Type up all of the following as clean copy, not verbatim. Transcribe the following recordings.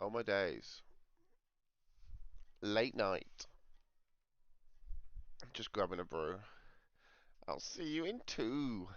Oh my days. Late night. Just grabbing a brew. I'll see you in 2.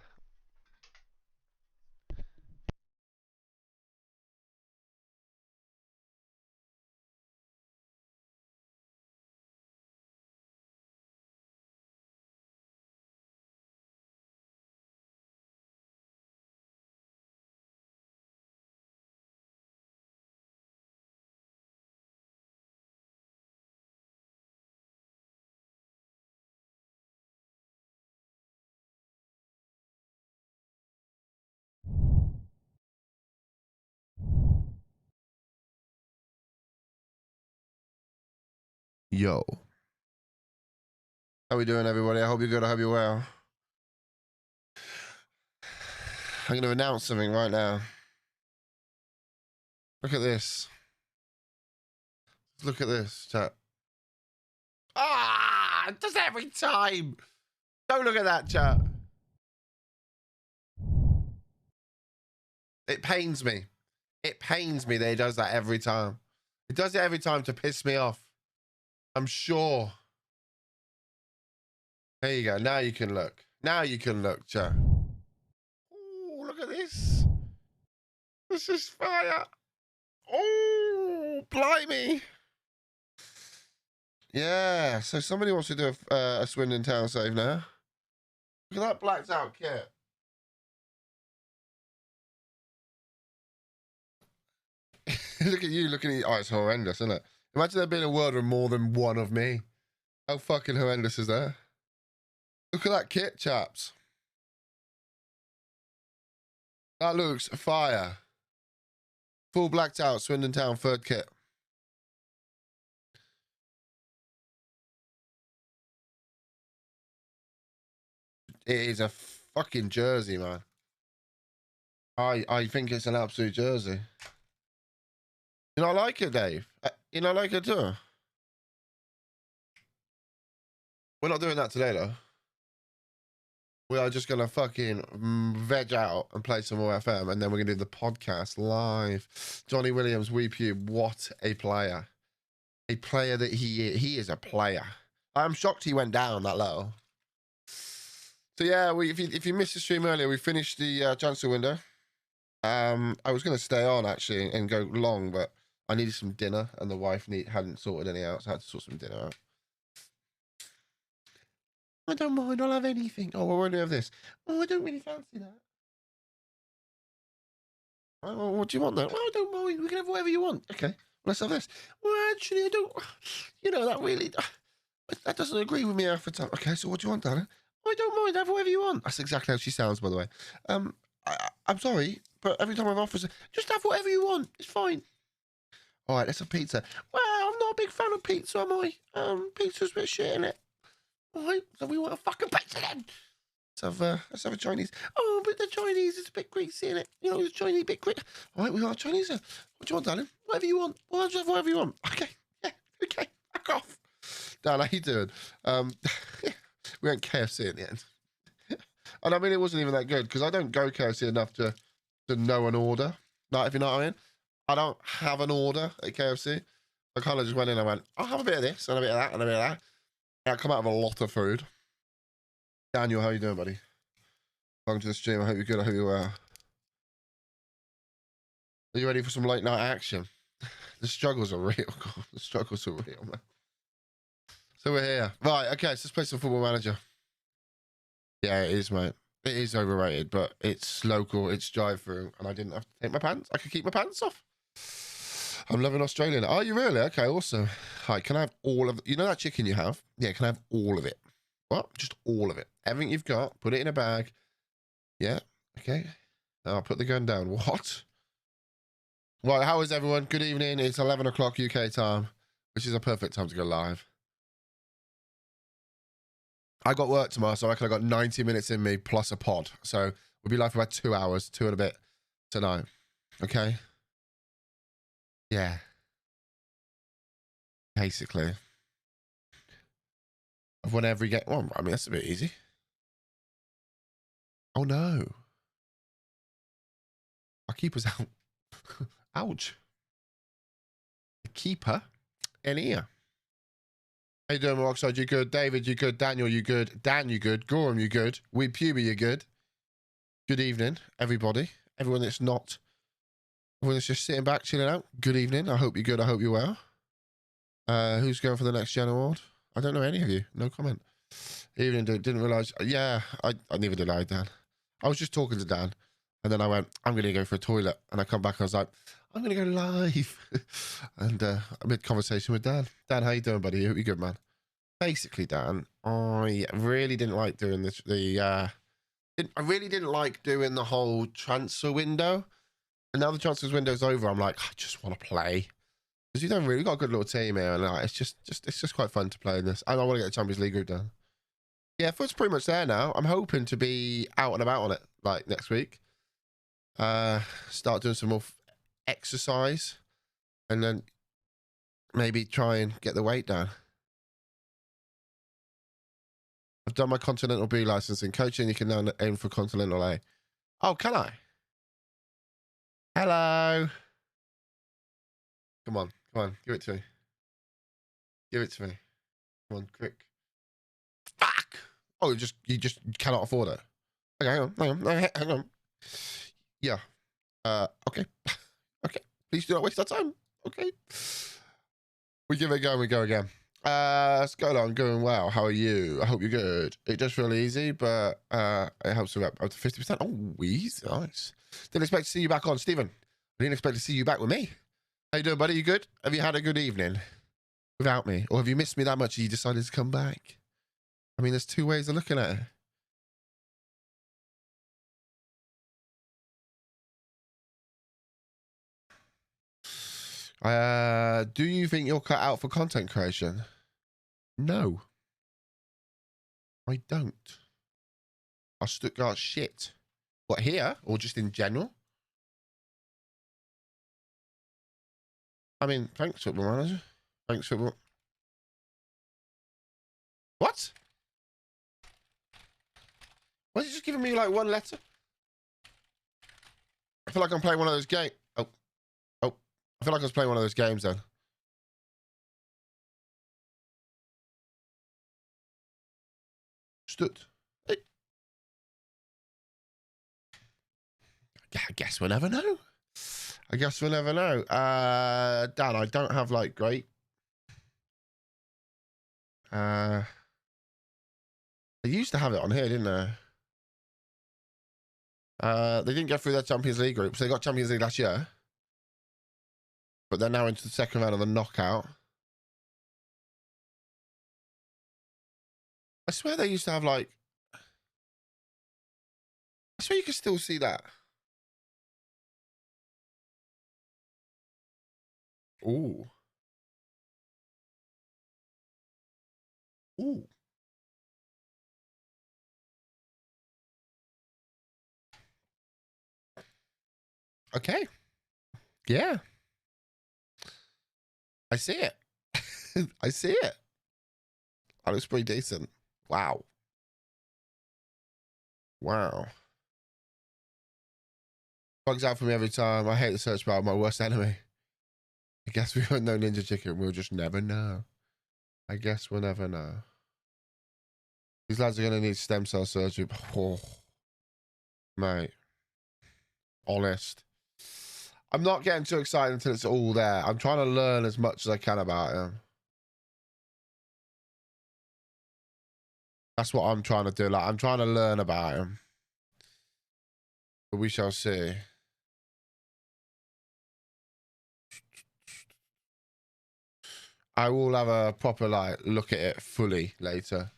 Yo. How we doing, everybody? I hope you're good. I hope you're well. I'm going to announce something right now. Look at this. Look at this, chat. Ah! It does every time. Don't look at that, chat. It pains me. It pains me that he does that every time. He does it every time to piss me off. I'm sure. There you go. Now you can look. Now you can look, chat. Oh, look at this. This is fire. Oh, blimey. Yeah, so somebody wants to do a Swindon Town save now. Look at that blacked out kit. Look at you looking at you. Oh, it's horrendous, isn't it? Imagine there being a world with more than one of me. How fucking horrendous is that? Look at that kit, chaps. That looks fire. Full blacked out Swindon Town third kit. It is a fucking jersey, man. I think it's an absolute jersey. You not like it, Dave? You not like it too? We're not doing that today, though. We are just going to fucking veg out and play some more FM, and then we're going to do the podcast live. Johnny Williams, Weep You, what a player. A player that he is a player. I'm shocked he went down that low. So yeah, if you missed the stream earlier, we finished the transfer window. I was going to stay on actually and go long, but I needed some dinner, and the wife hadn't sorted any out, so I had to sort some dinner out. I don't mind, I'll have anything. Oh, we'll only have this. Oh, I don't really fancy that. Oh, what do you want then? Well, I don't mind, we can have whatever you want. Okay, let's have this. Well, actually, I don't, you know, that doesn't agree with me half the time. Okay, so what do you want, darling? I don't mind, have whatever you want. That's exactly how she sounds, by the way. I'm sorry, but every time I've offered, just have whatever you want. It's fine. All right, let's have pizza. Well, I'm not a big fan of pizza, am I? Pizza's a bit shit, innit? All right, so we want a fucking pizza then. Let's have a Chinese. Oh, but the Chinese is a bit greasy, innit? You know, the Chinese bit greasy. All right, we got a Chinese. What do you want, darling? Whatever you want. Well, just have whatever you want. Okay, yeah, okay, back off. Dan, how you doing? We went KFC in the end. And I mean, it wasn't even that good because I don't go KFC enough to know an order. Like, if you know what I mean. I don't have an order at KFC. I kind of just went in and went, I'll have a bit of this and a bit of that and a bit of that. And I come out with a lot of food. Daniel, how you doing, buddy? Welcome to the stream. I hope you're good. I hope you're well. Are you ready for some late night action? The struggles are real. God, the struggles are real, man. So we're here. Right, okay, so let's play some Football Manager. Yeah, it is, mate. It is overrated, but it's local, it's drive-through, and I didn't have to take my pants. I could keep my pants off. I'm loving Australian. Are you really? Okay, awesome. Hi, can I have all of... You know that chicken you have? Yeah, can I have all of it? What? Just all of it. Everything you've got, put it in a bag. Yeah, okay. Now I'll put the gun down. What? Right, how is everyone? Good evening. It's 11 o'clock UK time, which is a perfect time to go live. I got work tomorrow, so I reckon I got 90 minutes in me plus a pod. So we'll be live for about 2 hours, 2 and a bit tonight. Okay? Yeah. Basically. I've won every game. Well, I mean, that's a bit easy. Oh, no. Our keeper's out. Ouch. keeper in here. How you doing, Rockside? You good? David, you good? Daniel, you good? Dan, you good? Gorham, you good? Weed Puber, you good? Good evening, everybody. Everyone that's not... Everyone that's just sitting back, chilling out. Good evening. I hope you're good. I hope you're well. Who's going for the next gen award? I don't know any of you. No comment. Evening, dude. Didn't realise. Yeah, I neither did I, Dan. I was just talking to Dan. And then I went, I'm going to go for a toilet. And I come back and I was like, I'm going to go live. And I made conversation with Dan. Dan, how you doing, buddy? You good, man? Basically, Dan, I really didn't like doing this. I really didn't like doing the whole transfer window. And now the transfer window's over, I'm like, I just want to play. Because you don't really got a good little team here. And like, it's just quite fun to play in this. And I want to get the Champions League group done. Yeah, foot's pretty much there now. I'm hoping to be out and about on it, like, next week. Start doing some more exercise. And then maybe try and get the weight down. I've done my Continental B licensing. Coaching, you can now aim for Continental A. Oh, can I? Hello. Come on. Give it to me. Give it to me. Come on, quick. Fuck! Oh, you just cannot afford it. Okay, hang on. Yeah. Okay. Okay. Please do not waste our time. Okay. We give it a go and we go again. Let's go along, going well. How are you? I hope you're good. It does feel easy, but it helps with up to 50%. Oh, easy. Nice. Didn't expect to see you back on, Stephen. I didn't expect to see you back with me. How you doing, buddy? You good? Have you had a good evening without me? Or have you missed me that much and you decided to come back? I mean, there's two ways of looking at it. Do you think you're cut out for content creation? No. I don't. Our Stuttgart shit. What, here? Or just in general? I mean, thanks, Football Manager. Thanks, Football. What? Why is he just giving me, like, one letter? I feel like I'm playing one of those games. Oh. I feel like I was playing one of those games then. Hey. I guess we'll never know. Dan, I don't have, like, great. They used to have it on here, didn't they? They didn't get through their Champions League group, so they got Champions League last year. But they're now into the second round of the knockout. I swear they used to have, like... I swear you can still see that. Ooh. Ooh. Okay. Yeah. I see it. I see it. That looks pretty decent. Wow. Wow. Bugs out for me every time. I hate the search bar. My worst enemy. I guess we won't know Ninja Chicken. We'll just never know. I guess we'll never know. These lads are going to need stem cell surgery. Oh, mate. Honest. I'm not getting too excited until it's all there. I'm trying to learn as much as I can about him. That's what I'm trying to do. Like, I'm trying to learn about him. But we shall see. I will have a proper, like, look at it fully later.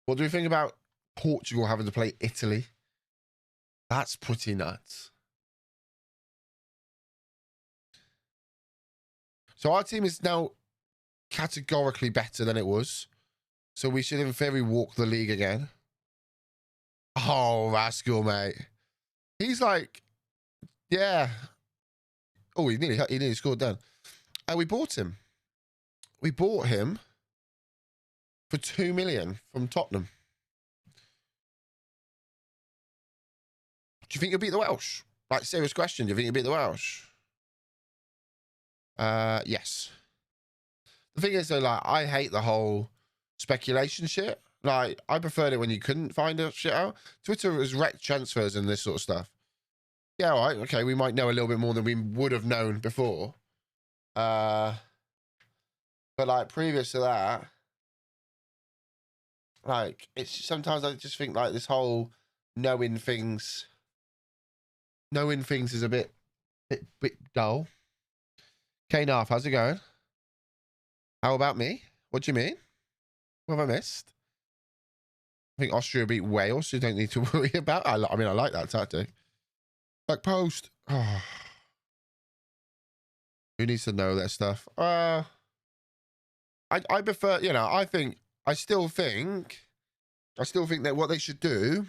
What do we think about Portugal having to play Italy? That's pretty nuts. So our team is now categorically better than it was. So we should, in theory, walk the league again. Oh, rascal, mate. He's like, yeah. Oh, he nearly scored then. And we bought him. We bought him for 2 million from Tottenham. Do you think you'll beat the Welsh? Like, serious question. Do you think you'll beat the Welsh? Yes. The thing is, though, like, I hate the whole speculation shit. Like, I preferred it when you couldn't find a shit out. Twitter was wrecked transfers and this sort of stuff. Yeah, all right, okay, we might know a little bit more than we would have known before. But, like, previous to that, like, it's sometimes I just think, like, this whole knowing things is a bit dull. K-Narf, how's it going? How about me? What do you mean? What have I missed? I think Austria beat Wales, so you don't need to worry about. I mean, I like that tactic. Like post. Oh. Who needs to know that stuff? I prefer, you know, I still think that what they should do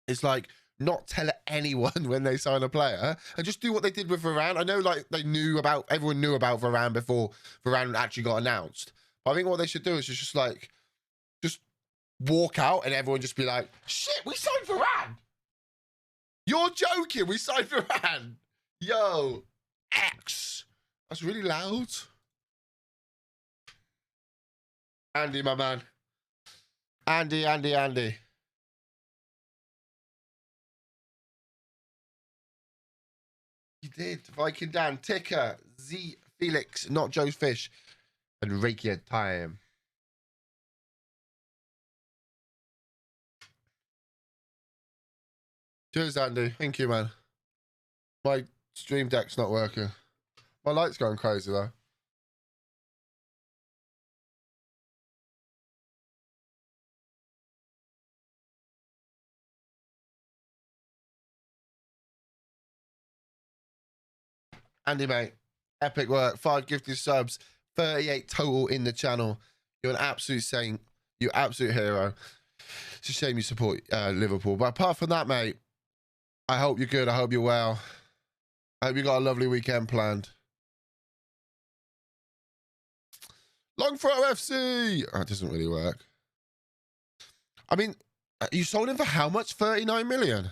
is like not tell anyone when they sign a player and just do what they did with Varane. I know like everyone knew about Varane before Varane actually got announced. But I think what they should do is just walk out and everyone just be like, shit, we signed Varane. You're joking. We signed Varane. Yo, X. That's really loud. Andy, my man. Andy. You did. Viking Dan, Ticker, Z, Felix, Not Joe's Fish, and Reiki Time. Cheers, Andy. Thank you, man. My stream deck's not working. My light's going crazy, though. Andy, mate. Epic work. 5 gifted subs. 38 total in the channel. You're an absolute saint. You're an absolute hero. It's a shame you support Liverpool. But apart from that, mate, I hope you're good. I hope you're well. I hope you got a lovely weekend planned. Longthrow FC. Oh, it doesn't really work. I mean, you sold him for how much? 39 million?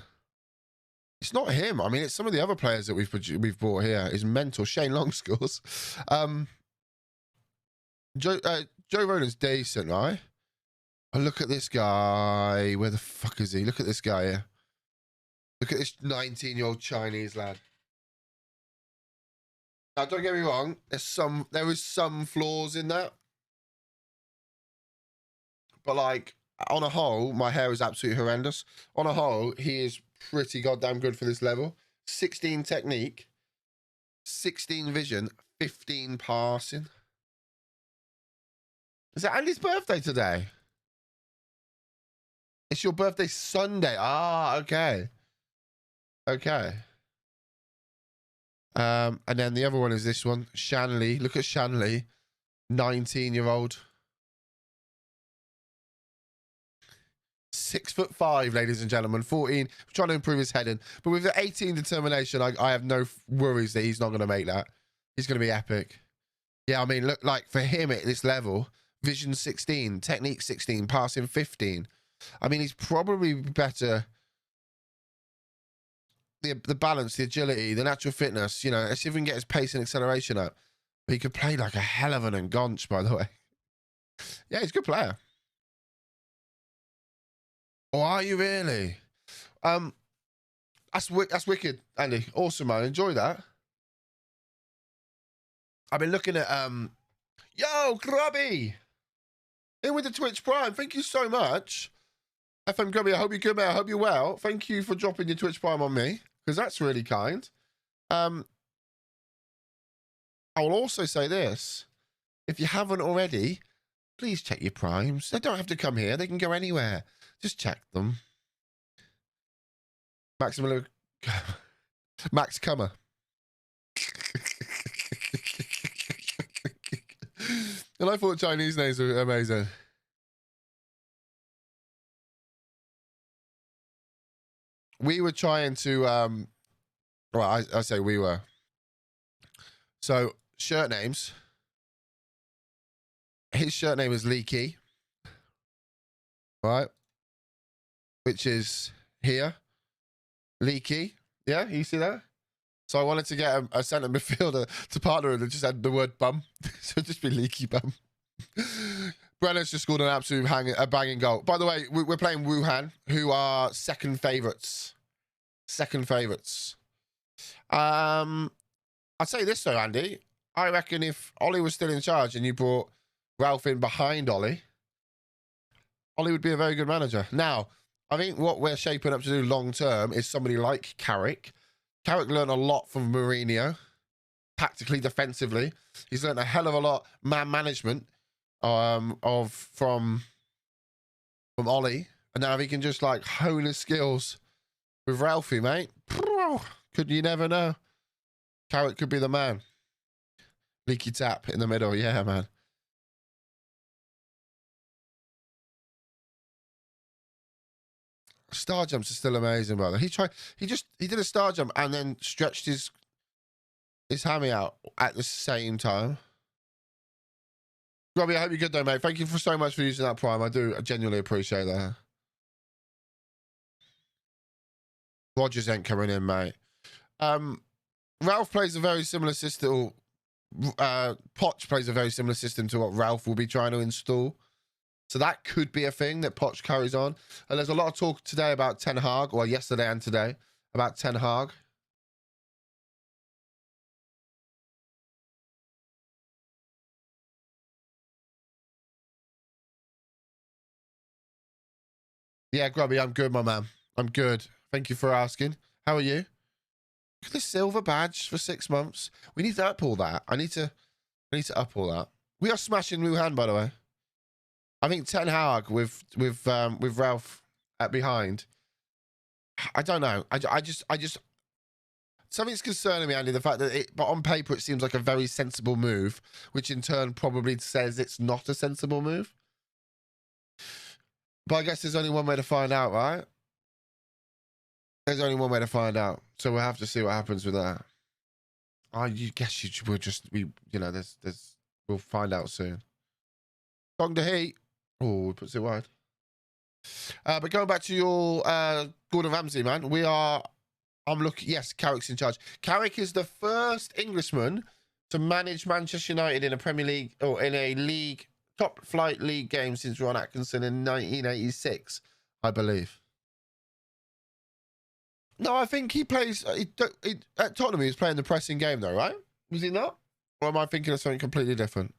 It's not him. I mean, it's some of the other players that we've bought here. It's mental. Shane Long scores. Joe Roden's decent, right? Oh, look at this guy. Where the fuck is he? Look at this guy here. Look at this 19-year-old Chinese lad. Now, don't get me wrong. There is some flaws in that. But, like, on a whole, my hair is absolutely horrendous. On a whole, he is pretty goddamn good for this level. 16 technique, 16 vision, 15 passing. Is it Andy's birthday today? It's your birthday Sunday. Ah, okay. Okay. And then the other one is this one. Shanley. Look at Shanley. 19-year-old. 6'5", ladies and gentlemen. 14. Trying to improve his heading. But with the 18 determination, I have no worries that he's not going to make that. He's going to be epic. Yeah, I mean, look, like for him at this level, vision 16, technique 16, passing 15. I mean, he's probably better. The balance, the agility, the natural fitness, you know, let's see if we can get his pace and acceleration up. But he could play like a hell of an Ngonch, by the way. Yeah, he's a good player. Oh, are you really? That's wicked, Andy. Awesome, man. Enjoy that. I've been looking at yo, Grubby! In with the Twitch Prime. Thank you so much. FM Grubby, I hope you're good, mate. I hope you're well. Thank you for dropping your Twitch Prime on me, because that's really kind. I will also say this. If you haven't already, please check your primes. They don't have to come here. They can go anywhere. Just check them. Maximum Max Cummer. And I thought Chinese names were amazing. We were trying to, well, I say we were. So, shirt names. His shirt name is Leaky. Right? Which is here. Leaky. Yeah, you see that? So I wanted to get a centre midfielder to partner with that just had the word bum. So it'd just be Leaky Bum. Brenner's just scored an absolute banging goal. By the way, we're playing Wuhan, who are second favourites. Second favourites. I'd say this though, Andy. I reckon if Ollie was still in charge and you brought Ralph in behind Ollie, Ollie would be a very good manager. Now, I think what we're shaping up to do long term is somebody like Carrick. Carrick learned a lot from Mourinho, tactically, defensively. He's learned a hell of a lot man management from Ollie, and now if he can just like hone his skills with Ralphie, mate, could you never know? Carrick could be the man. Leaky tap in the middle, yeah, man. Star jumps are still amazing, brother. He did a star jump and then stretched his hammy out at the same time. Robbie, I hope you're good though, mate. Thank you so much for using that Prime. I genuinely appreciate that. Rogers ain't coming in, mate. Ralph plays a very similar system. Poch plays a very similar system to what Ralph will be trying to install. So that could be a thing that Poch carries on. And there's a lot of talk today about Ten Hag, or yesterday and today, about Ten Hag. Yeah, Grubby, I'm good, my man. I'm good. Thank you for asking. How are you? Look at the silver badge for 6 months. We need to up all that. I need to up all that. We are smashing Wuhan, by the way. I think Ten Hag with Ralph at behind. I don't know. I just something's concerning me, Andy. The fact that but on paper it seems like a very sensible move, which in turn probably says it's not a sensible move. But I guess there's only one way to find out, right? There's only one way to find out. So we'll have to see what happens with that. You guess we'll we'll find out soon. Dong to heat. Oh, puts it wide. But going back to your Gordon Ramsay, man, I'm looking. Yes, Carrick's in charge. Carrick is the first Englishman to manage Manchester United in a Premier League or in a league top flight league game since Ron Atkinson in 1986, I believe. No, I think he plays. At Tottenham, he was playing the pressing game, though, right? Was he not? Or am I thinking of something completely different?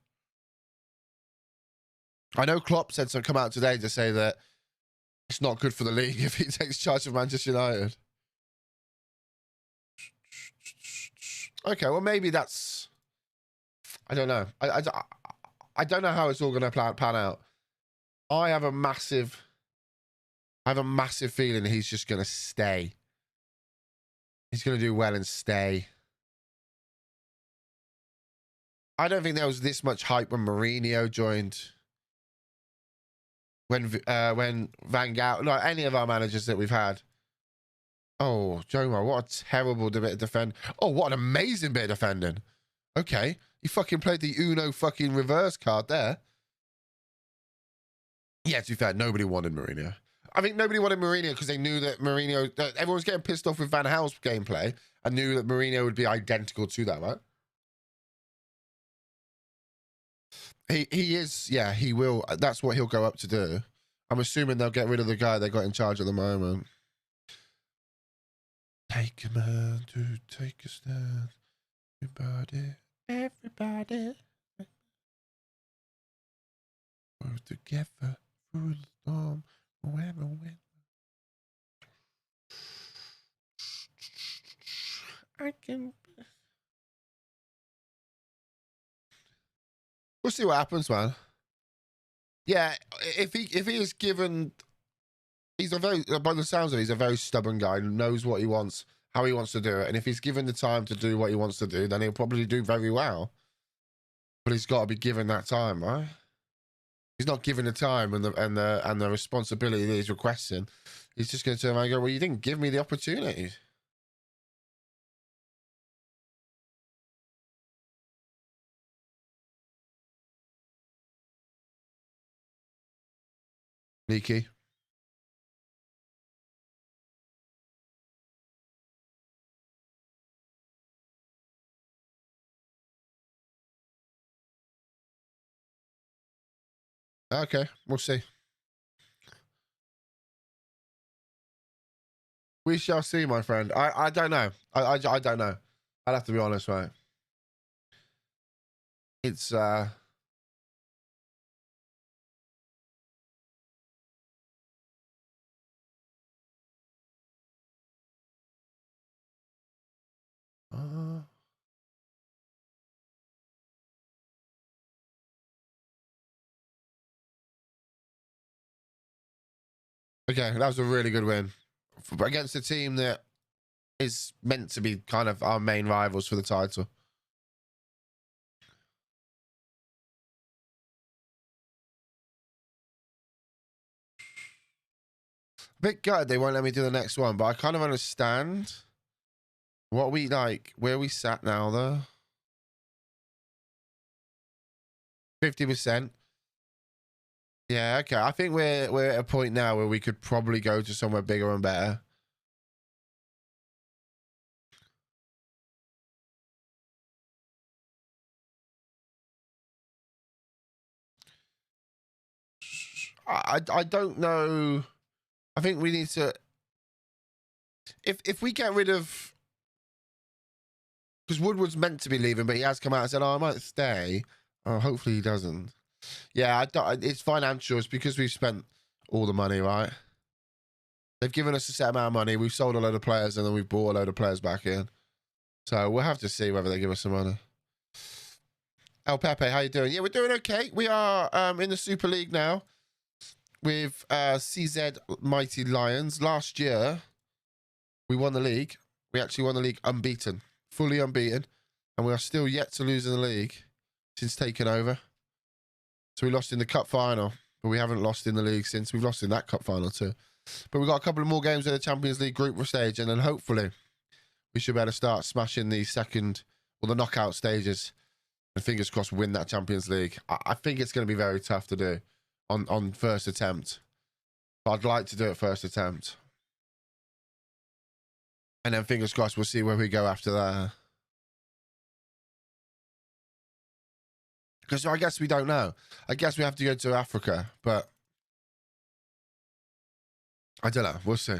I know Klopp said come out today to say that it's not good for the league if he takes charge of Manchester United. Okay, well maybe that's. I don't know. I don't know how it's all going to pan out. I have a massive feeling he's just going to stay. He's going to do well and stay. I don't think there was this much hype when Mourinho joined. When Van Gaal, no, any of our managers that we've had. Oh, Joma, what a terrible bit of defend. Oh, what an amazing bit of defending. Okay, you fucking played the Uno fucking reverse card there. Yeah, to be fair, nobody wanted Mourinho. I think nobody wanted Mourinho because they knew that Mourinho, everyone was getting pissed off with Van Gaal's gameplay and knew that Mourinho would be identical to that, right? He is, yeah, he will. That's what he'll go up to do. I'm assuming they'll get rid of the guy they got in charge at the moment. Take a man to take a stand. Everybody. We're together through the storm. Wherever we I can. We'll see what happens, man. Yeah, if he is given, he's a very, by the sounds of it, he's a very stubborn guy who knows what he wants, how he wants to do it, and if he's given the time to do what he wants to do, then he'll probably do very well. But he's got to be given that time, right? He's not given the time and the responsibility that he's requesting. He's just going to turn around and go, "Well, you didn't give me the opportunity." Leaky. Okay, we'll see. We shall see, my friend. I don't know. I don't know. I'd have to be honest, right? It's okay, that was a really good win against a team that is meant to be kind of our main rivals for the title. A bit gutted they won't let me do the next one, but I kind of understand what we like, where we sat now though. 50%. Yeah, okay. I think we're at a point now where we could probably go to somewhere bigger and better. I don't know. I think we need to, if we get rid of, because Woodward's meant to be leaving, but he has come out and said, "Oh, I might stay." Oh, hopefully he doesn't. Yeah, I don't, it's financial. It's because we've spent all the money, right? They've given us a set amount of money. We've sold a load of players, and then we've bought a load of players back in. So we'll have to see whether they give us some money. El Pepe, how you doing? Yeah, we're doing okay. We are in the Super League now with CZ Mighty Lions. Last year, we won the league. We actually won the league unbeaten, fully unbeaten, and we are still yet to lose in the league since taking over. So we lost in the cup final, but we haven't lost in the league since. We've lost in that cup final too. But we've got a couple of more games in the Champions League group stage, and then hopefully we should be able to start smashing the second or the knockout stages. And fingers crossed, win that Champions League. I think it's going to be very tough to do on first attempt. But I'd like to do it first attempt. And then fingers crossed, we'll see where we go after that. Because I guess we don't know. I guess we have to go to Africa, but I don't know. We'll see.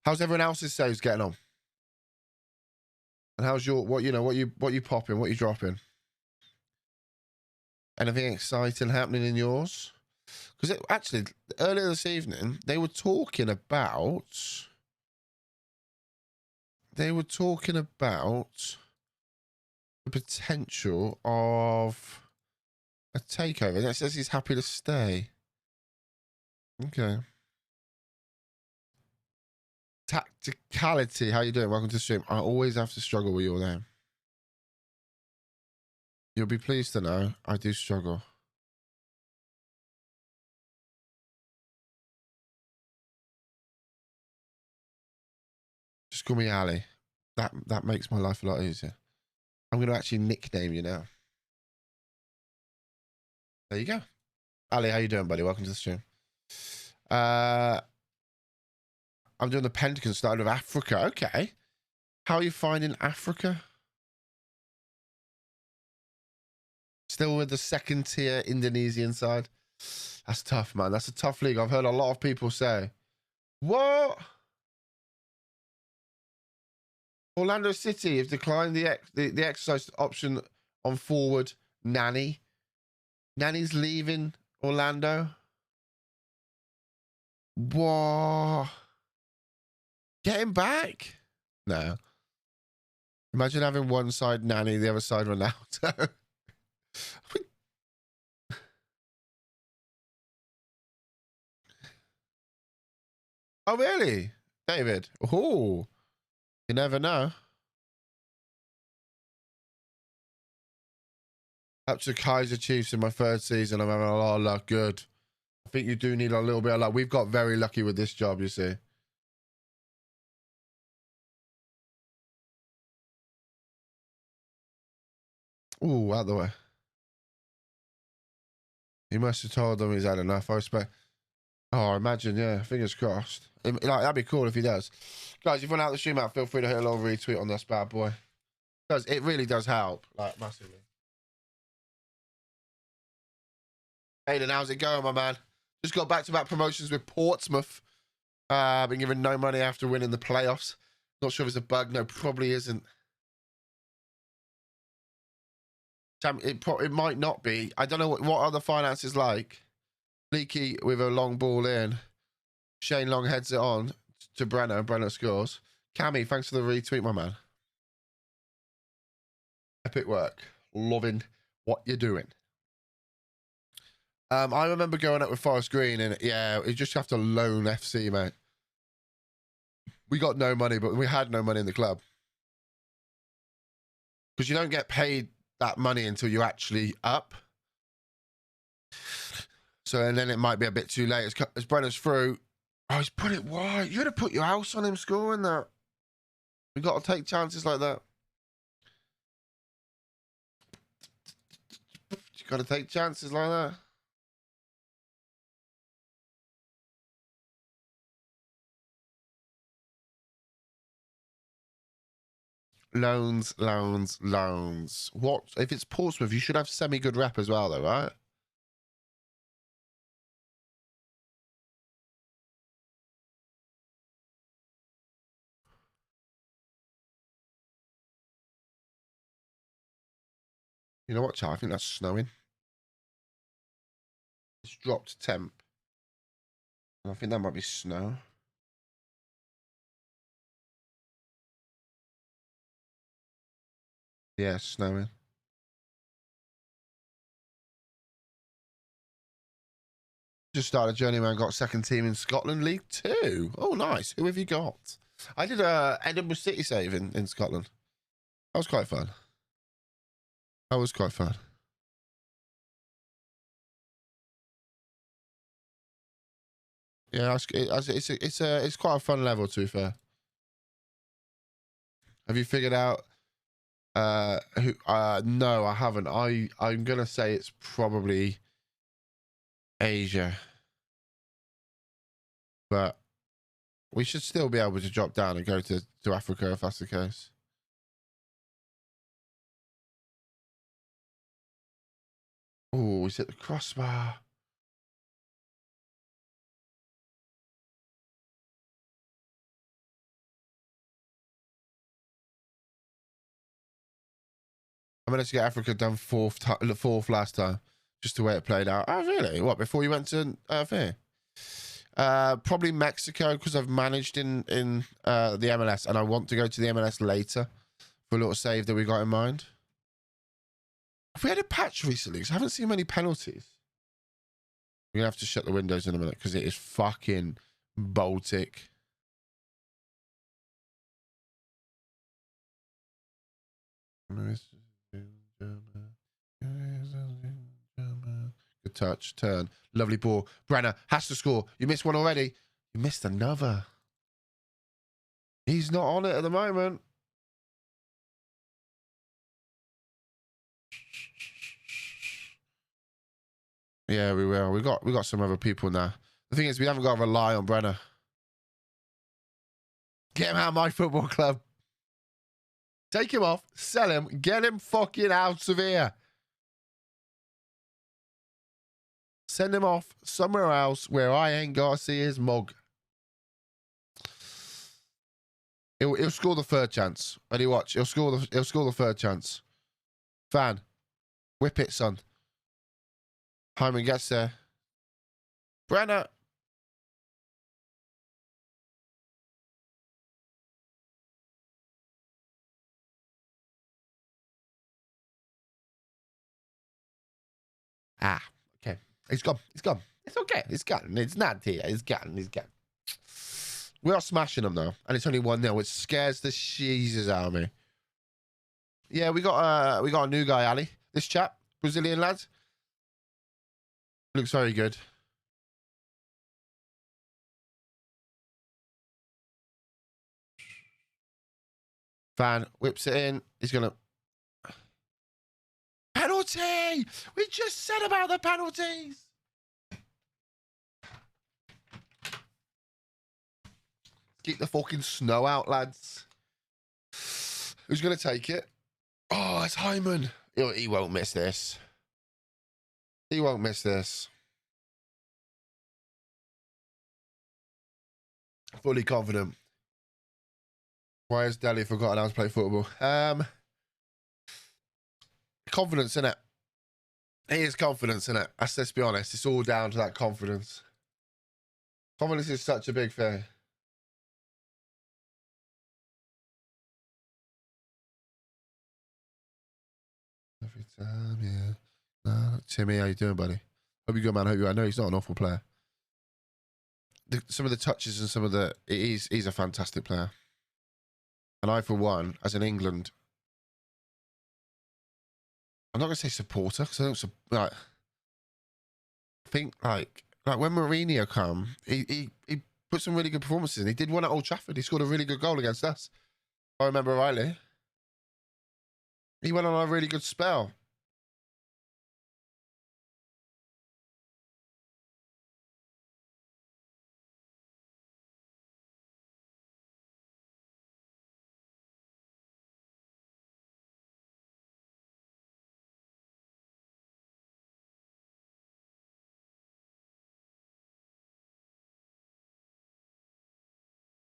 How's everyone else's saves getting on? And how's your what you popping? What you dropping? Anything exciting happening in yours? Because actually earlier this evening they were talking about the potential of a takeover. That says he's happy to stay. Okay. Tacticality, how you doing? Welcome to the stream. I always have to struggle with your name. You'll be pleased to know I do struggle. Just call me Ali. That makes my life a lot easier. I'm going to actually nickname you now. There you go. Ali, how you doing, buddy? Welcome to the stream. I'm doing the Pentagon style of Africa. Okay. How are you finding Africa? Still with the second tier Indonesian side? That's tough, man. That's a tough league. I've heard a lot of people say. What? Orlando City have declined the exercise option on forward Nani. Nani's leaving Orlando. Whoa. Get him back? No. Imagine having one side Nani, the other side Ronaldo. Oh, really? David? Oh, you never know. Up to Kaiser Chiefs in my third season. I'm having a lot of luck. Good. I think you do need a little bit of luck. We've got very lucky with this job, you see. Ooh, out the way. He must have told them he's had enough. I expect. Oh, I imagine, yeah. Fingers crossed. Like, that'd be cool if he does. Guys, if you want out the stream out, feel free to hit a little retweet on this bad boy. Because it really does help, like, massively. Hayden, how's it going, my man? Just got back-to-back promotions with Portsmouth. Been given no money after winning the playoffs. Not sure if it's a bug. No, probably isn't. It might not be. I don't know what are the finances like. Leaky with a long ball in. Shane Long heads it on to Brenner. Brenner scores. Cammy, thanks for the retweet, my man. Epic work. Loving what you're doing. I remember going up with Forest Green, and yeah, you just have to loan FC, mate. We got no money, but we had no money in the club. Because you don't get paid that money until you're actually up. So, and then it might be a bit too late. As Brenner's through. Oh, he's put it wide. You'd have put your house on him scoring that. We got to take chances like that. You got to take chances like that. Loans. What if it's Portsmouth? You should have semi-good rep as well, though, right? You know what, Char? I think that's snowing. It's dropped temp. I think that might be snow. Yeah, snowing. Just started journeyman, got second team in Scotland League 2. Oh, nice. Who have you got? I did a Edinburgh City save in Scotland. That was quite fun. That was quite fun. Yeah, it's quite a fun level, to be fair. Have you figured out who? No, I haven't. I'm gonna say it's probably Asia, but we should still be able to drop down and go to Africa if that's the case. Oh, he's hit the crossbar. I managed to get Africa done fourth last time, just the way it played out. Oh, really? What, before you went to here? Probably Mexico, because I've managed in the MLS, and I want to go to the MLS later for a little save that we got in mind. Have we had a patch recently? Because I haven't seen many penalties. We're going to have to shut the windows in a minute, because it is fucking Baltic. Good touch, turn, lovely ball. Brenner has to score. You missed one already. You missed another. He's not on it at the moment. Yeah, we will. We got some other people now. The thing is, we haven't got to rely on Brenner. Get him out of my football club. Take him off. Sell him. Get him fucking out of here. Send him off somewhere else where I ain't got to see his mug. He'll score the third chance. Ready, watch. He'll score the third chance. Fan. Whip it, son. Hyman gets there. Brenner. Ah, okay. He's gone. He's gone. It's okay. It's gone. It's not here. It's gone. He's gone. We are smashing them though, and it's only 1-0, which scares the cheeses out of me. Yeah, we got a new guy, Ali. This chap, Brazilian lad. Looks very good. Van whips it in. He's gonna penalty. We just said about the penalties. Keep the fucking snow out, lads. Who's going to take it? Oh, it's Hyman. He won't miss this. He won't miss this. Fully confident. Why has Delhi forgotten how to play football? Confidence in it. He is confidence in it. Let's be honest. It's all down to that confidence. Confidence is such a big thing. Every time, yeah. No, Timmy, how you doing, buddy? Hope you're good, man. Hope you. I know he's not an awful player. Some of the touches and some of the he's a fantastic player. And I, for one, as an England, I'm not going to say supporter because I don't like. I think like when Mourinho come, he put some really good performances in. He did one at Old Trafford. He scored a really good goal against us. If I remember rightly. He went on a really good spell.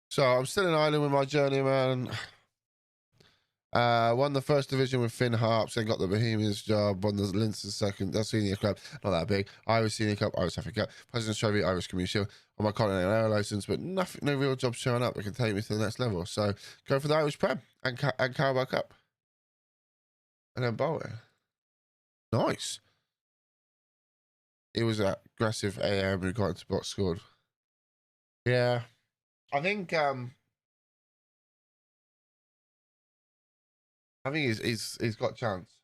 So I'm still in Ireland with my journeyman. Won the first division with Finn Harps, then got the Bohemians job, won the Leinster second, that's senior club, not that big. Irish Senior Cup, Irish FA Cup, President's Trophy, Irish Community Shield, on my continental air license, but nothing, no real jobs showing up that can take me to the next level. So go for the Irish Prem and Carabao Cup. And then bowl it. Nice. It was an aggressive AM who got into box, scored. Yeah. I think he's got a chance.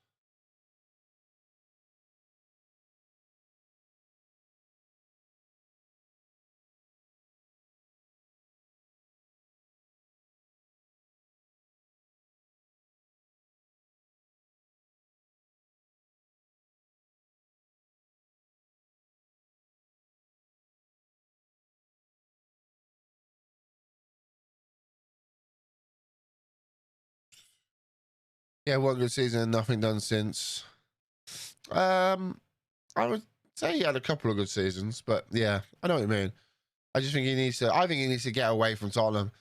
Yeah, one good season and nothing done since. I would say he had a couple of good seasons, but yeah, I know what you mean. I just think he needs to. I think he needs to get away from Tottenham,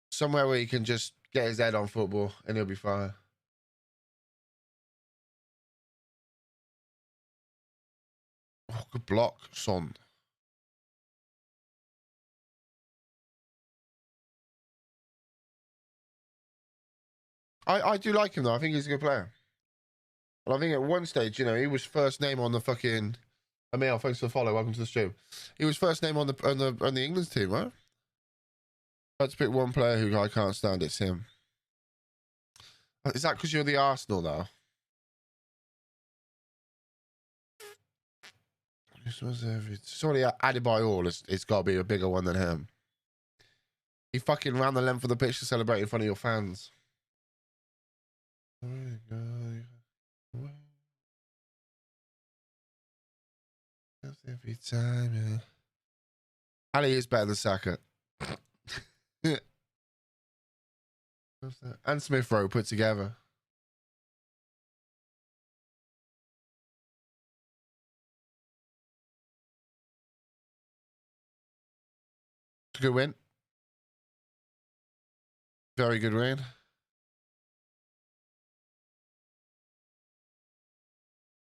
somewhere where he can just get his head on football, and he'll be fine. Oh, good block, Son. I do like him though. I think he's a good player. And I think at one stage, you know, he was first name on the fucking. Emil, thanks for the follow. Welcome to the stream. He was first name on the England team, right? Let's pick one player who I can't stand. It's him. Is that because you're the Arsenal though? Sorry, added by all. It's got to be a bigger one than him. He fucking ran the length of the pitch to celebrate in front of your fans. Every time, yeah. Ali is better than Saka. And Smith Rowe put together. It's a good win. Very good win.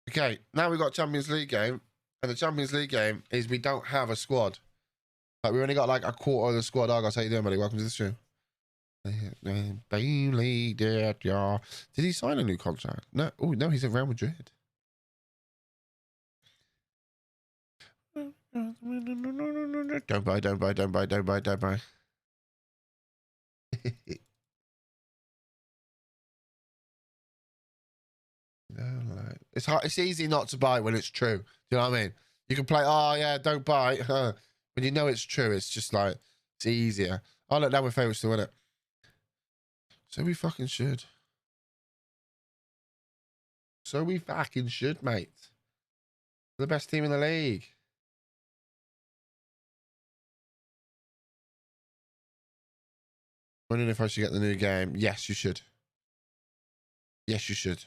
Okay, now we've got Champions League game. And the Champions League game is we don't have a squad. Like, we only got like a quarter of the squad. Argos, how you doing, buddy? Welcome to the stream. Bailey did, yeah. Did he sign a new contract? No. Oh, no, he's at Real Madrid. Don't buy, don't buy, don't buy, don't buy, don't buy. It's hard. It's easy not to buy when it's true. Do you know what I mean? You can play, oh yeah, don't buy. When you know it's true, it's just like, it's easier. Oh look, now we're favourites to win it. So we fucking should. So we fucking should, mate. We're the best team in the league. Wondering if I should get the new game. Yes, you should. Yes, you should.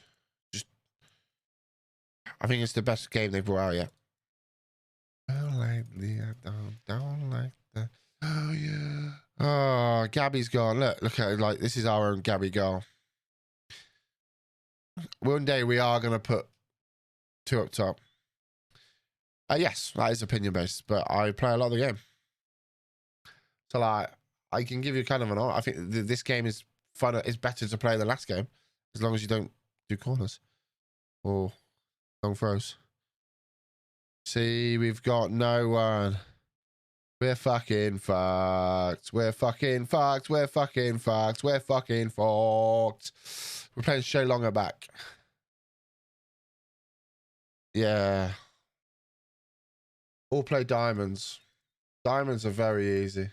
Just, I think it's the best game they've brought out yet. Don't like don't like the. Oh yeah. Oh, Gabby's gone. Look at it. Like, this is our own Gabby girl. One day we are gonna put 2 up top. Yes, that is opinion based, but I play a lot of the game. So like, I can give you kind of an. I think this game is fun. It's better to play than the last game, as long as you don't do corners or long throws. See, we've got no one. We're fucking fucked. We're fucking fucked. We're fucking fucked. We're fucking fucked. We're playing Shay Longer back. Yeah. All play diamonds. Diamonds are very easy.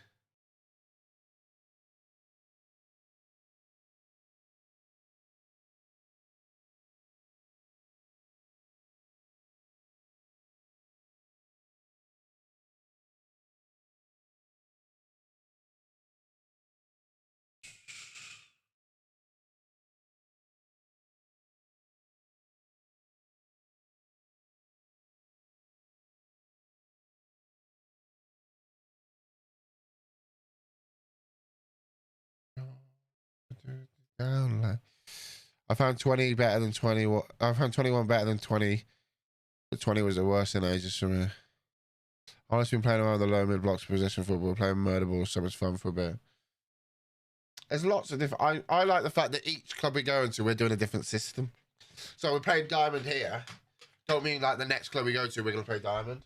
I found 20 better than 20. I found 21 better than 20. But 20 was the worst in ages for me. I've just been playing around with the low mid blocks possession football, playing murder ball, so much fun for a bit. There's lots of different. I like the fact that each club we go into, we're doing a different system. So we're playing diamond here. Don't mean like the next club we go to, we're going to play diamond.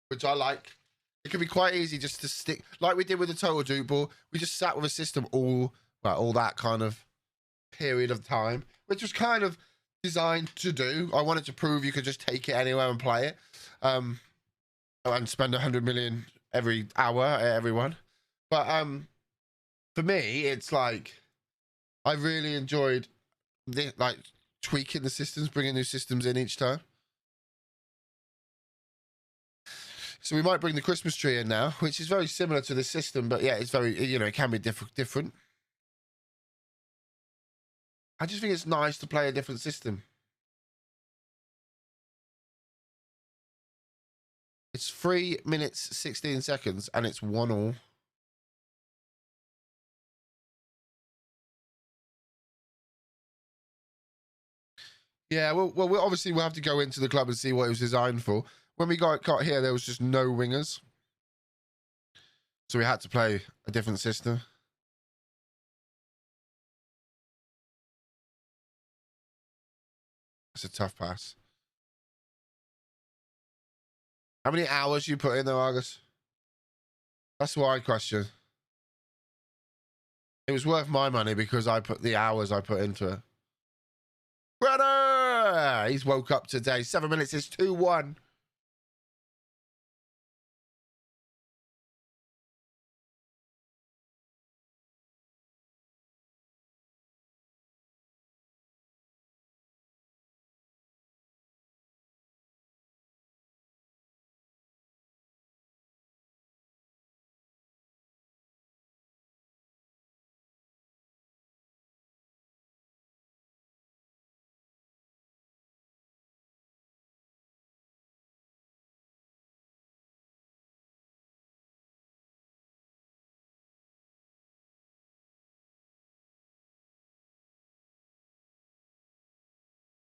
Which I like. It can be quite easy just to stick, like we did with the total Doop ball. We just sat with a system all that kind of period of time, which was kind of designed to do. I wanted to prove you could just take it anywhere and play it, and spend 100 million every hour at everyone. But for me, it's like I really enjoyed like tweaking the systems, bringing new systems in each time. So we might bring the Christmas tree in now, which is very similar to the system, but yeah, it's very, it can be different. I just think it's nice to play a different system. It's 3 minutes, 16 seconds, and it's 1-1. Yeah, well, obviously we'll have to go into the club and see what it was designed for. When we got here, there was just no wingers. So we had to play a different system. It's a tough pass. How many hours you put in there, Argus? That's why I question. It was worth my money because I put the hours I put into it. Brother! He's woke up today. 7 minutes is 2-1.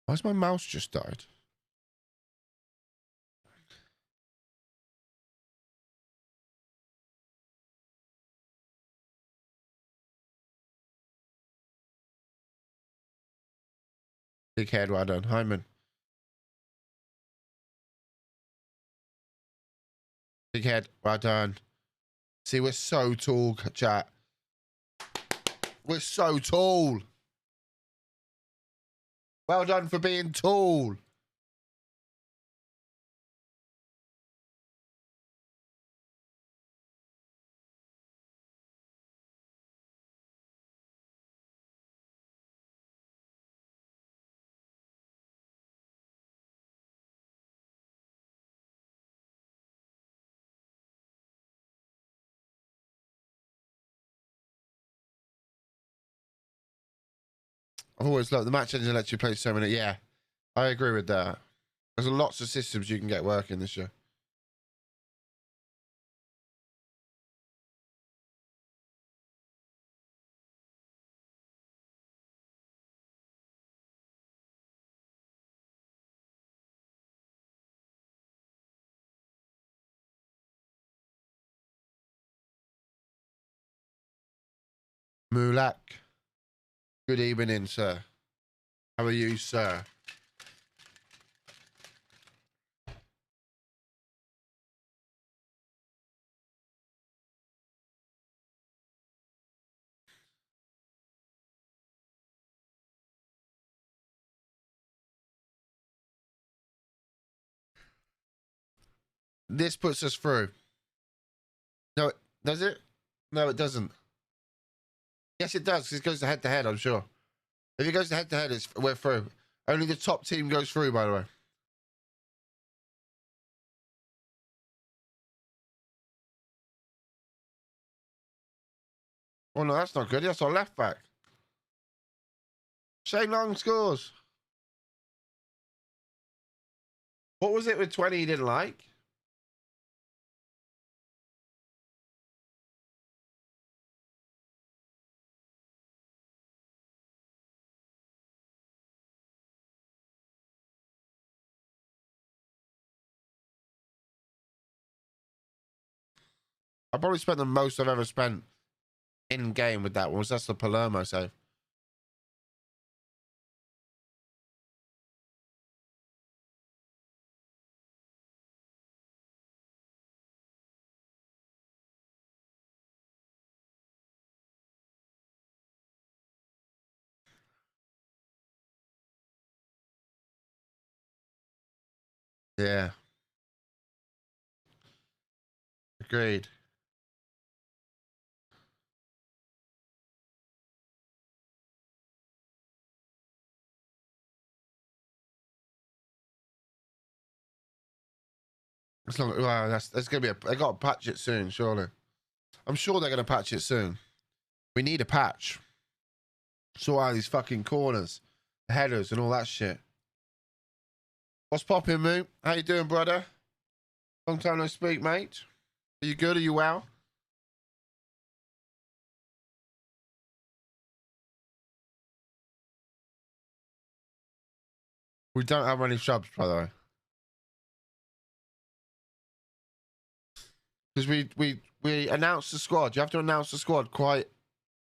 Why's my mouse just died? Big head, well done. Hyman. Big head, well done. See, we're so tall, chat. We're so tall. Well done for being tall. I've always loved the match engine lets you play so many. Yeah, I agree with that. There's lots of systems you can get working this year. Mulak. Good evening, sir. How are you, sir? This puts us through. No, does it? No, it doesn't. Yes, it does, because it goes to head-to-head, I'm sure. If it goes to head-to-head, we're through. Only the top team goes through, by the way. Oh, no, that's not good. That's our left back. Shane Long scores. What was it with 20 you didn't like? I probably spent the most I've ever spent in-game with that one. That's the Palermo save. Yeah. Agreed. As long, well, that's gonna be they got to patch it soon, surely. I'm sure they're gonna patch it soon. We need a patch. Sort out these fucking corners, the headers, and all that shit. What's popping, Moo? How you doing, brother? Long time no speak, mate. Are you good? Are you well? We don't have any subs, by the way, because we announced the squad. You have to announce the squad quite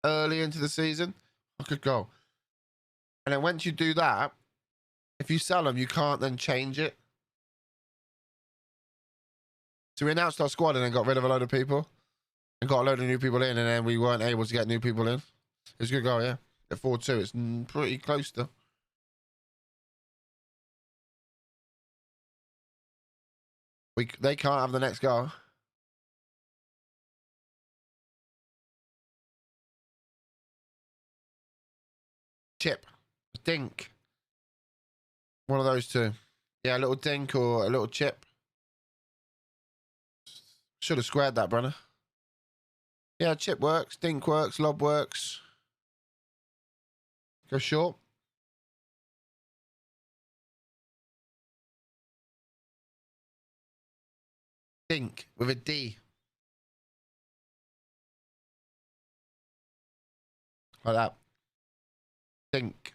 early into the season. I could go, and then once you do that, if you sell them, you can't then change it. So we announced our squad and then got rid of a load of people and got a load of new people in, and then we weren't able to get new people in. It's a good goal, yeah. At 4-2, it's pretty close though. They can't have the next goal. Chip, dink, one of those two. Yeah, a little dink or a little chip. Should have squared that, brother. Yeah, chip works, dink works, lob works. Go short. Dink with a D. Like that. Dink.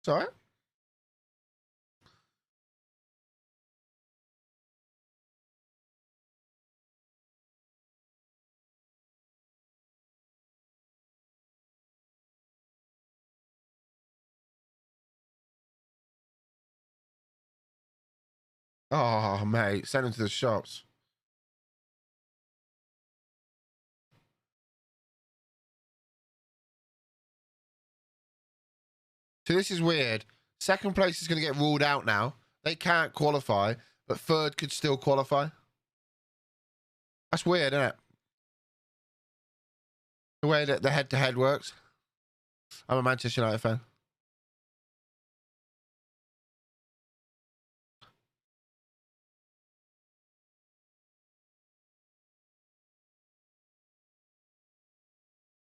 It's alright. Oh, mate. Send them to the shops. So this is weird. Second place is going to get ruled out now. They can't qualify, but third could still qualify. That's weird, isn't it? The way that the head-to-head works. I'm a Manchester United fan.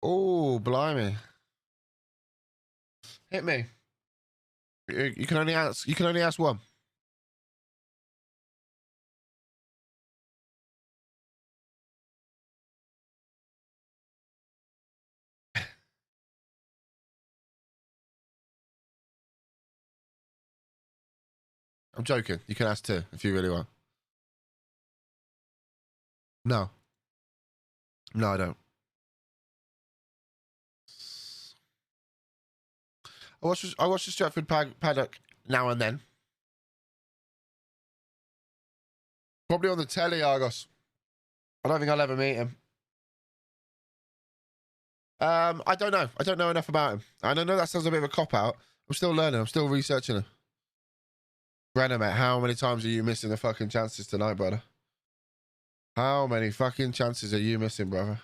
Oh, blimey. Hit me. You can only ask. You can only ask one. I'm joking. You can ask two if you really want. No. No, I don't. I watch the Stratford paddock now and then. Probably on the telly, Argos. I don't think I'll ever meet him. I don't know. I don't know enough about him. And I know that sounds a bit of a cop-out. I'm still learning. I'm still researching him. Brenner, mate, how many times are you missing the fucking chances tonight, brother? How many fucking chances are you missing, brother?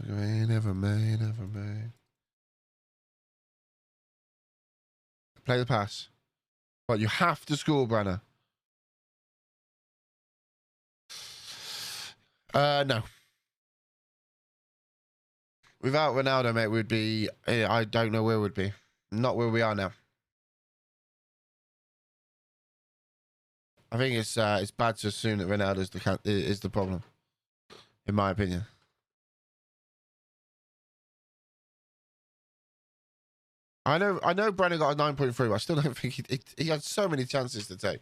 Never made. Play the pass. But you have to score, Brenner. No. Without Ronaldo, mate, we'd be... I don't know where we'd be. Not where we are now. I think it's bad to assume that Ronaldo is the problem, in my opinion. I know Brenner got a 9.3, but I still don't think he had so many chances to take.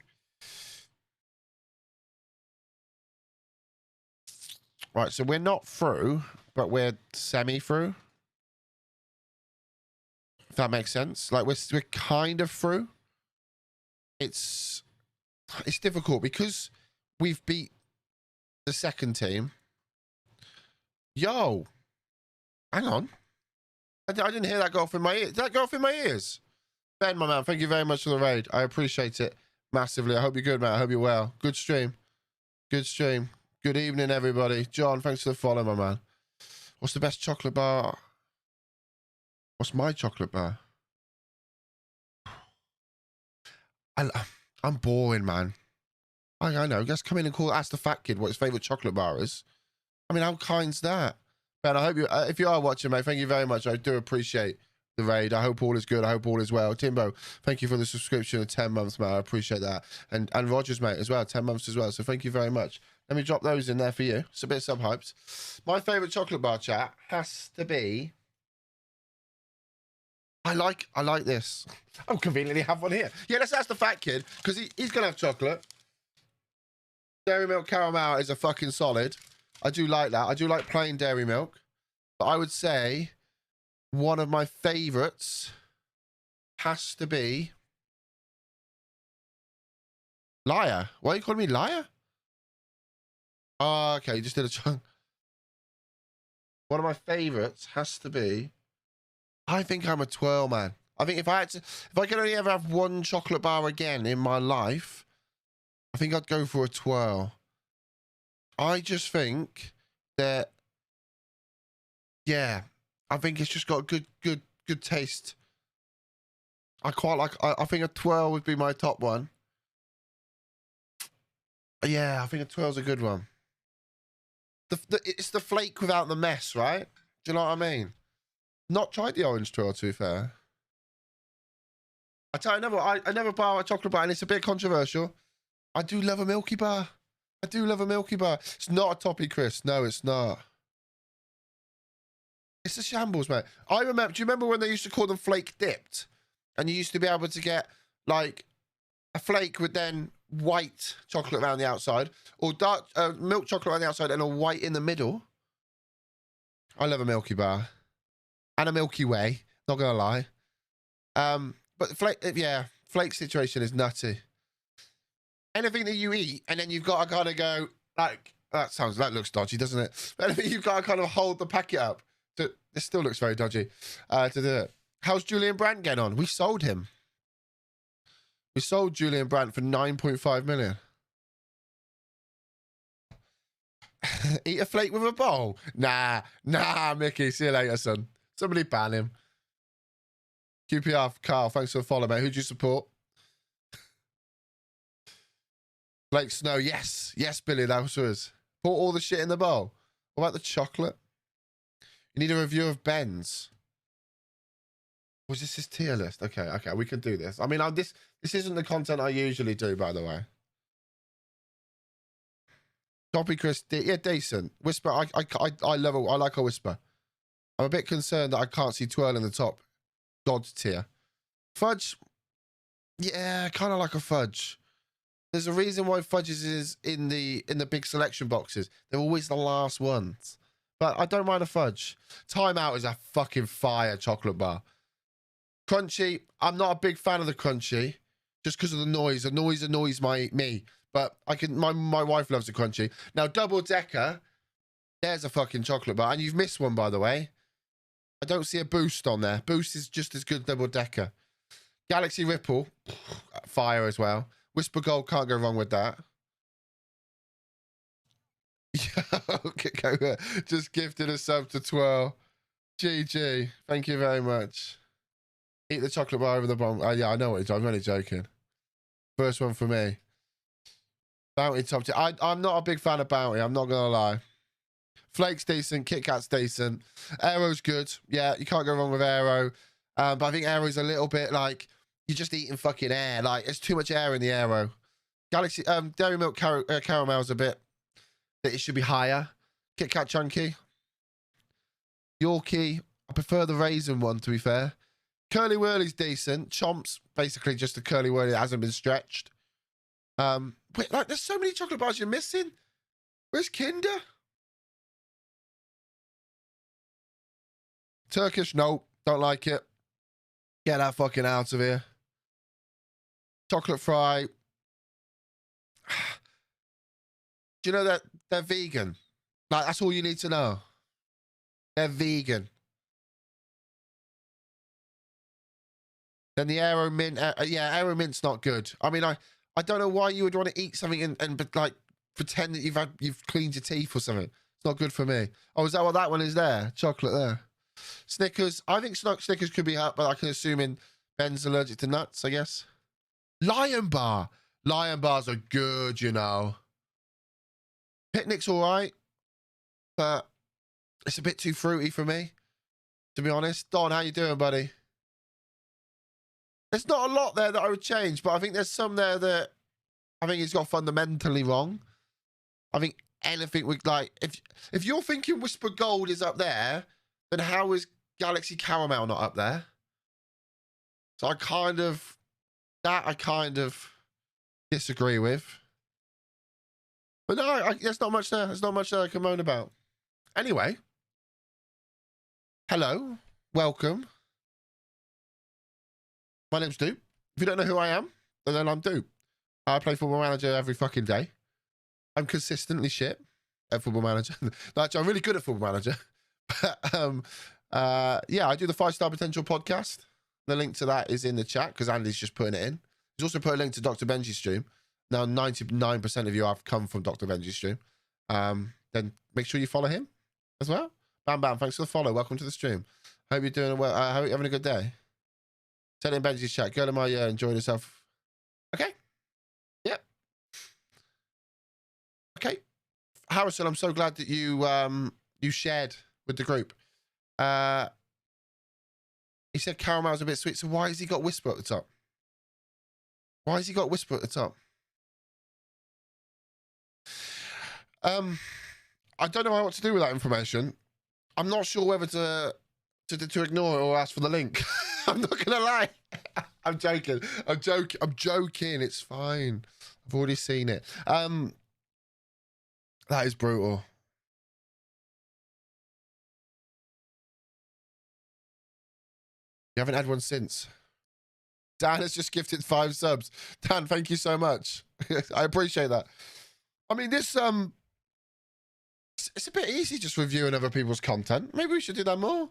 Right, so we're not through, but we're semi-through. If that makes sense. Like, we're kind of through. It's difficult because we've beat the second team. Yo. Hang on. I didn't hear that go off in my ears. Did that go off in my ears? Ben, my man, thank you very much for the raid. I appreciate it massively. I hope you're good, man. I hope you're well. Good stream. Good stream. Good evening, everybody. John, thanks for the follow, my man. What's the best chocolate bar? What's my chocolate bar? I'm boring, man. I know. Just come in and ask the fat kid what his favourite chocolate bar is. I mean, how kind's that? Ben, I hope you, if you are watching, mate, thank you very much. I do appreciate the raid. I hope all is good. I hope all is well. Timbo, thank you for the subscription of 10 months, mate. I appreciate that. And Rogers, mate, as well, 10 months as well. So thank you very much. Let me drop those in there for you. It's a bit sub-hyped. My favourite chocolate bar, chat, has to be... I like this. I conveniently have one here. Yeah, let's ask the fat kid, because he's going to have chocolate. Dairy Milk Caramel is a fucking solid. I do like that. I do like plain dairy milk. But I would say one of my favourites has to be... Liar. Why are you calling me liar? Oh, okay, you just did a chunk. One of my favourites has to be... I think I'm a twirl, man. I think if I could only ever have one chocolate bar again in my life, I think I'd go for a twirl. I just think that, yeah, I think it's just got good taste. I quite like. I think a twirl would be my top one. Yeah, I think a twirl's a good one. It's the flake without the mess, right? Do you know what I mean? Not tried the orange twirl, to be fair. I tell you, I never bar a chocolate bar, and it's a bit controversial. I do love a Milky Bar. I do love a Milky Bar. It's not a toppy crisp. No, it's not. It's a shambles, mate. I remember. Do you remember when they used to call them flake dipped? And you used to be able to get like a flake with then white chocolate around the outside, or dark milk chocolate around the outside and a white in the middle. I love a Milky Bar and a Milky Way. Not gonna lie. But flake situation is nutty. Anything that you eat and then you've got to kind of go like that looks dodgy, doesn't it? Anything you've got to kind of hold the packet up. This still looks very dodgy to do it. How's Julian Brandt getting on? We sold him. We sold Julian Brandt for 9.5 million. Eat a flake with a bowl? Nah, Mickey. See you later, son. Somebody ban him. QPR, Carl, thanks for the follow, mate. Who'd you support? Flake Snow, yes. Yes, Billy, that was us. Put all the shit in the bowl. What about the chocolate? You need a review of Ben's. Was this his tier list? Okay, we can do this. I mean, this isn't the content I usually do, by the way. Copy Chris, yeah, decent. Whisper, I like a Whisper. I'm a bit concerned that I can't see Twirl in the top. God tier. Fudge, yeah, kind of like a Fudge. There's a reason why Fudges is in the big selection boxes. They're always the last ones. But I don't mind a Fudge. Time Out is a fucking fire chocolate bar. Crunchy, I'm not a big fan of the Crunchy, just because of the noise. The noise annoys me. But my wife loves the Crunchy. Now, Double Decker, there's a fucking chocolate bar. And you've missed one, by the way. I don't see a Boost on there. Boost is just as good Double Decker. Galaxy Ripple, fire as well. Whisper Gold, can't go wrong with that. Just gifted a sub to Twirl. GG. Thank you very much. Eat the chocolate bar over the bomb. Yeah, I know what it's. I'm only joking. First one for me. Bounty top tier. I'm not a big fan of Bounty. I'm not gonna lie. Flake's decent. Kit Kat's decent. Aero's good. Yeah, you can't go wrong with Aero. But I think Aero's a little bit like you're just eating fucking air. Like there's too much air in the Aero. Galaxy Dairy Milk Caramel's a bit that it should be higher. Kit Kat Chunky. Yorkie. I prefer the raisin one, to be fair. Curly Whirly's decent. Chomp's basically just a Curly Whirly that hasn't been stretched. Wait, like there's so many chocolate bars you're missing. Where's Kinder? Turkish, no, don't like it. Get that fucking out of here. Chocolate Fry. Do you know that they're vegan? Like, that's all you need to know. They're vegan. Then the Aero Mint, yeah, Aero Mint's not good. I mean, I don't know why you would want to eat something and like pretend that you've cleaned your teeth or something. It's not good for me. Oh, is that what that one is there? Chocolate there. Snickers. I think Snickers could be out, but I can assume Ben's allergic to nuts, I guess. Lion Bar. Lion Bars are good, you know. Picnic's all right, but it's a bit too fruity for me, to be honest. Don, how you doing, buddy? There's not a lot there that I would change, but I think there's some there that I think he's got fundamentally wrong. I think anything with like, if you're thinking Whisper Gold is up there, then how is Galaxy Caramel not up there? So I kind of disagree with. But no, there's not much there. There's not much there I can moan about. Anyway, hello, welcome. My name's Doop. If you don't know who I am, then I'm Doop. I play Football Manager every fucking day. I'm consistently shit at Football Manager. Actually, I'm really good at Football Manager. But yeah, I do the 5-Star Potential podcast. The link to that is in the chat because Andy's just putting it in. He's also put a link to Dr. Benji's stream. Now, 99% of you have come from Dr. Benji's stream. Then make sure you follow him as well. Bam, bam. Thanks for the follow. Welcome to the stream. Hope you're doing well. I hope you're having a good day. Tell in Benji's chat. Go to my enjoying yourself. Okay. Yep. Okay. Harrison, I'm so glad that you shared with the group. He said caramel's a bit sweet, so why has he got Whisper at the top? Why has he got Whisper at the top? I don't know what to do with that information. I'm not sure whether to ignore it or ask for the link. I'm not gonna lie. I'm joking. I'm joking. It's fine. I've already seen it. That is brutal. You haven't had one since. Dan has just gifted 5 subs. Dan, thank you so much. I appreciate that. I mean, this it's a bit easy just reviewing other people's content. Maybe we should do that more.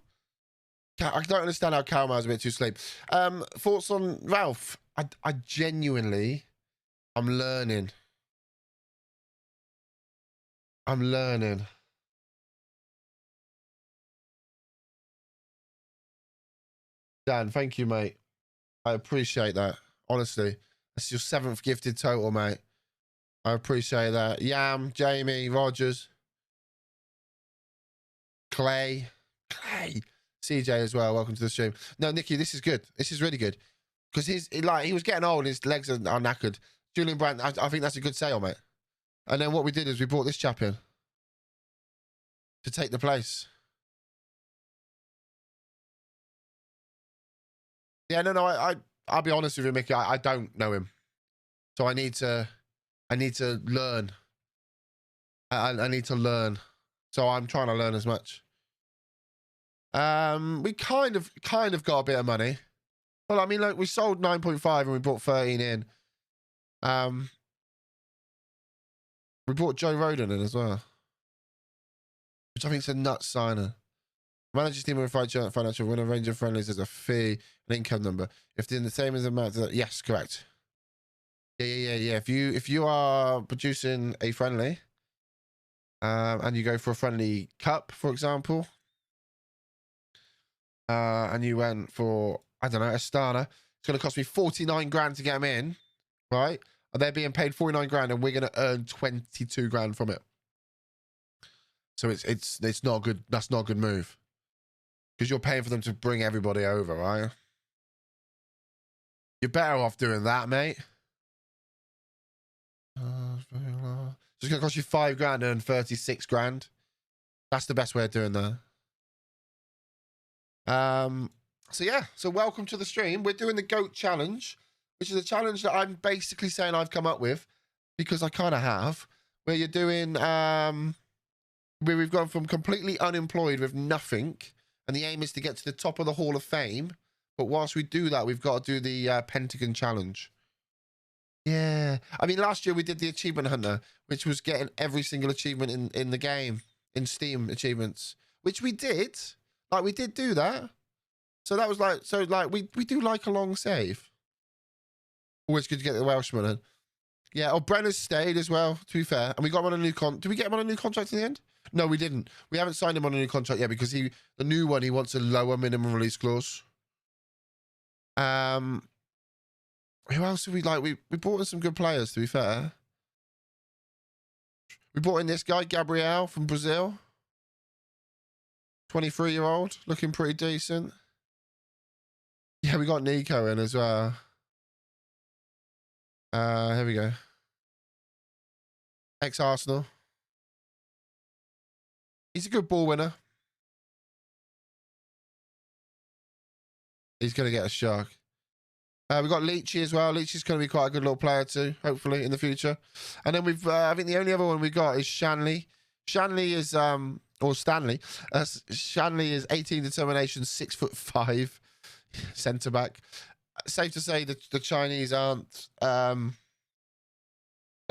I don't understand how Caramel's a bit too sleep. Thoughts on Ralph? I genuinely, I'm learning. I'm learning. Dan, thank you, mate. I appreciate that. Honestly, that's your 7th gifted total, mate. I appreciate that. Yam, Jamie, Rogers, Clay, CJ as well. Welcome to the stream. No, Nikki, this is good. This is really good because he was getting old. His legs are knackered. Julian Brandt, I think that's a good sale, mate. And then what we did is we brought this chap in to take the place. Yeah, no, I'll be honest with you, Mickey. I don't know him, so I need to learn. I need to learn, so I'm trying to learn as much. We kind of got a bit of money. Well, I mean, like we sold 9.5 and we brought 13 in. We brought Joe Roden in as well, which I think is a nuts signing. Manager's team will provide financial win a range of friendlies as a fee, an income number. If they're in the same as amount, yes, correct. Yeah. If you are producing a friendly, and you go for a friendly cup, for example, and you went for, I don't know, Astana, it's going to cost me 49 grand to get them in, right? And they're being paid 49 grand, and we're going to earn 22 grand from it. So it's not good. That's not a good move. Because you're paying for them to bring everybody over, right? You're better off doing that, mate. So it's going to cost you 5 grand and 36 grand. That's the best way of doing that. So yeah, so welcome to the stream. We're doing the GOAT challenge, which is a challenge that I'm basically saying I've come up with because I kind of have, where you're doing, where we've gone from completely unemployed with nothing, and the aim is to get to the top of the Hall of Fame. But whilst we do that, we've got to do the Pentagon challenge. Yeah. I mean, last year we did the Achievement Hunter, which was getting every single achievement in the game, in Steam achievements, which we did. Like, we did do that. So that was like, we do like a long save. Always good to get the Welshman in. Yeah, Brenner's stayed as well, to be fair. And we got him on a new did we get him on a new contract in the end? No, we didn't. We haven't signed him on a new contract yet because the new one, he wants a lower minimum release clause. Who else have we like? We brought in some good players, to be fair. We brought in this guy, Gabriel from Brazil. 23-year-old, looking pretty decent. Yeah, we got Nico in as well. Here we go. Ex-Arsenal. He's a good ball winner. He's going to get a shock. We've got Leachy as well. Leachy's going to be quite a good little player too, hopefully, in the future. And then we've, I think the only other one we got is Shanley. Shanley is, or Stanley. Shanley is 18 determination, 6'5", centre back. Safe to say that the Chinese aren't, they're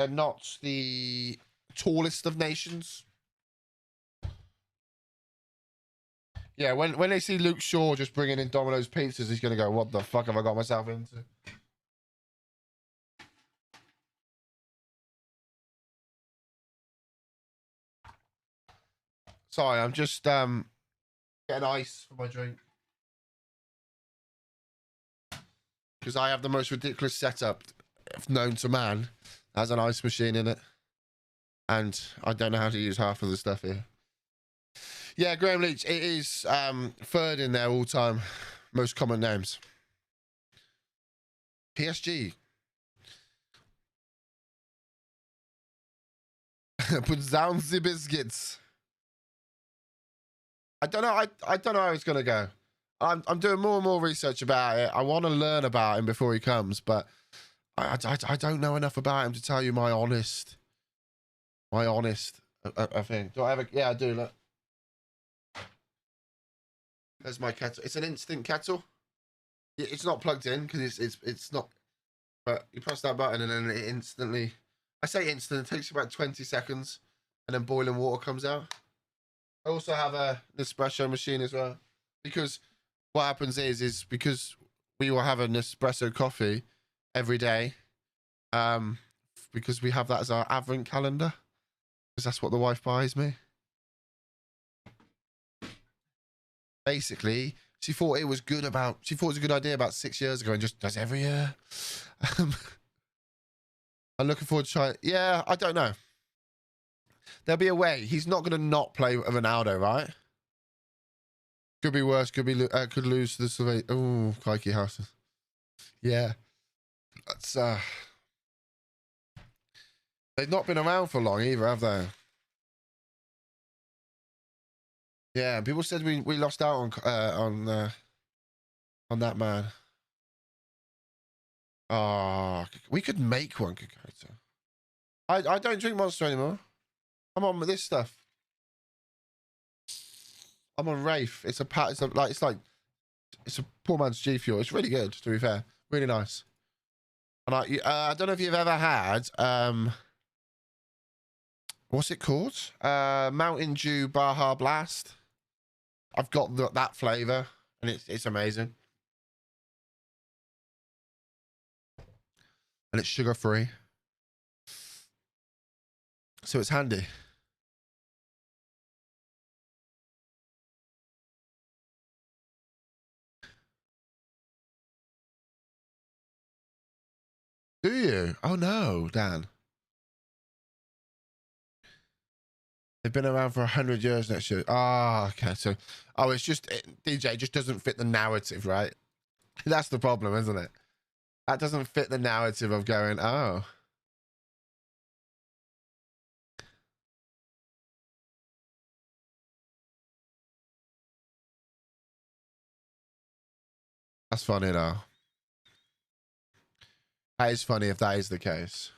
not the tallest of nations. Yeah, when they see Luke Shaw just bringing in Domino's pizzas, he's going to go, what the fuck have I got myself into? Sorry, I'm just getting ice for my drink. Because I have the most ridiculous setup known to man. It has an ice machine in it. And I don't know how to use half of the stuff here. Yeah, Graham Leach, it is third in their all-time most common names. PSG. Put down the biscuits. I don't know. I don't know how it's gonna go. I'm doing more and more research about it. I want to learn about him before he comes, but I don't know enough about him to tell you my honest thing. Do I have a? Yeah, I do. Look. There's my kettle. It's an instant kettle. It's not plugged in because it's not. But you press that button and then it instantly. I say instant. It takes about 20 seconds, and then boiling water comes out. I also have a Nespresso machine as well, because what happens is because we will have an espresso coffee every day, because we have that as our Advent calendar. Because that's what the wife buys me. Basically, she thought it was good about, she thought it was a good idea about 6 years ago and just does every year. I'm looking forward to trying. Yeah, I don't know. There'll be a way. He's not going to not play Ronaldo, right? Could be worse. Could lose to the survey. Oh, crikey houses. Yeah. That's, they've not been around for long either, have they? Yeah, people said we lost out on that man. Oh, we could make one, Kakato. I don't drink Monster anymore. I'm on with this stuff. I'm on Wraith. It's a poor man's G Fuel. It's really good, to be fair. Really nice. And I don't know if you've ever had what's it called? Mountain Dew Baja Blast. I've got that flavor, and it's amazing. And it's sugar free, so it's handy. Do you? Oh no, Dan. They've been around for 100 years next year. Ah, okay. So, it's just DJ just doesn't fit the narrative, right? That's the problem, isn't it? That doesn't fit the narrative of going, oh. That's funny though. That is funny if that is the case.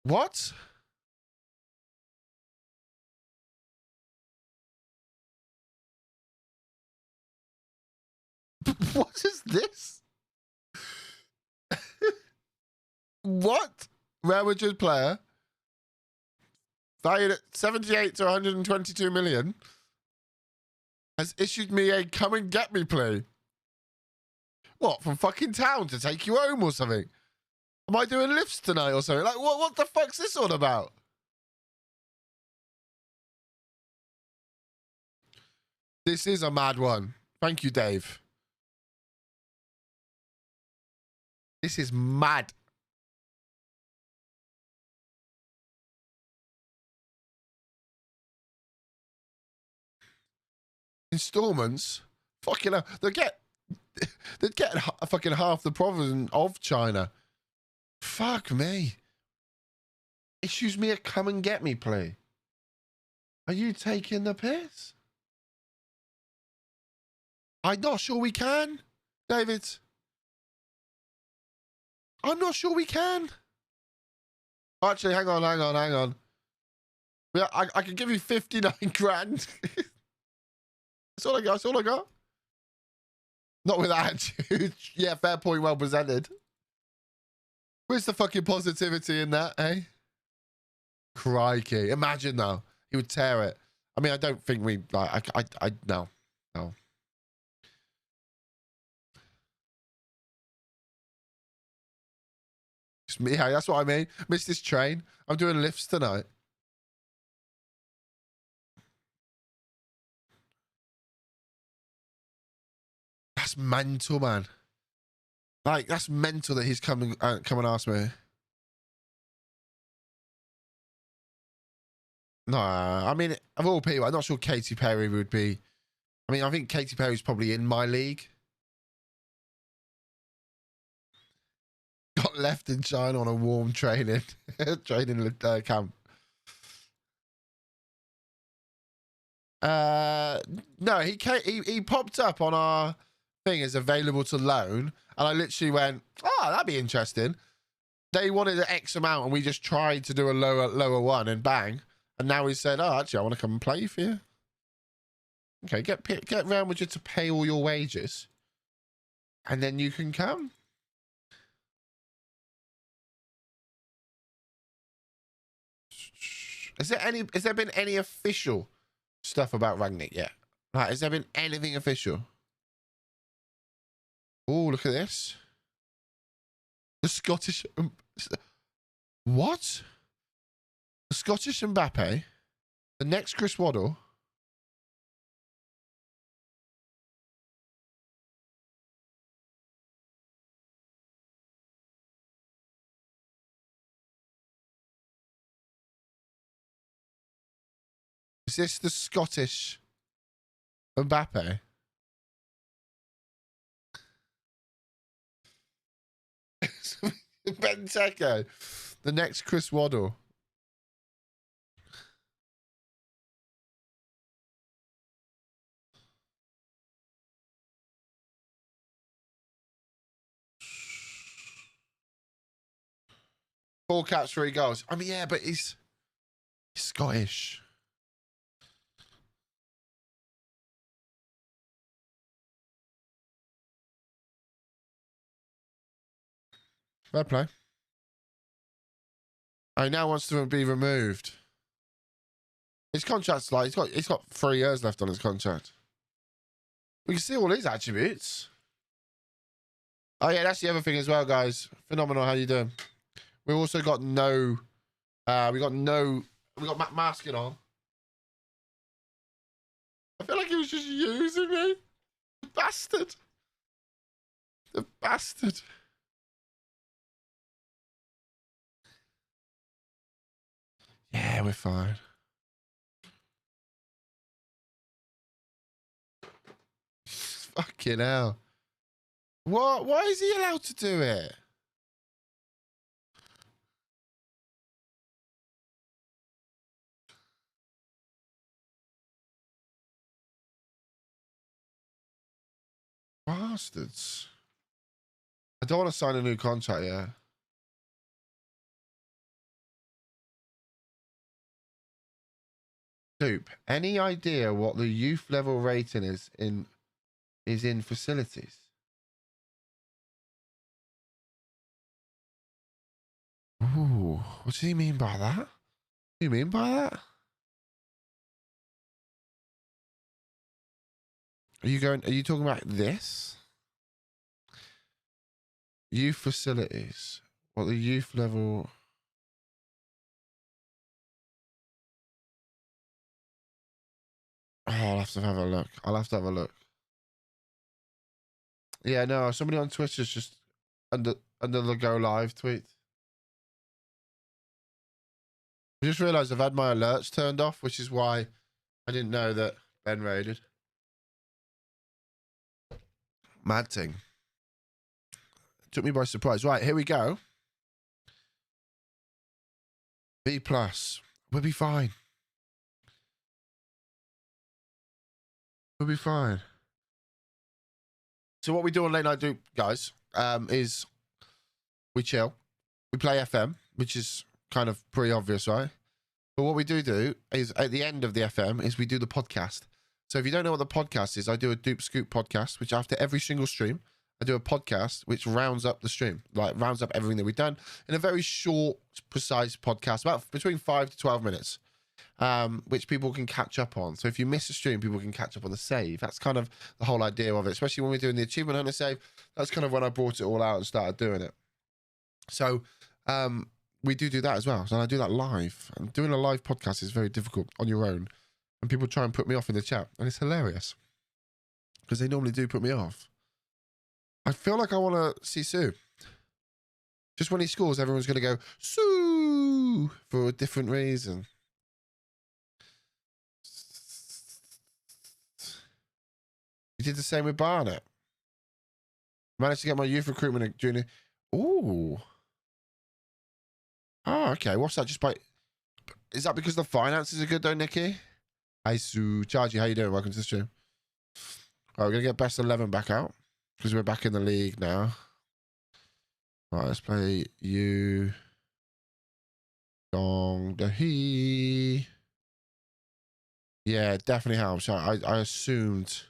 What? What is this? What? Real Madrid player valued at 78 to 122 million has issued me a come and get me plea. What, from fucking town to take you home or something? Am I doing lifts tonight or something? Like, what the fuck's this all about? This is a mad one. Thank you, Dave. This is mad. Installments? Fucking hell. They'd get fucking half the province of China. Fuck me. Issues me a come and get me plea. Are you taking the piss? I'm not sure we can, David. I'm not sure we can. Actually, hang on. Yeah, I can give you 59 grand. That's all I got. Not with attitude. Yeah, fair point, well presented. Where's the fucking positivity in that, eh? Crikey. Imagine though. He would tear it. I mean, I don't think we like no. Yeah, that's what I mean. Missed this train. I'm doing lifts tonight. That's mental, man. Like, that's mental that he's come and ask me. No, I mean, of all people, I'm not sure Katy Perry would be. I mean, I think Katy Perry's probably in my league. Got left in China on a warm training camp. No, he popped up on our thing as available to loan, and I literally went, "Oh, that'd be interesting." They wanted an X amount, and we just tried to do a lower one, and bang. And now he said, "Oh, actually, I want to come and play for you." Okay, get Real Madrid to pay all your wages, and then you can come. Has there been any official stuff about Rangnick yet? Like, has there been anything official? Oh, look at this. The Scottish... what? The Scottish Mbappe? The next Chris Waddle? Is this the Scottish Mbappe? Benteke. The next Chris Waddle. Four caps, 3 goals. I mean, yeah, but he's Scottish. Fair play. He now wants to be removed. His contract's like he's got 3 years left on his contract. We can see all his attributes. Oh yeah, that's the other thing as well, guys. Phenomenal. How you doing? We've also got no. We got Matt Masking on. I feel like he was just using me. The bastard. The bastard. Yeah, we're fine. Fucking hell. What? Why is he allowed to do it? Bastards. I don't want to sign a new contract yet. Doop, any idea what the youth level rating is in facilities? Ooh, what do you mean by that? What do you mean by that? Are you talking about this? Youth facilities. What the youth level... Oh, I'll have to have a look. I'll have to have a look. Yeah, no, somebody on Twitter's just under the go live tweet. I just realised I've had my alerts turned off, which is why I didn't know that Ben raided. Mad thing. Took me by surprise. Right, here we go. B+. We'll be fine. We'll be fine. So what we do on Late Night Doop, guys, is we chill. We play FM, which is kind of pretty obvious, right? But what we do is at the end of the FM is we do the podcast. So if you don't know what the podcast is, I do a Doop Scoop podcast, which after every single stream, I do a podcast which rounds up the stream, like rounds up everything that we've done in a very short, precise podcast, about between 5 to 12 minutes, which people can catch up on. So if you miss a stream, people can catch up on the save. That's kind of the whole idea of it, especially when we're doing the Achievement Hunter save. That's kind of when I brought it all out and started doing it. So we do that as well. So I do that live. And doing a live podcast is very difficult on your own. And people try and put me off in the chat. And it's hilarious. Because they normally do put me off. I feel like I want to see Sue. Just when he scores, everyone's going to go, Sue! For a different reason. You did the same with Barnett. Managed to get my youth recruitment at junior. Ooh. Oh, okay. What's that? Just by... Is that because the finances are good though, Nikki? Hi, Sue. Chargy, how you doing? Welcome to the stream. All right, we're going to get best 11 back out. Because we're back in the league now. All right, let's play you. Dong da he. Yeah, it definitely helps. I assumed.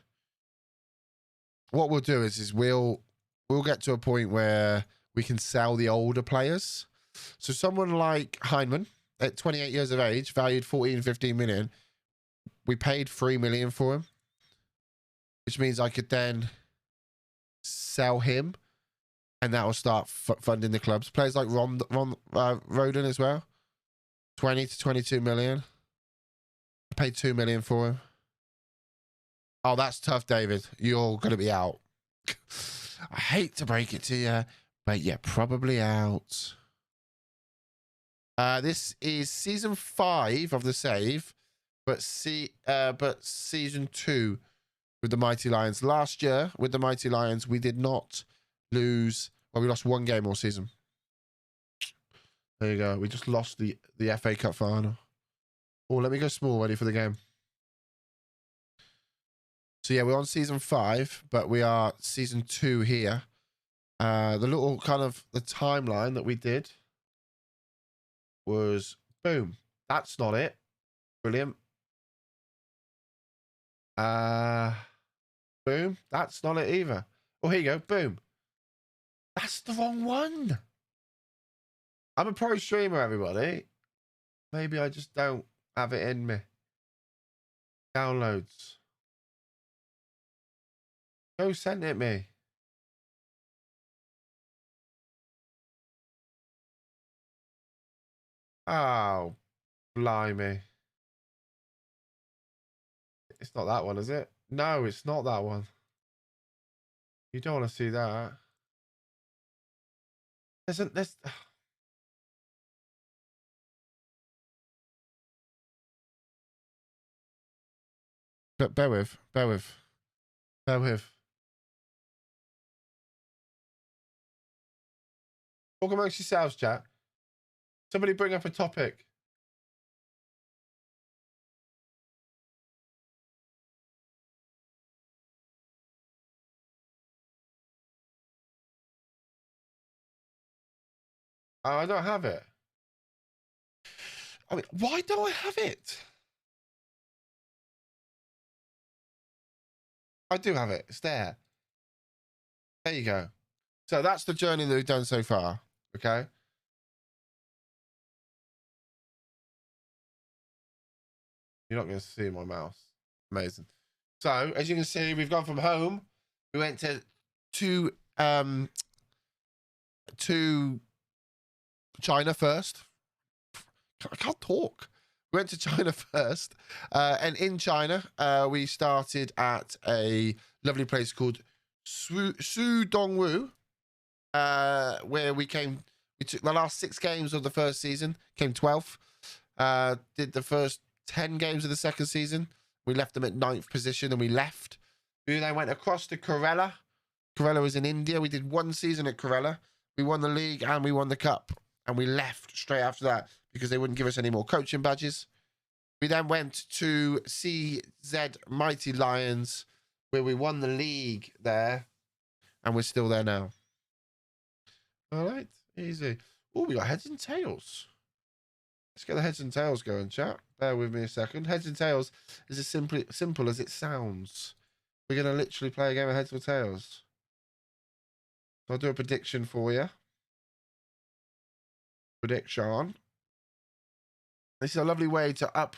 What we'll do is we'll get to a point where we can sell the older players. So someone like Heinemann, at 28 years of age, valued 14, 15 million. We paid 3 million for him. Which means I could then sell him and that will start funding the clubs. Players like Roden as well, 20 to 22 million. I paid 2 million for him. Oh, that's tough, David. You're gonna be out. I hate to break it to you, but yeah, probably out. This is season 5 of the save, but season 2 with the Mighty Lions. Last year with the Mighty Lions, we did not lose. Well, we lost 1 game all season. There you go. We just lost the FA Cup final. Oh, let me go small, ready for the game. So yeah, we're on season 5, but we are season 2 here. The little kind of the timeline that we did was boom. That's not it. Brilliant. Boom. That's not it either. Oh, here you go. Boom. That's the wrong one. I'm a pro streamer, everybody. Maybe I just don't have it in me. Downloads. Who sent it me? Oh, blimey. It's not that one, is it? No, it's not that one. You don't want to see that. There's... But bear with. Talk amongst yourselves, chat. Somebody bring up a topic. Oh, I don't have it. I mean, why don't I have it? I do have it. It's there. There you go. So that's the journey that we've done so far. Okay. You're not going to see my mouse. Amazing. So as you can see, we've gone from home. We went to China first. I can't talk. We went to China first. And in China, we started at a lovely place called Sudongwu, where we took the last 6 games of the first season, came 12th. Did the first 10 games of the second season. We left them at 9th position and we left. We then went across to Kerala. Kerala was in India. We did 1 season at Kerala. We won the league and we won the cup. And we left straight after that because they wouldn't give us any more coaching badges. We then went to CZ Mighty Lions, where we won the league there. And we're still there now. All right. Easy. Oh, we got heads and tails. Let's get the heads and tails going, chat. Bear with me a second. Heads and tails is as simple as it sounds. We're going to literally play a game of heads or tails. So I'll do a prediction for you. Prediction. This is a lovely way to up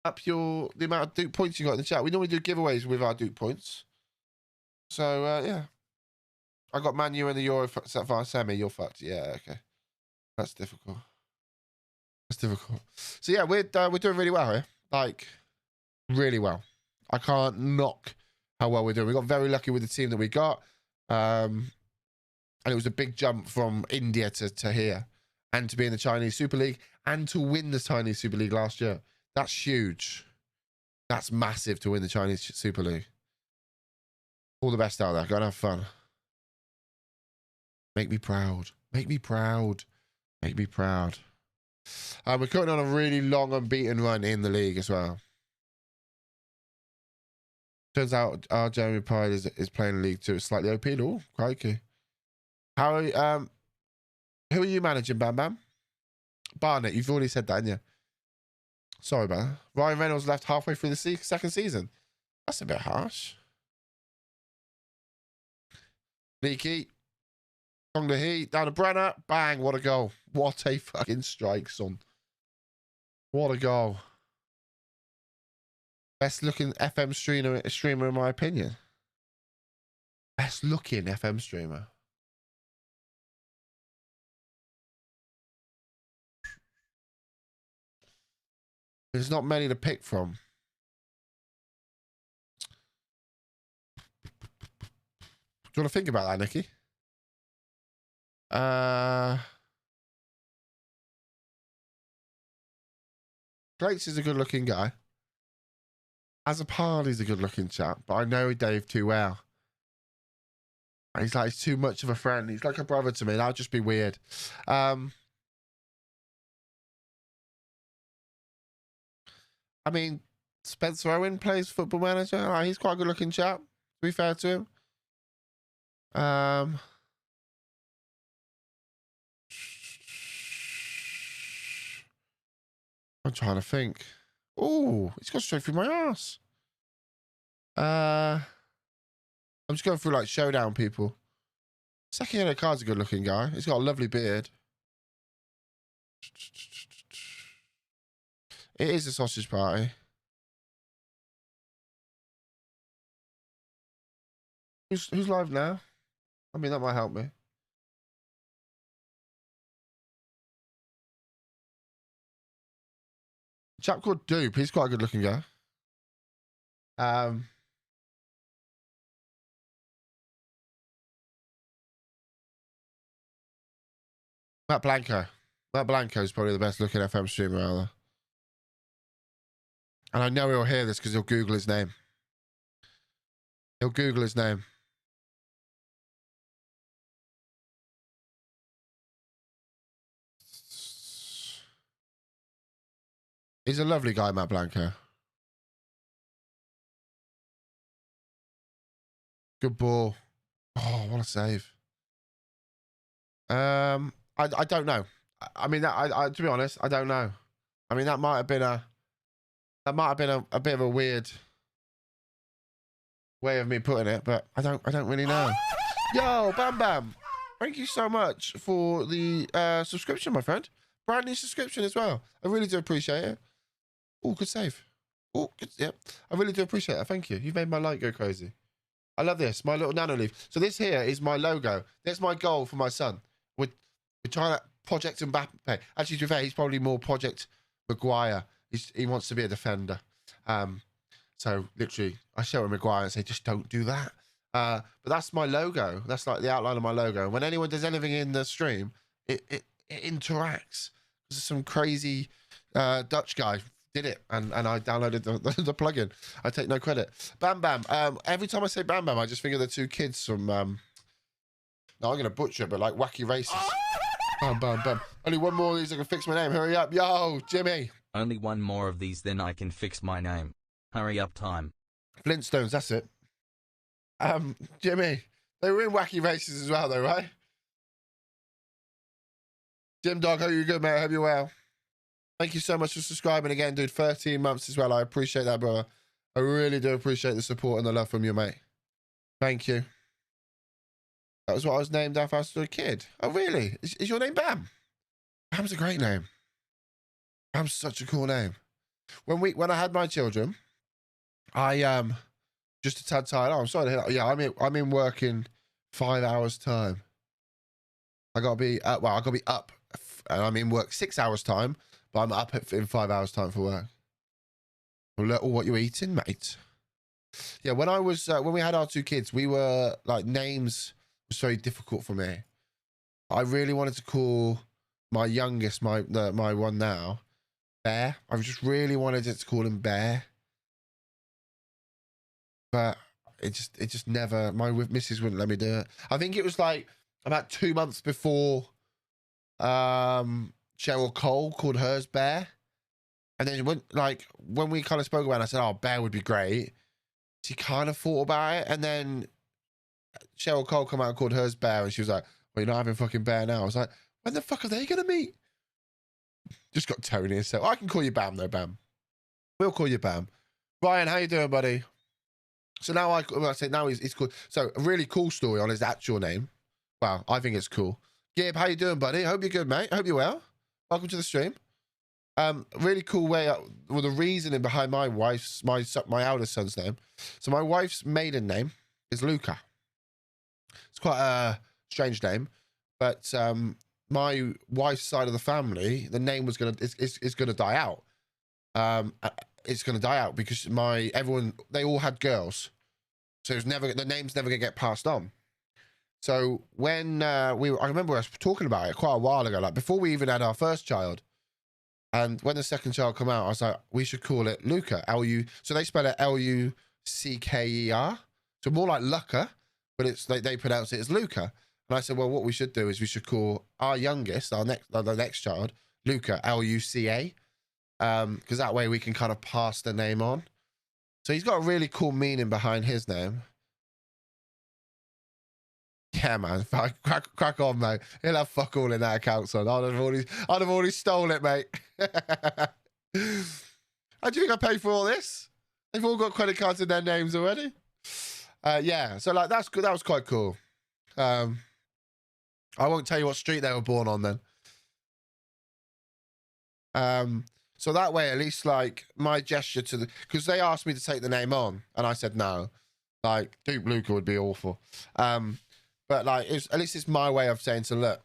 the amount of Doop points you got in the chat. We normally do giveaways with our Doop points. So, yeah. I got Man U in the Euro semi. You're fucked. Yeah, okay. That's difficult. That's difficult. So, yeah, we're doing really well here. Like, really well. I can't knock how well we're doing. We got very lucky with the team that we got. And it was a big jump from India to here. And to be in the Chinese Super League. And to win the Chinese Super League last year. That's huge. That's massive to win the Chinese Super League. All the best out there. Go and have fun. Make me proud. Make me proud. Make me proud. We're currently on a really long unbeaten run in the league as well. Turns out our Jeremy Pride is playing League 2. It's slightly OP. Oh, crikey. How who are you managing, Bam Bam? Barnet, you've already said that, haven't you? Sorry, man. Ryan Reynolds left halfway through the second season. That's a bit harsh. Leaky. Strong the heat. Down to Brenner. Bang. What a goal. What a fucking strike, son. What a goal. Best looking FM streamer in my opinion. Best looking FM streamer. There's not many to pick from. Do you want to think about that, Nikki? Grates is a good-looking guy. As a pal, he's a good-looking chap, but I know Dave too well. He's too much of a friend. He's like a brother to me. That would just be weird. I mean, Spencer Owen plays Football Manager. He's quite a good-looking chap, to be fair to him. I'm trying to think. Oh, he's gone straight through my ass. I'm just going through like showdown people. Sekihiro Kard's a good-looking guy. He's got a lovely beard. It is a sausage party. Who's live now? I mean, that might help me. A chap called Doop. He's quite a good-looking guy. Matt Blanco. Matt Blanco is probably the best-looking FM streamer out there. And I know he'll hear this because he'll Google his name. He'll Google his name. He's a lovely guy, Matt Blanco. Good ball. Oh, what a save. I don't know. I mean, to be honest, I don't know. I mean, that might have been a bit of a weird way of me putting it, but I don't really know. Yo, Bam Bam, thank you so much for the subscription, my friend. Brand new subscription as well. I really do appreciate it. Oh, good save. Oh, good. Yep. I really do appreciate it. Thank you. You've made my light go crazy. I love this. My little nano leaf. So this here is my logo. That's my goal for my son. We're trying to project Mbappe. Actually, to be fair, he's probably more Project Maguire. He wants to be a defender. So literally, I show him Maguire and say, just don't do that. But that's my logo. That's like the outline of my logo. When anyone does anything in the stream, it interacts. There's some crazy Dutch guy did it, and I downloaded the plugin. I take no credit. Bam Bam. Every time I say Bam Bam, I just think of the two kids from. No, I'm gonna butcher it, but like Wacky Races. Bam Bam Bam. Only one more of these I can fix my name. Hurry up, yo, Jimmy. Only one more of these, then I can fix my name. Hurry up, time. Flintstones. That's it. Jimmy. They were in Wacky Races as well, though, right? Jim Dog, hope you're good, mate. I hope you're well. Thank you so much for subscribing again, dude. 13 months as well. I appreciate that, brother. I really do appreciate the support and the love from you, mate. Thank you. That was what I was named after as a kid. Oh, really? Is your name Bam? Bam's a great name. Bam's such a cool name. When I had my children, I just a tad tired. Oh, I'm sorry to hear that. Yeah, I'm in work in 5 hours time. I gotta be I gotta be up, and I'm in work 6 hours time. But I'm up in 5 hours time for work. Oh, what you eating, mate? Yeah, when we had our two kids, we were like, names was very difficult for me. I really wanted to call my youngest, my one now, Bear. I just really wanted to call him Bear. But it just never, my missus wouldn't let me do it. I think it was like about 2 months before, Cheryl Cole called hers Bear, and then when we kind of spoke about it, I said, "Oh, Bear would be great." She kind of thought about it, and then Cheryl Cole come out and called hers Bear, and she was like, "Well, you're not having fucking Bear now." I was like, "When the fuck are they gonna meet?" Just got Tony, so I can call you Bam though, Bam. We'll call you Bam. Ryan, how you doing, buddy? So now I say now he's cool. So a really cool story on his actual name. Wow, I think it's cool. Gib, how you doing, buddy? Hope you're good, mate. Hope you're well. Welcome to the stream. Really cool way. Well, the reasoning behind my eldest son's name. So my wife's maiden name is Luca. It's quite a strange name, but my wife's side of the family, the name is gonna die out. it's going to die out because they all had girls. So the name's never going to get passed on. So when I remember us talking about it quite a while ago, like before we even had our first child. And when the second child come out, I was like, we should call it Luca. So they spell it Lucker. So more like Lucker, but it's they pronounce it as Luca. And I said, well, what we should do is we should call our youngest, the next child, Luca, Luca. Because that way we can kind of pass the name on. So he's got a really cool meaning behind his name. Yeah, man. Crack on, mate. He'll have fuck all in that account, son. I'd have already stole it, mate. How do you think I paid for all this? They've all got credit cards in their names already. Yeah, so like that was quite cool. I won't tell you what street they were born on then. So that way, at least like my gesture because they asked me to take the name on, and I said no. Like Doop Luca would be awful. But like at least it's my way of saying to look,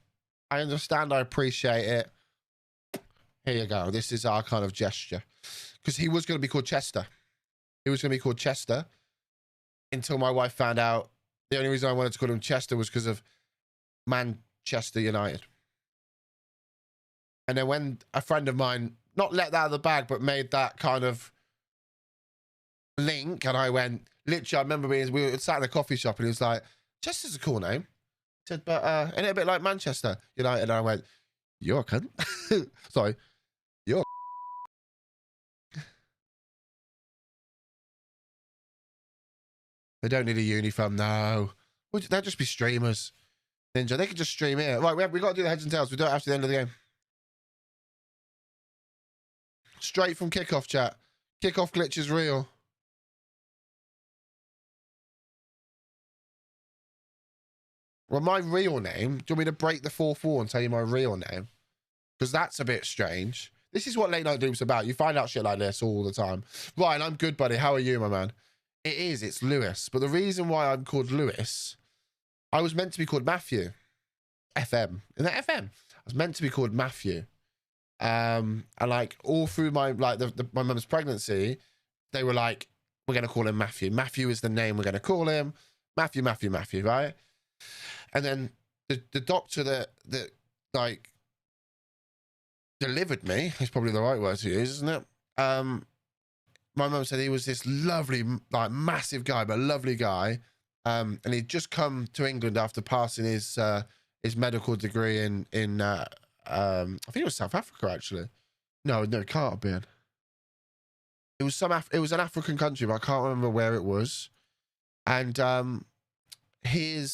I understand, I appreciate it. Here you go. This is our kind of gesture. Because he was going to be called Chester. He was going to be called Chester until my wife found out the only reason I wanted to call him Chester was because of Manchester United. And then when a friend of mine not let that out of the bag, but made that kind of link, and I went, literally, I remember we were sat in a coffee shop and he was like, Chester's a cool name. I said, but isn't it a bit like Manchester United? And I went, you're a cunt. Sorry. You're They don't need a uniform, no. They'll just be streamers. Ninja, they can just stream here. Right, we got to do the heads and tails. We do it after the end of the game. Straight from kickoff, chat. Kickoff glitch is real. Well, my real name, do you want me to break the 4-4 and tell you my real name? Because that's a bit strange. This is what Late Night Doop's about. You find out shit like this all the time. Ryan, I'm good, buddy. How are you, my man? It's Lewis. But the reason why I'm called Lewis, I was meant to be called Matthew. FM. Isn't that FM? I was meant to be called Matthew. And like all through my my mum's pregnancy, they were like, we're going to call him Matthew. Matthew is the name we're going to call him. Matthew, right? And then the doctor that like delivered me, is probably the right word to use, isn't it? My mum said he was this lovely, like massive guy, but lovely guy. And he'd just come to England after passing his medical degree in I think it was South Africa, actually. No, it can't have been. It was it was an African country, but I can't remember where it was. And he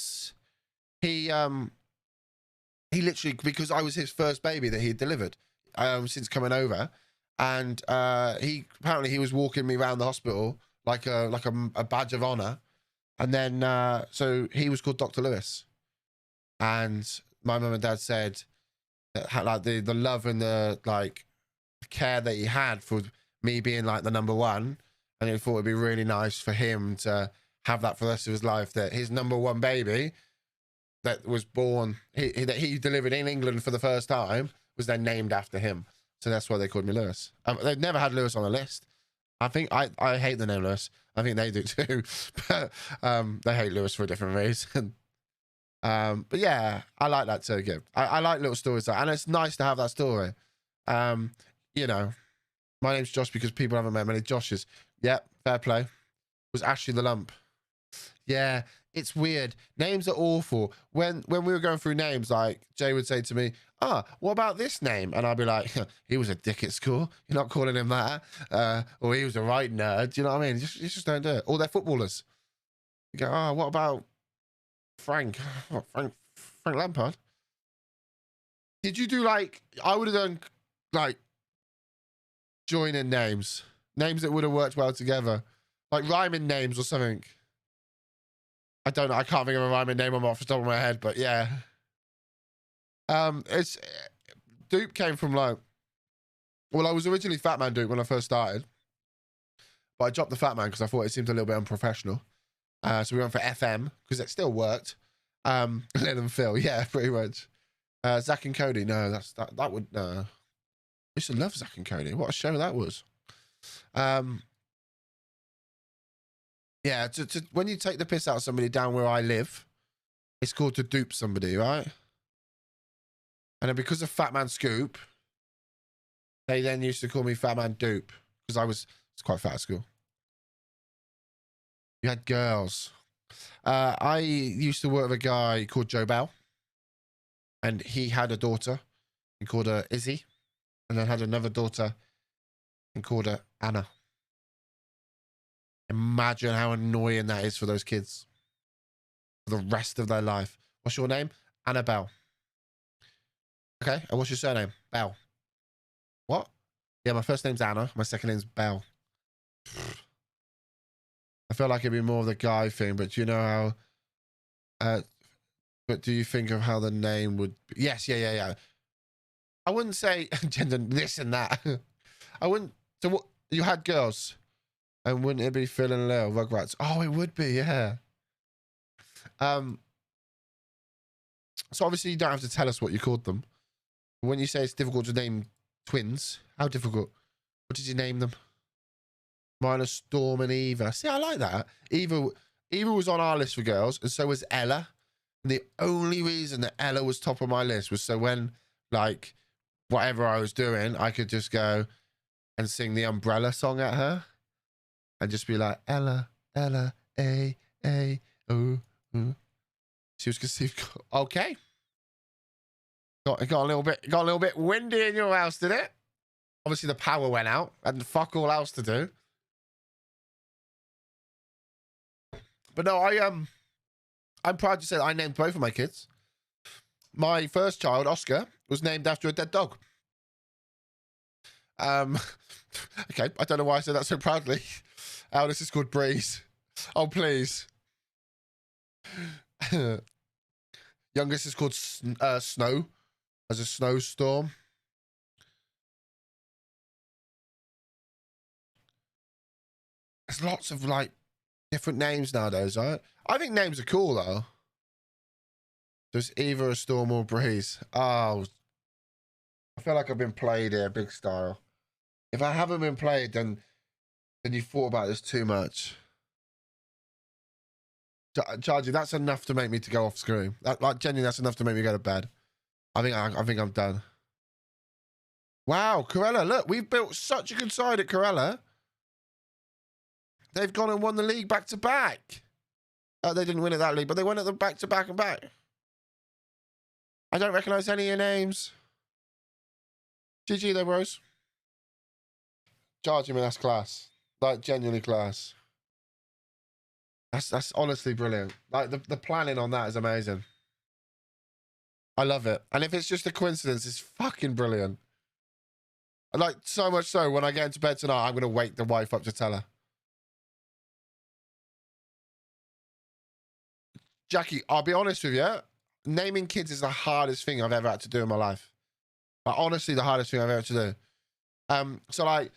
literally, because I was his first baby that he had delivered since coming over, and apparently he was walking me around the hospital like a badge of honor, and then so he was called Dr. Lewis, and my mum and dad said that like the love and the like care that he had for me being like the number one, and he thought it'd be really nice for him to have that for the rest of his life, that his number one baby that was born, that he delivered in England for the first time, was then named after him. So that's why they called me Lewis. They've never had Lewis on the list. I think I hate the name Lewis. I think they do too. But they hate Lewis for a different reason. But yeah, I like that too, Gib. I like little stories like, and it's nice to have that story. You know, my name's Josh because people haven't met many Joshes. Yep, fair play. Was Ashley the Lump. Yeah, it's weird. Names are awful. When we were going through names, like Jay would say to me, what about this name? And I'd be like, he was a dick at school. You're not calling him that. Or he was a right nerd. Do you know what I mean? You just don't do it. Or they're footballers. You go, what about Frank? Frank Lampard? Did you do like, I would have done like joining names that would have worked well together, like rhyming names or something. I don't know. I can't think of a rhyming name off the top of my head, but yeah. It's Doop came from like, well, I was originally Fat Man Doop when I first started, but I dropped the Fat Man because I thought it seemed a little bit unprofessional. So we went for FM because it still worked. Let them Phil, yeah, pretty much. Zach and Cody, no, that would no. I used to love Zach and Cody. What a show that was. Yeah, when you take the piss out of somebody down where I live, it's called to dupe somebody, right? And then because of Fat Man Scoop, they then used to call me Fat Man Doop because I was quite fat at school. You had girls. I used to work with a guy called Joe Bell, and he had a daughter and called her Izzy, and then had another daughter and called her Anna. Imagine how annoying that is for those kids for the rest of their life. What's your name? Annabelle. Okay, and what's your surname? Bell. What? Yeah, my first name's Anna. My second name's Bell. I feel like it'd be more of the guy thing, but do you know how... but do you think of how the name would be? Yes, yeah. I wouldn't say gender this and that. I wouldn't... So what... You had girls, and wouldn't it be Phil and Lil, Rugrats? Oh, it would be, yeah. So obviously you don't have to tell us what you called them. When you say it's difficult to name twins, how difficult? What did you name them? Mine are Storm and Eva. See, I like that. Eva was on our list for girls, and so was Ella. And the only reason that Ella was top of my list was so when, like, whatever I was doing, I could just go and sing the Umbrella song at her and just be like, Ella, Ella, A, O. She was conceived. Okay. Got a little bit windy in your house, did it? Obviously the power went out and fuck all else to do. But no, I'm proud to say that I named both of my kids. My first child, Oscar, was named after a dead dog. Okay, I don't know why I said that so proudly. Oh, this is called Breeze. Oh, please. Youngest is called Snow, as a snowstorm. There's lots of like different names nowadays, right? I think names are cool though. There's either a storm or breeze. Oh, I feel like I've been played here, big style. If I haven't been played, then you thought about this too much. Chargy, that's enough to make me to go off screen. Like genuinely, that's enough to make me go to bed. I think I'm done. Wow, Corella, look, we've built such a good side at Corella. They've gone and won the league back to back. They didn't win at that league, but they won at the back to back and back. I don't recognise any of your names. GG though, bros. Charging me, that's class. Like genuinely class. That's honestly brilliant. Like the planning on that is amazing. I love it. And if it's just a coincidence, it's fucking brilliant. Like so much so when I get into bed tonight, I'm gonna wake the wife up to tell her. Jackie, I'll be honest with you. Naming kids is the hardest thing I've ever had to do in my life. Like, honestly, the hardest thing I've ever had to do. So like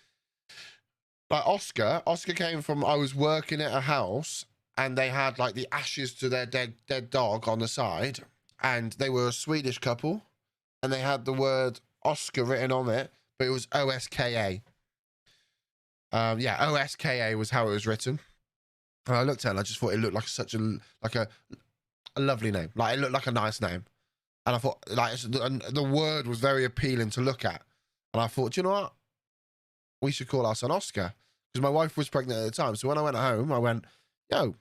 Oscar came from, I was working at a house and they had like the ashes to their dead dog on the side, and they were a Swedish couple and they had the word Oscar written on it, but it was OSKA. Yeah, OSKA was how it was written. And I looked at it and I just thought it looked like such a lovely name. Like it looked like a nice name. And I thought like the word was very appealing to look at. And I thought, you know what? We should call our son Oscar. Because my wife was pregnant at the time. So when I went home, I went, yo,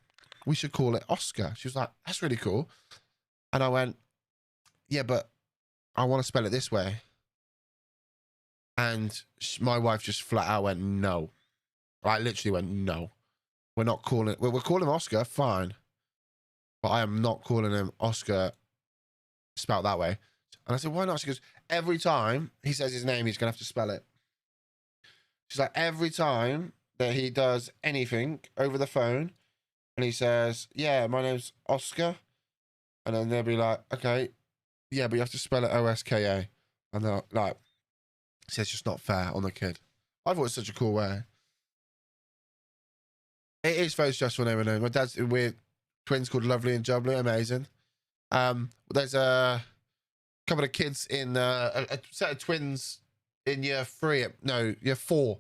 we should call it Oscar. She was like, that's really cool. And I went, yeah, but I want to spell it this way. And my wife just flat out went, no. I literally went, no. We're not calling it, we'll call him Oscar, fine. But I am not calling him Oscar spelled that way. And I said, why not? She goes, every time he says his name, he's going to have to spell it. She's like, every time that he does anything over the phone and he says, yeah, my name's Oscar. And then they'll be like, okay, yeah, but you have to spell it OSKA. And they're like, see, it's just not fair on the kid. I thought it was such a cool way. It is very stressful name. My dad's weird twins called Lovely and Jubbly, amazing. There's a couple of kids in a set of twins in year 4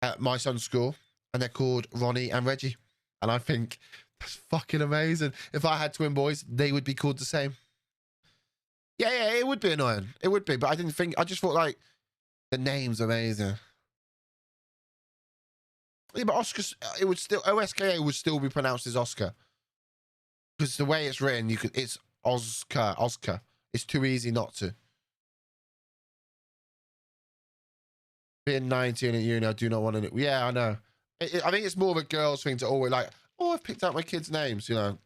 at my son's school, and they're called Ronnie and Reggie. And I think that's fucking amazing. If I had twin boys, they would be called the same. Yeah, it would be annoying. It would be, but I just thought like the name's amazing. Yeah, but Oscar, it would still, OSKA would still be pronounced as Oscar. Because the way it's written, it's Oscar. It's too easy not to. Being 19 at uni, I do not want to. Yeah, I know. I think it's more of a girl's thing to always like, oh, I've picked out my kids' names, you know.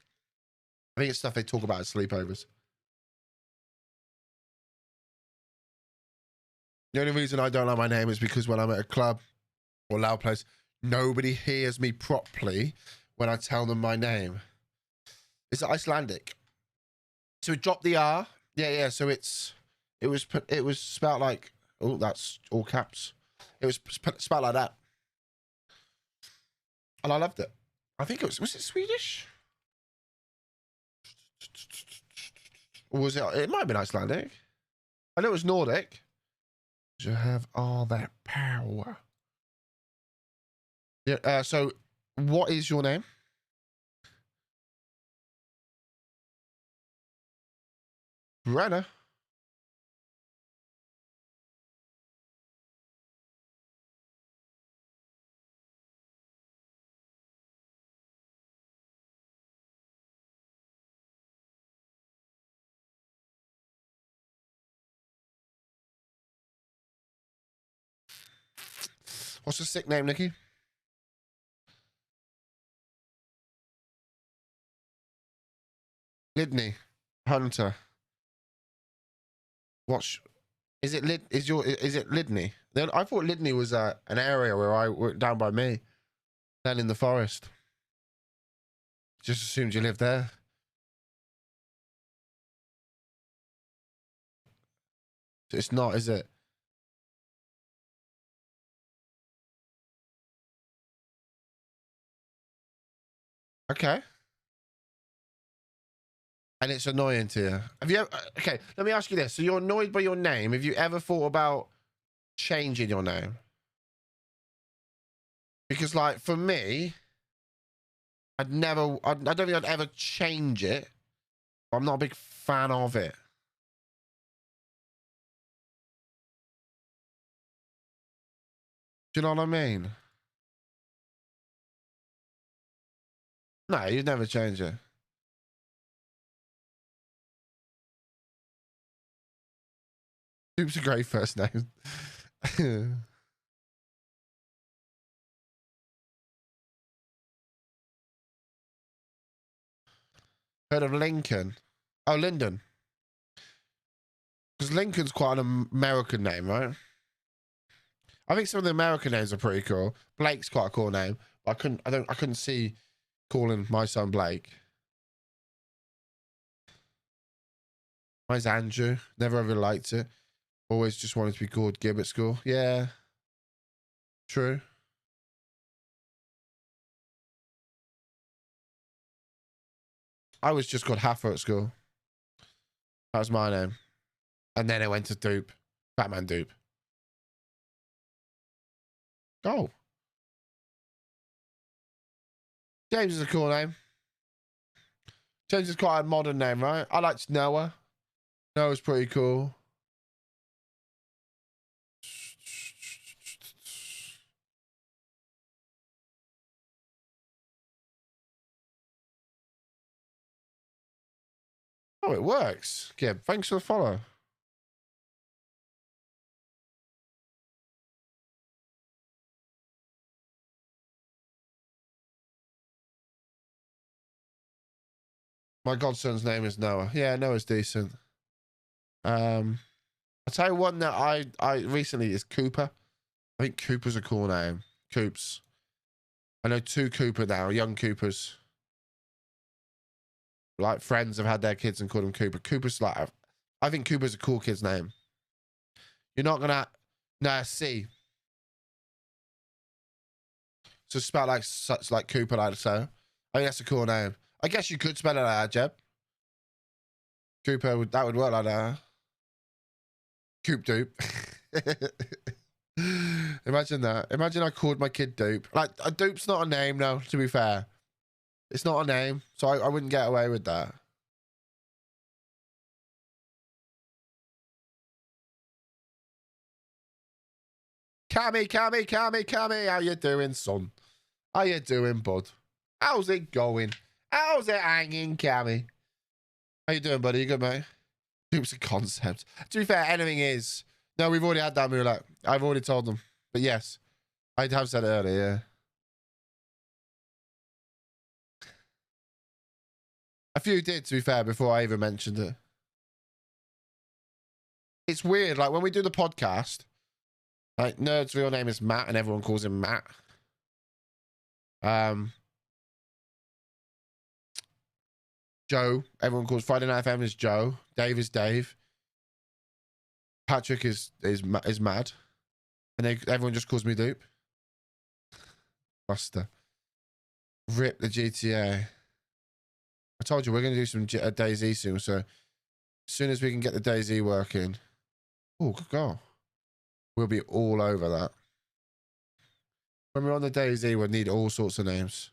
I think it's stuff they talk about at sleepovers. The only reason I don't like my name is because when I'm at a club or loud place, nobody hears me properly when I tell them my name. It's Icelandic. So it dropped the R. Yeah. So it was spelled like, oh, that's all caps. It was spelled like that. And I loved it. I think was it Swedish? Or was it? It might have been Icelandic. I know it was Nordic. You have all that power. Yeah. So, what is your name? Brenna. What's the sick name, Nikki? Lydney. Hunter. Is it Lydney? I thought Lydney was an area where I worked down by me. Then in the forest. Just assumed you lived there. It's not, is it? Okay. And it's annoying to you. Have you ever, okay, let me ask you this. So you're annoyed by your name. Have you ever thought about changing your name? Because like for me, I don't think I'd ever change it. I'm not a big fan of it. Do you know what I mean? No, you'd never change it. Doop's a great first name. Heard of Lincoln? Oh, Lyndon. Because Lincoln's quite an American name, right? I think some of the American names are pretty cool. Blake's quite a cool name. I couldn't see calling my son Blake. Mine's Andrew. Never ever liked it. Always just wanted to be called Gib at school. Yeah. True. I was just called Haffer at school. That was my name. And then I went to Doop. Batman Doop. Oh. James is a cool name. James is quite a modern name, right? I liked Noah. Noah's pretty cool. Oh, it works. Gib, thanks for the follow. My godson's name is Noah. Yeah, Noah's decent. I'll tell you one that I recently is Cooper. I think Cooper's a cool name. Coops. I know 2 Cooper now, young Coopers. Like friends have had their kids and called him Cooper. Cooper's like, I think Cooper's a cool kid's name. You're not gonna, nah, C. So spell like such like Cooper, like so. I think that's a cool name. I guess you could spell it like that, Jeb. Cooper, that would work like that. Coop Doop. Imagine that. Imagine I called my kid Doop. Like, a Doop's not a name, now, to be fair. It's not a name, so I wouldn't get away with that. Cammy, how you doing, son? How you doing, bud? How's it going? How's it hanging, Cammy? How you doing, buddy? You good, mate? Doop's a concept. To be fair, anything is. No, we've already had that roulette. I've already told them. But yes, I have said it earlier, yeah. A few did, to be fair, before I even mentioned it. It's weird, like, when we do the podcast, like, Nerd's real name is Matt, and everyone calls him Matt. Joe, everyone calls Friday Night FM is Joe. Dave is Dave. Patrick is mad. And everyone just calls me Doop. Buster. Rip the GTA. I told you we're going to do some DayZ soon, so as soon as we can get the DayZ working, oh, good God, we'll be all over that. When we're on the DayZ, we'll need all sorts of names.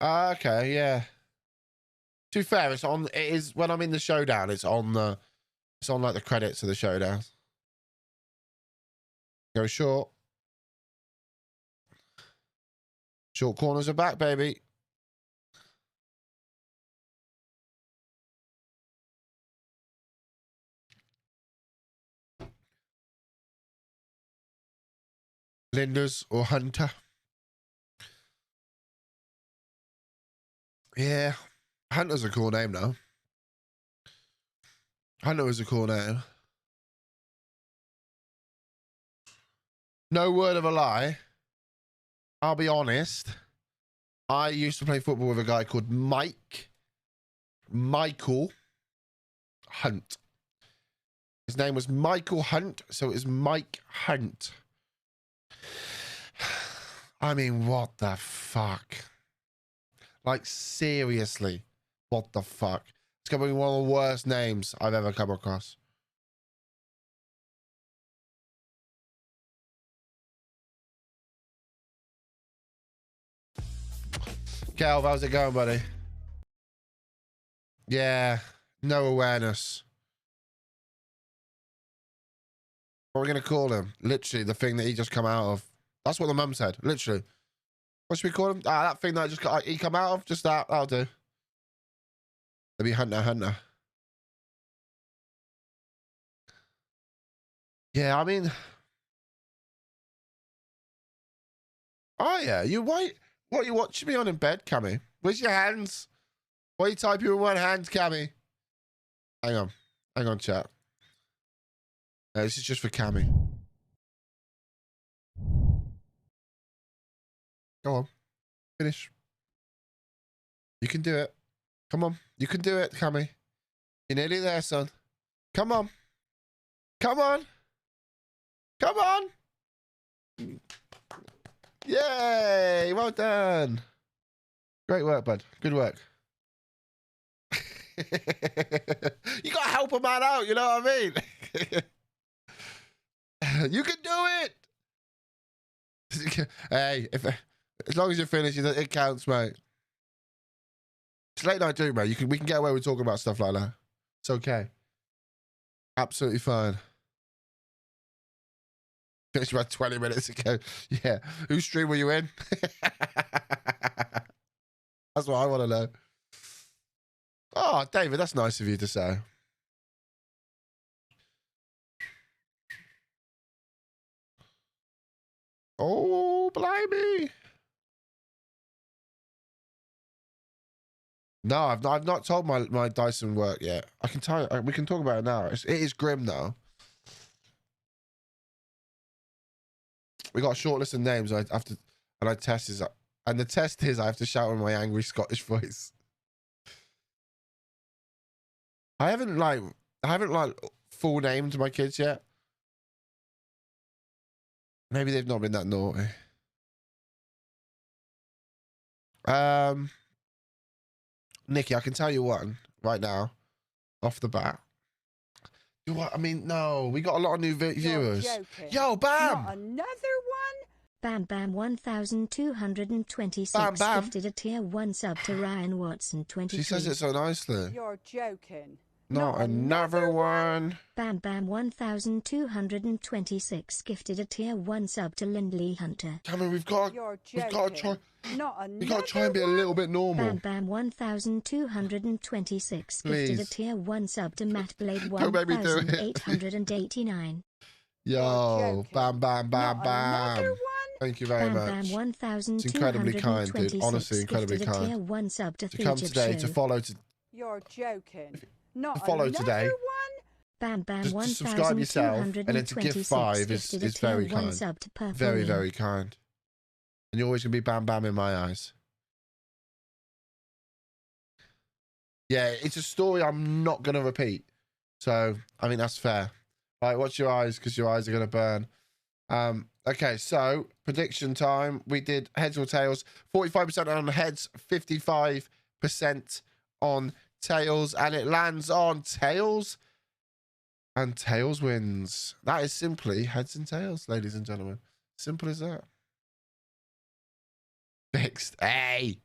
Okay, yeah. To be fair, it is when I'm in the showdown, it's on like the credits of the showdown. Go short. Short corners are back, baby. Linders or Hunter. Yeah. Hunter's a cool name now. Hunter is a cool name. No word of a lie. I'll be honest. I used to play football with a guy called Michael Hunt. His name was Michael Hunt, so it was Mike Hunt. I mean, what the fuck? Like, seriously, what the fuck? It's going to be one of the worst names I've ever come across. Cal, how's it going, buddy? Yeah, no awareness. What are we going to call him? Literally, the thing that he just come out of. That's what the mum said, literally. What should we call him? Ah, that thing that he come out of? Just that, that'll do. Let me Hunter. Yeah, I mean... Oh, yeah, what are you watching me on in bed, Cammy? Where's your hands? Why are you typing with one hand, Cammy? Hang on, chat. This is just for Cammy. Go on. Finish. You can do it. Come on. You can do it, Cammy. You're nearly there, son. Come on. Come on. Come on. Yay. Well done. Great work, bud. Good work. You got to help a man out, you know what I mean? You can do it. Hey, as long as you're finished, it counts, mate. It's late night Doop, mate. We can get away with talking about stuff like that. It's okay. Absolutely fine. Finished about 20 minutes ago. Yeah. Whose stream were you in? That's what I want to know. Oh, David, that's nice of you to say. Oh, blimey. No, I've not told my Dyson work yet. I can tell you, we can talk about it now. It is grim, though. We got a short list of names. I have to, and the test is I have to shout in my angry Scottish voice. I haven't full named my kids yet. Maybe they've not been that naughty. Nikki, I can tell you one. right now, off the bat. Do what? I mean, no, we got a lot of new viewers. Yo, Bam! Not another one? Bam Bam 1226 Bam Bam. gifted a tier 1 sub to Ryan Watson 23. She says it so nicely. You're joking. Not another one. Bam Bam 1226 gifted a tier 1 sub to Lindley Hunter. Cameron, we've got to try. We got to try and be a little bit normal. Bam Bam 1226 gifted a tier 1 sub to Matt Blade Don't make me do it. 1889. Yo, Bam Bam Bam Bam. Thank you very much. Bam Bam It's incredibly kind, dude. Honestly, incredibly gifted a tier kind. 1 sub to To come today, to follow, You're joking. Not to follow another today. one? Bam Bam Just to subscribe yourself and then to give 5 is very kind. Very, very kind. And you're always going to be Bam Bam in my eyes. Yeah, it's a story I'm not going to repeat. So, I mean, that's fair. Right, watch your eyes because your eyes are going to burn. Okay, so prediction time. We did heads or tails. 45% on heads, 55% on tails. And it lands on tails. And tails wins. That is simply heads and tails, ladies and gentlemen. Simple as that. Fixed. Hey!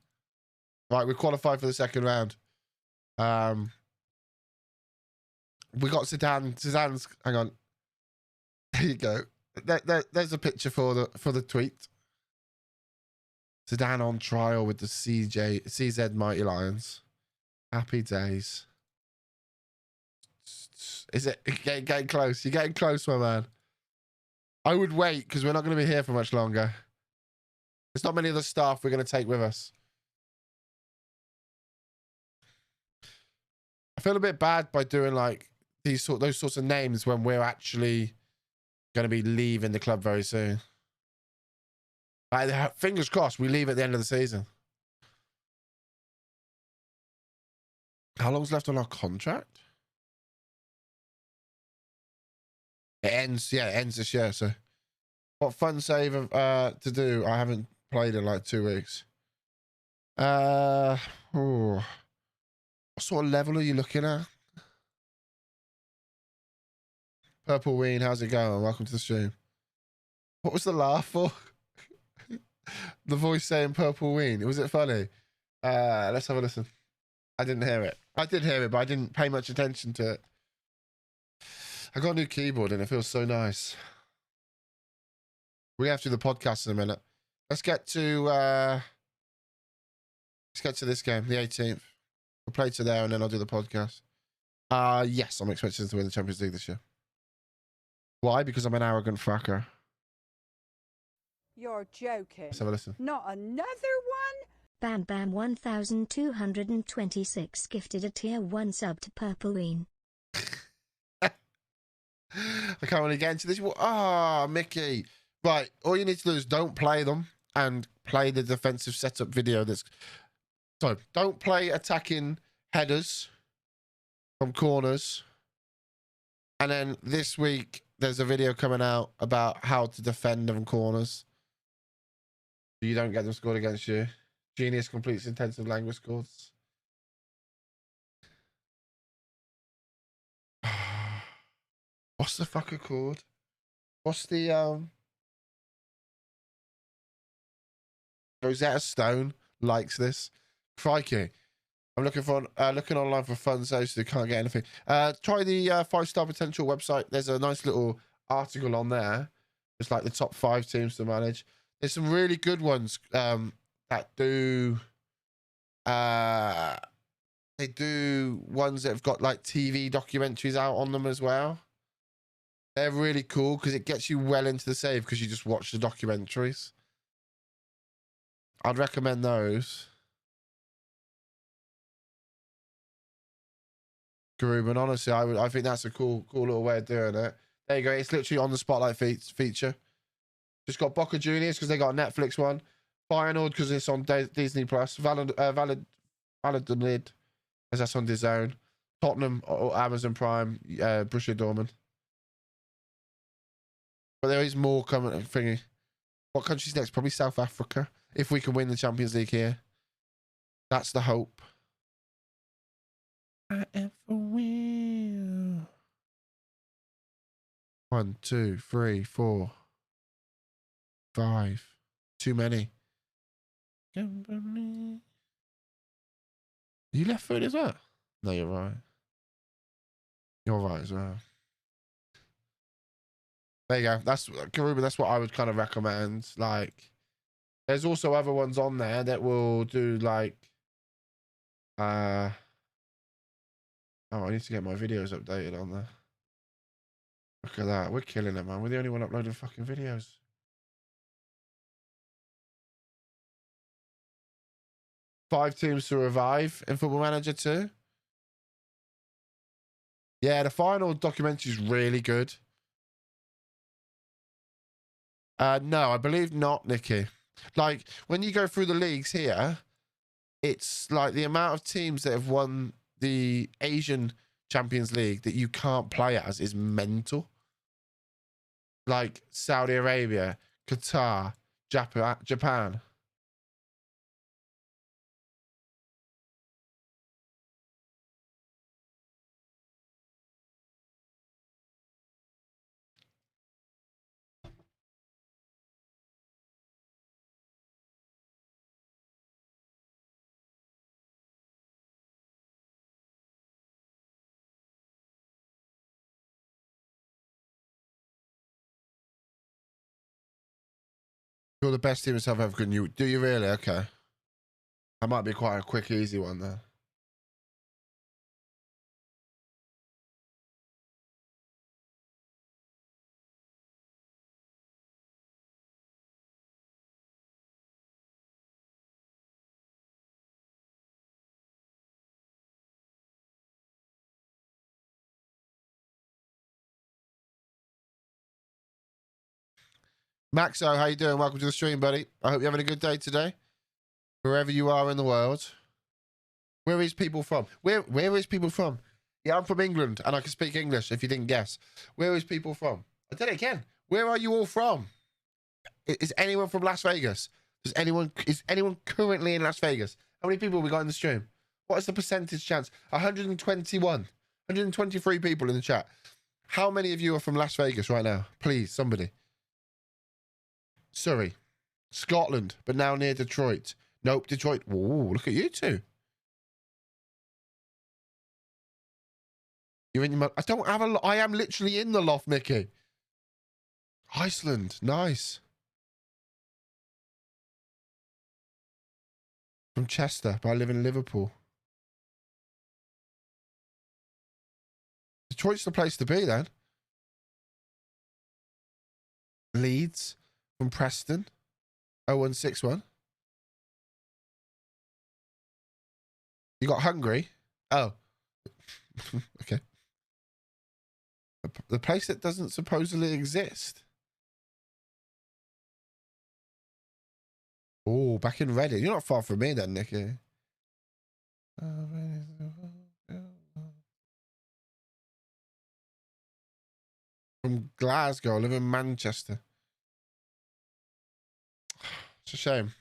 Right, we're qualified for the second round. We got Sedan. Sedan's. Hang on. There you go. There's a picture for the tweet. Sedan on trial with the CZ Mighty Lions. Happy days. Is it getting close? You're getting close, my man. I would wait because we're not going to be here for much longer. There's not many of the staff we're going to take with us. I feel a bit bad by doing like those sorts of names when we're actually going to be leaving the club very soon. Fingers crossed we leave at the end of the season. How long's left on our contract? It ends this year. So, what fun save to do? I haven't played in like 2 weeks. What sort of level are you looking at? Purple Ween, how's it going? Welcome to the stream. What was the laugh for? The voice saying Purple Ween. Was it funny? Let's have a listen. I didn't hear it. I did hear it, but I didn't pay much attention to it. I got a new keyboard and it feels so nice. We have to do the podcast in a minute. Let's get to this game, the 18th. We'll play to there and then I'll do the podcast. Yes, I'm expecting to win the Champions League this year. Why? Because I'm an arrogant fracker. You're joking. Let's have a listen. Not another one? Bam Bam 1226 gifted a tier 1 sub to Purple Ween. I can't really get into this. Mickey. Right, all you need to do is don't play them and play the defensive setup video. So don't play attacking headers from corners. And then this week, there's a video coming out about how to defend them corners. So you don't get them scored against you. Genius completes intensive language course. What's the fucker called? What's the Rosetta Stone likes this. Crikey. I'm looking online for fun saves so can't get anything. Try the 5-star potential website. There's a nice little article on there. It's like the top 5 teams to manage. There's some really good ones that do they do ones that have got like TV documentaries out on them as well. They're really cool because it gets you well into the save because you just watch the documentaries. I'd recommend those. Garuban, honestly, I think that's a cool little way of doing it. There you go. It's literally on the Spotlight feature. Just got Boca Juniors because they got a Netflix one. Feyenoord because it's on Disney Plus. Valladolid because that's on DAZN. Tottenham or Amazon Prime. Borussia Dortmund. But there is more coming. Thingy. What country's next? Probably South Africa. If we can win the Champions League here, that's the hope. I am for real. 1, 2, 3, 4, 5. Too many. You left foot as well? No, you're right. You're right as well. There you go. That's Karuba. That's what I would kind of recommend. Like, there's also other ones on there that will do like, oh, I need to get my videos updated on there. Look at that. We're killing it, man. We're the only one uploading fucking videos. Five teams to revive in Football Manager 2. Yeah, the final documentary is really good. No, I believe not, Nikki. Like, when you go through the leagues here, it's like the amount of teams that have won the Asian Champions League that you can't play as is mental. Like Saudi Arabia, Qatar, Japan. You're the best team in South Africa. Do you really? Okay. That might be quite a quick, easy one there. Maxo, how you doing? Welcome to the stream, buddy. I hope you're having a good day today. Wherever you are in the world. Where is people from? Where is people from? Yeah, I'm from England, and I can speak English, if you didn't guess. Where is people from? I did it again. Where are you all from? Is anyone from Las Vegas? Is anyone currently in Las Vegas? How many people have we got in the stream? What is the percentage chance? 121. 123 people in the chat. How many of you are from Las Vegas right now? Please, somebody. Surrey. Scotland, but now near Detroit. Nope, Detroit. Ooh, look at you two. You're in your... I don't have a... I am literally in the loft, Mickey. Iceland. Nice. From Chester, but I live in Liverpool. Detroit's the place to be, then. Leeds. From Preston. 0161. You got hungry? Oh. Okay. The place that doesn't supposedly exist. Oh, back in Reading. You're not far from me then, Nicky. From Glasgow. I live in Manchester. It's a shame.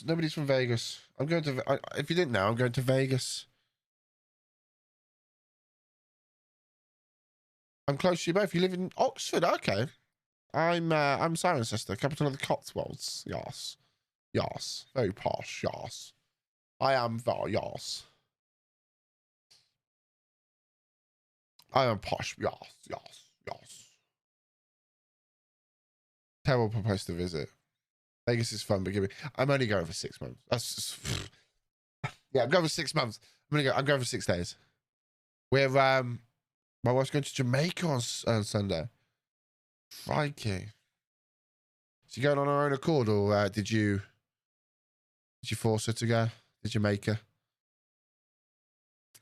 Nobody's from Vegas. I'm going to... if you didn't know, I'm going to Vegas. I'm close to you both. You live in Oxford. Okay. I'm Cirencester, capital of the Cotswolds. Yes. Yes. Very posh. Yes. I am very yes. I am posh. Yes. Yes. Yes. Terrible place to visit. Vegas is fun, but I'm only going for 6 months. That's just, yeah, I'm going for 6 months. I'm going for 6 days. We're my wife's going to Jamaica on Sunday. Crikey. Is she going on her own accord, or did you force her to go? Did you make her?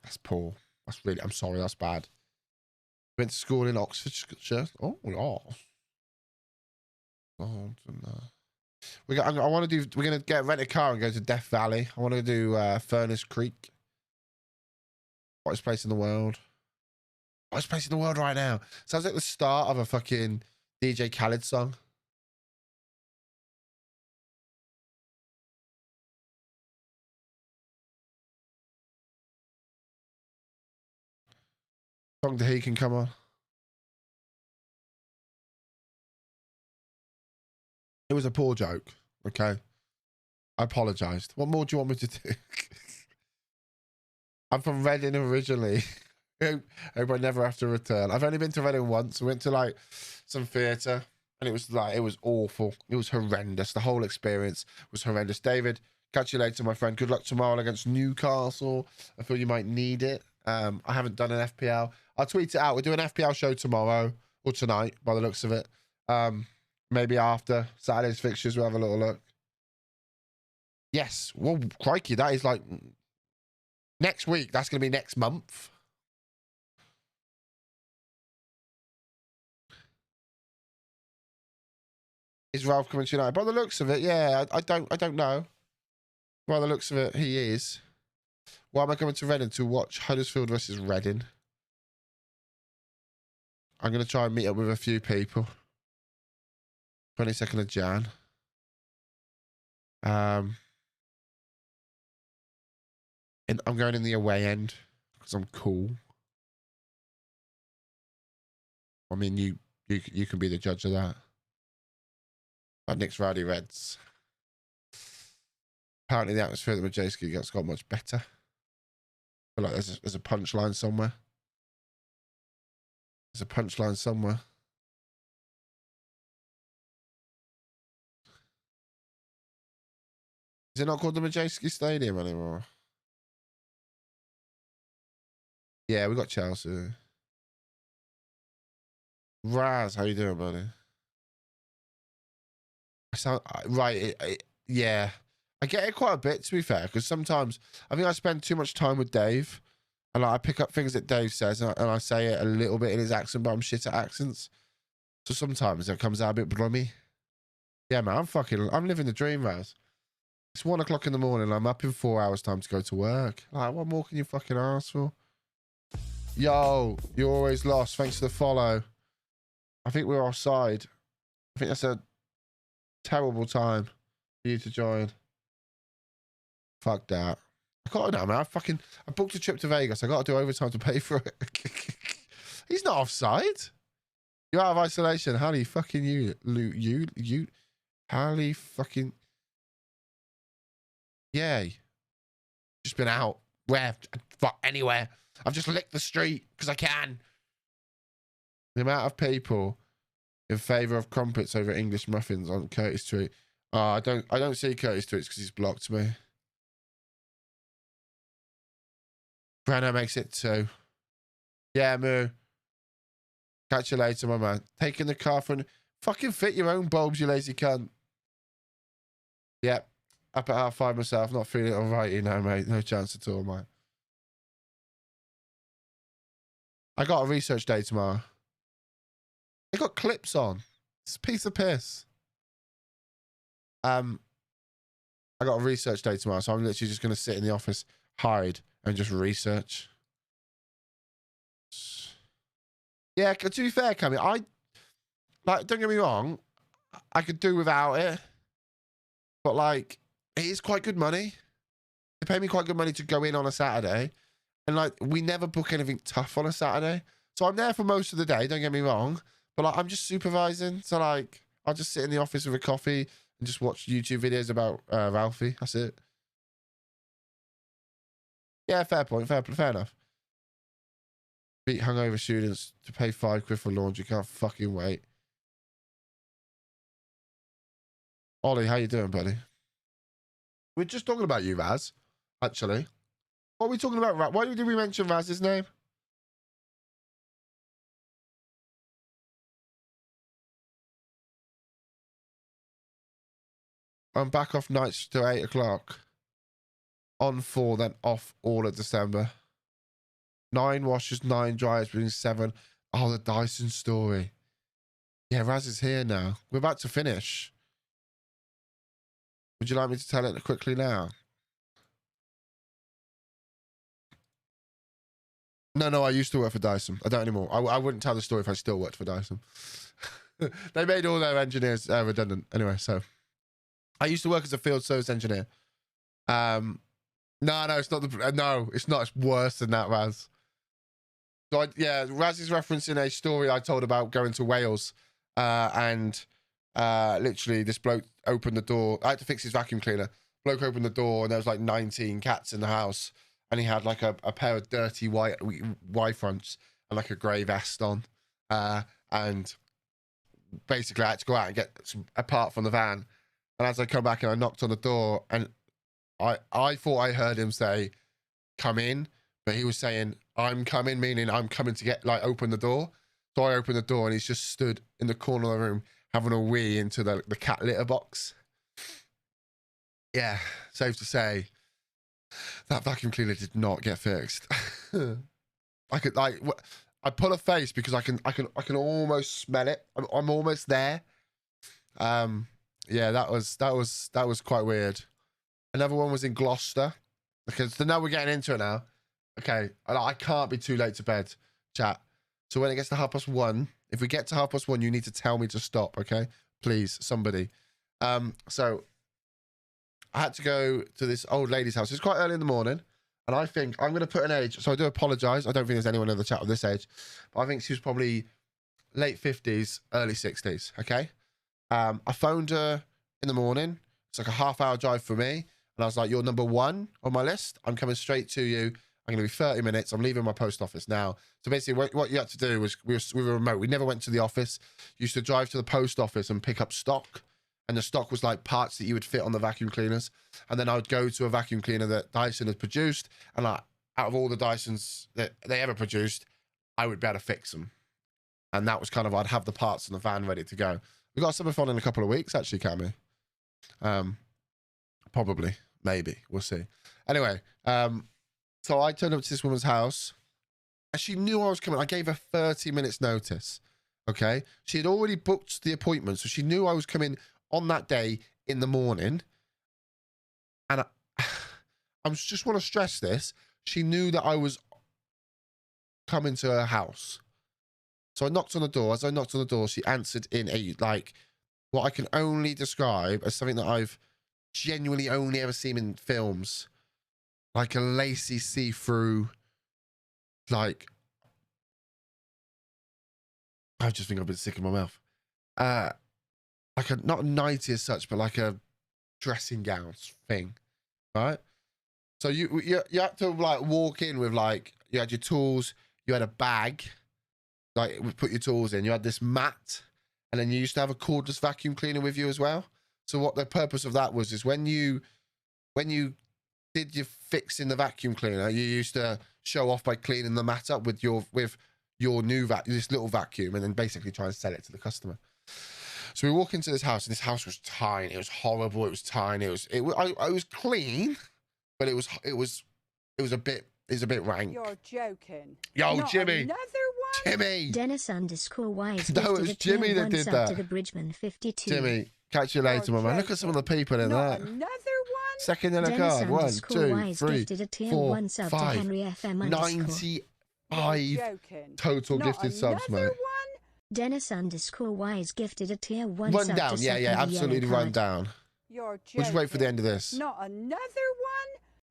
That's poor. That's really... I'm sorry. That's bad. Went to school in Oxfordshire. Oh, yes. Oh, I want to do... We're going to rent a car and go to Death Valley. I want to do Furnace Creek. Hottest place in the world. Hottest place in the world right now. Sounds like the start of a fucking DJ Khaled song. Long to he can come on. It was a poor joke. Okay. I apologised. What more do you want me to do? I'm from Reading originally. Hope I never have to return. I've only been to Reading once. I went to like some theatre and it was awful. It was horrendous. The whole experience was horrendous. David, catch you later, my friend. Good luck tomorrow against Newcastle. I feel you might need it. I haven't done an FPL. I'll tweet it out. We'll do an FPL show tomorrow or tonight by the looks of it. Maybe after Saturday's fixtures, we'll have a little look. Yes. Well, crikey, that is like next week. That's going to be next month. Is Ralph coming to United? By the looks of it, yeah. I don't know. By the looks of it, he is. Why am I coming to Reading to watch Huddersfield versus Reading? I'm going to try and meet up with a few people. 22nd of Jan. And I'm going in the away end because I'm cool. I mean, you can be the judge of that. Nick's Rowdy Reds. Apparently the atmosphere at the Majewski gets got much better. I feel like there's a punchline somewhere. There's a punchline somewhere. Is it not called the Majewski Stadium anymore? Yeah, we got Chelsea. Raz, how you doing, buddy? I sound right. Yeah, I get it quite a bit, to be fair, because sometimes I think I spend too much time with Dave, and like, I pick up things that Dave says, and I say it a little bit in his accent, but I'm shit at accents. So sometimes it comes out a bit brummy. Yeah, man, I'm living the dream, Raz. It's 1 o'clock in the morning. I'm up in 4 hours time to go to work. Like, what more can you fucking ask for? Yo, you're always lost. Thanks for the follow. I think we're offside. I think that's a terrible time for you to join. Fuck that. I got to know, man. I booked a trip to Vegas. I got to do overtime to pay for it. He's not offside. You're out of isolation. How do you fucking you? How do you fucking? Yay. Just been out. Where? Fuck, anywhere. I've just licked the street because I can. The amount of people in favour of crumpets over English muffins on Curtis Street. I don't see Curtis Street because he's blocked me. Brenner makes it 2. Yeah, Moo. Catch you later, my man. Taking the car for fucking fit your own bulbs, you lazy cunt. Yep. Up at half 5 myself. Not feeling alright, you know, mate. No chance at all, mate. I got a research day tomorrow. They got clips on. It's a piece of piss. I got a research day tomorrow, so I'm literally just going to sit in the office, hide, and just research. Yeah, to be fair, Cammy, don't get me wrong, I could do without it, but like, it is quite good money. They pay me quite good money to go in on a Saturday, and like, we never book anything tough on a Saturday, so I'm there for most of the day. Don't get me wrong, but like, I'm just supervising, so like, I'll just sit in the office with a coffee and just watch YouTube videos about Ralphie. That's it. Yeah, fair point. Fair enough. Beat hungover students to pay £5 for laundry. Can't fucking wait. Ollie, how you doing, buddy? We're just talking about you, Raz. Actually, what are we talking about? Why did we mention Raz's name? I'm back off nights to 8 o'clock. On 4, then off all of December. 9 washes, 9 dryers, between 7. Oh, the Dyson story. Yeah, Raz is here now. We're about to finish. Would you like me to tell it quickly now? No, I used to work for Dyson. I don't anymore. I wouldn't tell the story if I still worked for Dyson. They made all their engineers redundant. Anyway, so I used to work as a field service engineer. No, it's not. No, it's not. It's worse than that, Raz. So yeah, Raz is referencing a story I told about going to Wales, and literally this bloke opened the door. I had to fix his vacuum cleaner. Bloke opened the door and there was like 19 cats in the house, and he had like a pair of dirty white Y-fronts and like a grey vest on, and basically I had to go out and get some a part from the van. And as I come back and I knocked on the door, and I thought I heard him say, "Come in," but he was saying, "I'm coming," meaning I'm coming to get like open the door. So I opened the door and he's just stood in the corner of the room having a wee into the cat litter box. Yeah, safe to say that vacuum cleaner did not get fixed. I could like I pull a face because I can almost smell it. I'm almost there. Yeah, that was quite weird. Another one was in Gloucester. Because so now we're getting into it now. Okay, I can't be too late to bed, chat. So when it gets to 1:30, if we get to 1:30, you need to tell me to stop, okay? Please, somebody. So I had to go to this old lady's house. It's quite early in the morning, and I think I'm going to put an age. So I do apologise. I don't think there's anyone in the chat of this age, but I think she was probably late 50s, early 60s, okay? I phoned her in the morning. It's like a half-hour drive for me. And I was like, "You're number 1 on my list. I'm coming straight to you. I'm going to be 30 minutes. I'm leaving my post office now." So basically what you had to do was we were remote. We never went to the office. You used to drive to the post office and pick up stock. And the stock was like parts that you would fit on the vacuum cleaners. And then I would go to a vacuum cleaner that Dyson had produced. And like, out of all the Dysons that they ever produced, I would be able to fix them. And that was kind of, I'd have the parts in the van ready to go. We've got something fun in a couple of weeks, actually, Cammy. Probably. Maybe. We'll see. Anyway, so I turned up to this woman's house, and she knew I was coming. I gave her 30 minutes notice, okay? She had already booked the appointment, so she knew I was coming on that day in the morning. And I just want to stress this. She knew that I was coming to her house. So I knocked on the door. As I knocked on the door, she answered in a, like, what I can only describe as something that I've genuinely only ever seen in films, like a lacy see-through, like, I just think I've been sick in my mouth, like a, not a nightie as such, but like a dressing gown thing, right? So you had to like walk in with like, you had your tools, you had a bag, like we put your tools in, you had this mat, and then you used to have a cordless vacuum cleaner with you as well. So what the purpose of that was is when you did your fix in the vacuum cleaner, you used to show off by cleaning the mat up with your new this little vacuum, and then basically try and sell it to the customer. So we walk into this house, and this house was tiny. It was horrible. It was tiny. It was clean, but it was a bit rank. You're joking. Yo, Not Jimmy. Another one? Jimmy. Dennis_Wise. No, it was Jimmy that did that. To the Bridgman 52. Jimmy, catch you later, my man. Look at some of the people in Not that. another one? Second in a card. 1, 2, 3, 4, 5, _Wise 95 total Not gifted subs, another mate. one? Dennis_Wise gifted a tier 1 Run sub down. to Yeah, second yeah, the absolutely yellow run card. down. You're joking. We'll just wait for the end of this. Not another one?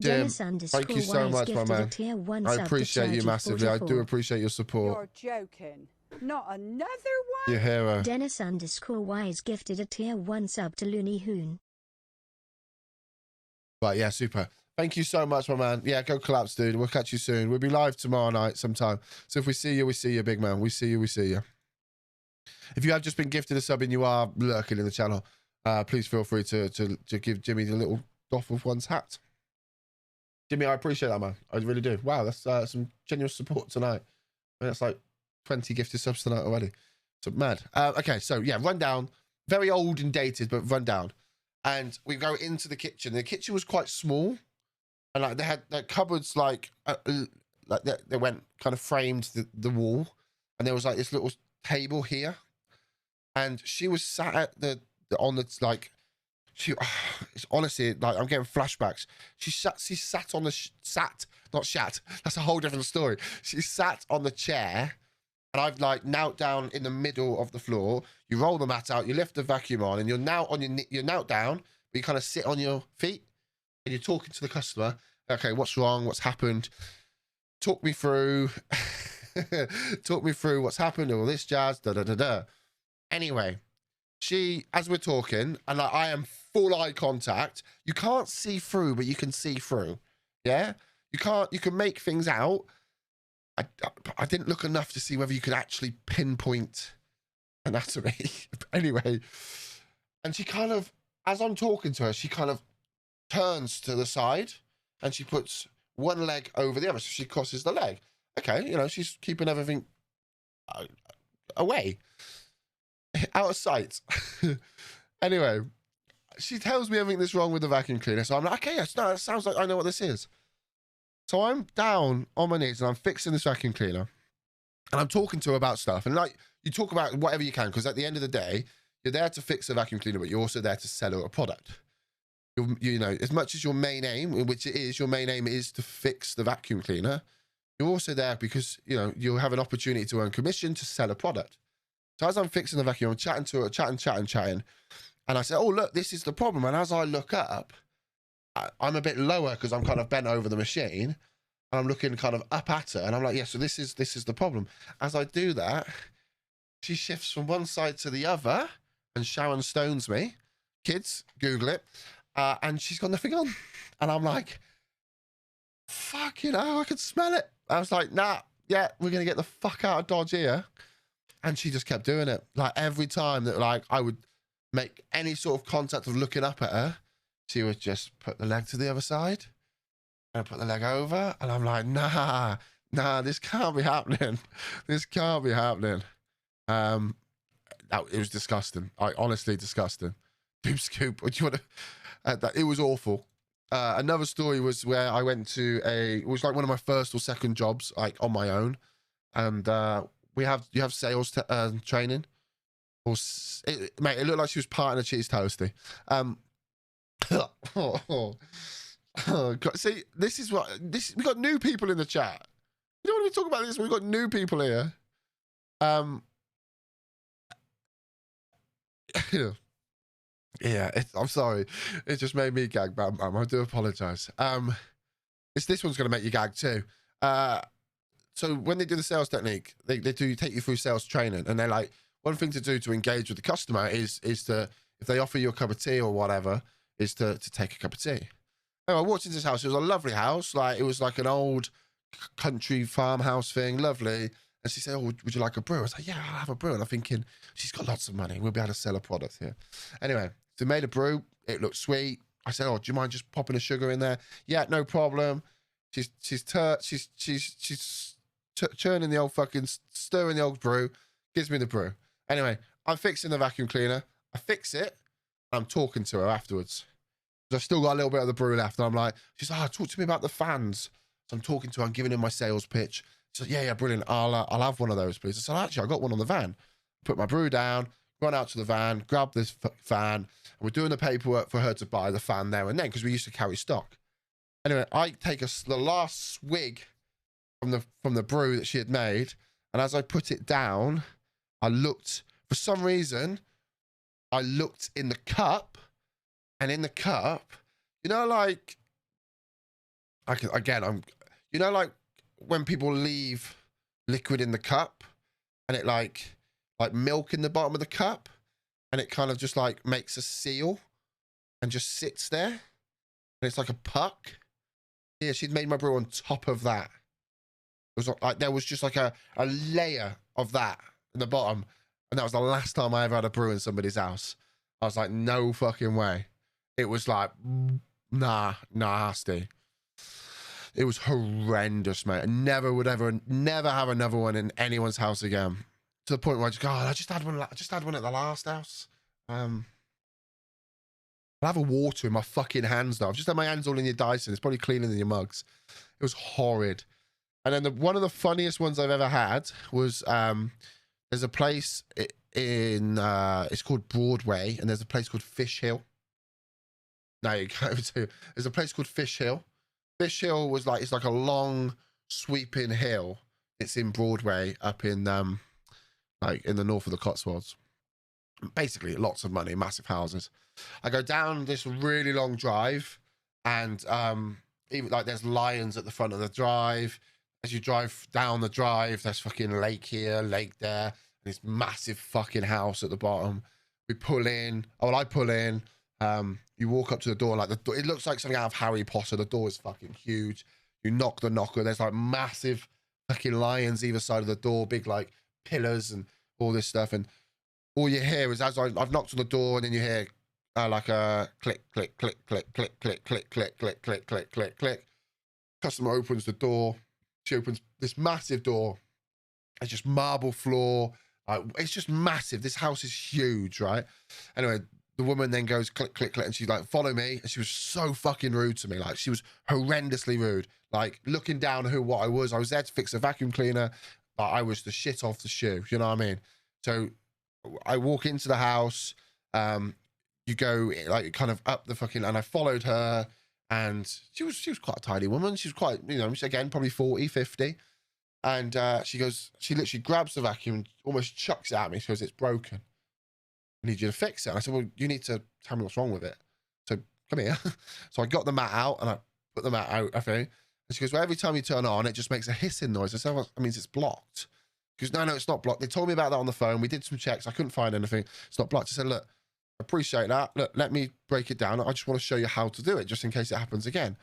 Jim, Dennis thank you so _Wise much, my gifted a man. tier 1 I sub to appreciate you Chargy massively. I do 44. appreciate your support. You're joking. Not another one? Your hero. Dennis_Wise gifted a tier 1 sub to Looney Hoon. But yeah, super. Thank you so much, my man. Yeah, go collapse, dude. We'll catch you soon. We'll be live tomorrow night sometime. So if we see you, big man. We see you. If you have just been gifted a sub and you are lurking in the channel, please feel free to give Jimmy the little doff of one's hat. Jimmy, I appreciate that, man. I really do. Wow, that's some genuine support tonight. I mean, that's like 20 gifted subs tonight already. So mad. Okay, so yeah, rundown. Very old and dated, but rundown. And we go into the kitchen. The kitchen was quite small, and like they had like cupboards, like they went kind of framed the wall, and there was like this little table here, and she was sat at it's honestly like I'm getting flashbacks. She sat on the not shat. That's a whole different story. She sat on the chair, and I've like knelt down in the middle of the floor. You roll the mat out, you lift the vacuum on, and you're now on you're knelt down, but you kind of sit on your feet, and you're talking to the customer. Okay, what's wrong? What's happened? Talk me through. Talk me through what's happened, all this jazz, da da da da. Anyway, she, as we're talking, and I am full eye contact. You can't see through, but you can see through. Yeah, you can make things out. I didn't look enough to see whether you could actually pinpoint anatomy. Anyway, and she kind of, as I'm talking to her, she kind of turns to the side and she puts one leg over the other, so she crosses the leg. Okay, you know, she's keeping everything away, out of sight. Anyway, she tells me everything that's wrong with the vacuum cleaner, so I'm like, okay, yes, no, it sounds like I know what this is. So I'm down on my knees and I'm fixing this vacuum cleaner and I'm talking to her about stuff. And like, you talk about whatever you can, because at the end of the day, you're there to fix the vacuum cleaner, but you're also there to sell her a product. You know, as much as your main aim, which it is, your main aim is to fix the vacuum cleaner, you're also there because, you know, you'll have an opportunity to earn commission to sell a product. So as I'm fixing the vacuum, I'm chatting to her, chatting. And I said, oh, look, this is the problem. And as I look up, I'm a bit lower because I'm kind of bent over the machine and I'm looking kind of up at her and I'm like, yeah, so this is the problem. As I do that, she shifts from one side to the other and Sharon Stones me. Kids, Google it. And she's got nothing on. And I'm like, fucking hell, I can smell it. I was like, nah, yeah, we're going to get the fuck out of Dodge here. And she just kept doing it. Like every time that like I would make any sort of contact of looking up at her, she would just put the leg to the other side and put the leg over. And I'm like, nah, this can't be happening. This can't be happening. It was disgusting. Honestly disgusting. Doop scoop. What do you want to... it was awful. Another story was where I went to it was like one of my first or second jobs, like on my own. And you have sales training. Mate, it looked like she was parting a cheese toasty. God. See, we got new people in the chat. You don't want to talk about this. We've got new people here. Yeah, I'm sorry. It just made me gag, but I do apologize. This one's going to make you gag too. So when they do the sales technique, they do take you through sales training, and they're like, one thing to do to engage with the customer is to, if they offer you a cup of tea or whatever, is to take a cup of tea. Anyway, I walked into this house. It was a lovely house. Like, it was like an old country farmhouse thing. Lovely. And she said, oh, would you like a brew? I was like, yeah, I'll have a brew. And I'm thinking, she's got lots of money. We'll be able to sell a product here. Anyway, so made a brew. It looked sweet. I said, oh, do you mind just popping a sugar in there? Yeah, no problem. She's churning the old fucking, stirring the old brew. Gives me the brew. Anyway, I'm fixing the vacuum cleaner. I fix it. I'm talking to her afterwards. I've still got a little bit of the brew left. And I'm like, she's like, oh, talk to me about the fans. So I'm talking to her. I'm giving her my sales pitch. She said, yeah, brilliant. I'll have one of those, please. I said, actually, I got one on the van. Put my brew down, run out to the van, grab this fan, and we're doing the paperwork for her to buy the fan there and then, because we used to carry stock. Anyway, I take the last swig from the brew that she had made, and as I put it down, I looked, for some reason, I looked in the cup, and in the cup, you know, like, you know, like when people leave liquid in the cup, and it like milk in the bottom of the cup, and it kind of just like makes a seal, and just sits there, and it's like a puck. Yeah, she'd made my brew on top of that. It was like there was just like a layer of that in the bottom, and that was the last time I ever had a brew in somebody's house. I was like, no fucking way. It was like, nasty. It was horrendous, mate. I never have another one in anyone's house again. To the point where I just go, oh, I just had one at the last house. I'll have a water in my fucking hands now. I've just had my hands all in your Dyson. It's probably cleaner than your mugs. It was horrid. And then one of the funniest ones I've ever had was there's a place in it's called Broadway, and there's a place called Fish Hill. Now you go to, there's a place called Fish Hill. Fish Hill was like, it's like a long sweeping hill. It's in Broadway up in like in the north of the Cotswolds. Basically lots of money, massive houses. I go down this really long drive, and even like there's lions at the front of the drive. as you drive down the drive, there's fucking lake here, lake there, this massive fucking house at the bottom. We pull in. Oh, well, I pull in. You walk up to the door, like the door, it looks like something out of Harry Potter. The door is fucking huge. You knock the knocker. There's like massive fucking lions either side of the door, big like pillars and all this stuff. And all you hear is as I've knocked on the door, and then you hear like a click, click, click, click, click, click, click, click, click, click, click, click, click. Customer opens the door. She opens this massive door. It's just marble floor. It's just massive. This house is huge, right? Anyway, the woman then goes click, click, click, and she's like, follow me. And she was so fucking rude to me. Like, she was horrendously rude. Like, looking down at what I was there to fix a vacuum cleaner, but I was the shit off the shoe. You know what I mean? So I walk into the house. You go like kind of up the fucking, and I followed her, and she was quite a tidy woman. She was quite, you know, again, probably 40, 50. And she literally grabs the vacuum and almost chucks it at me. She goes, it's broken. I need you to fix it. And I said, well, you need to tell me what's wrong with it. So come here. So I got the mat out and I put the mat out, I think. And she goes, well, every time you turn it on, it just makes a hissing noise. I said, well, that means it's blocked. She goes, no, it's not blocked. They told me about that on the phone. We did some checks. I couldn't find anything. It's not blocked. I said, look, I appreciate that. Look, let me break it down. I just want to show you how to do it, just in case it happens again.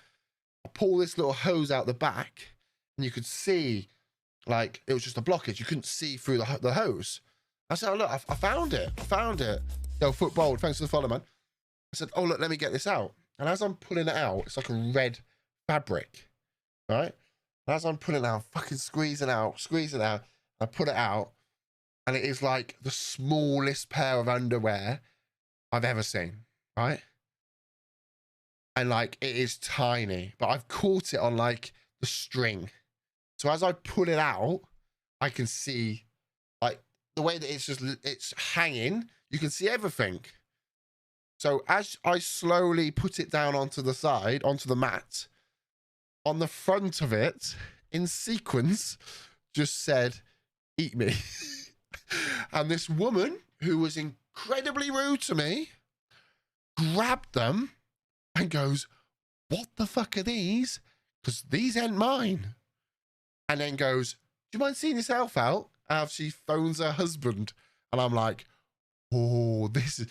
I pull this little hose out the back, and you could see, like, it was just a blockage. You couldn't see through the hose. I said, oh, look, I found it. I found it. Yo, foot bold. Thanks for the follow, man. I said, oh, look, let me get this out. And as I'm pulling it out, it's like a red fabric, right? And as I'm pulling it out, fucking squeezing out, I put it out, and it is like the smallest pair of underwear I've ever seen, right? And like, it is tiny, but I've caught it on like the string. So as I pull it out, I can see like the way that it's hanging, you can see everything. So as I slowly put it down onto the side, onto the mat, on the front of it, in sequence, just said, eat me. And this woman, who was incredibly rude to me, grabbed them and goes, what the fuck are these? Because these ain't mine. And then goes, do you mind seeing yourself out? And she phones her husband. And I'm like, oh, this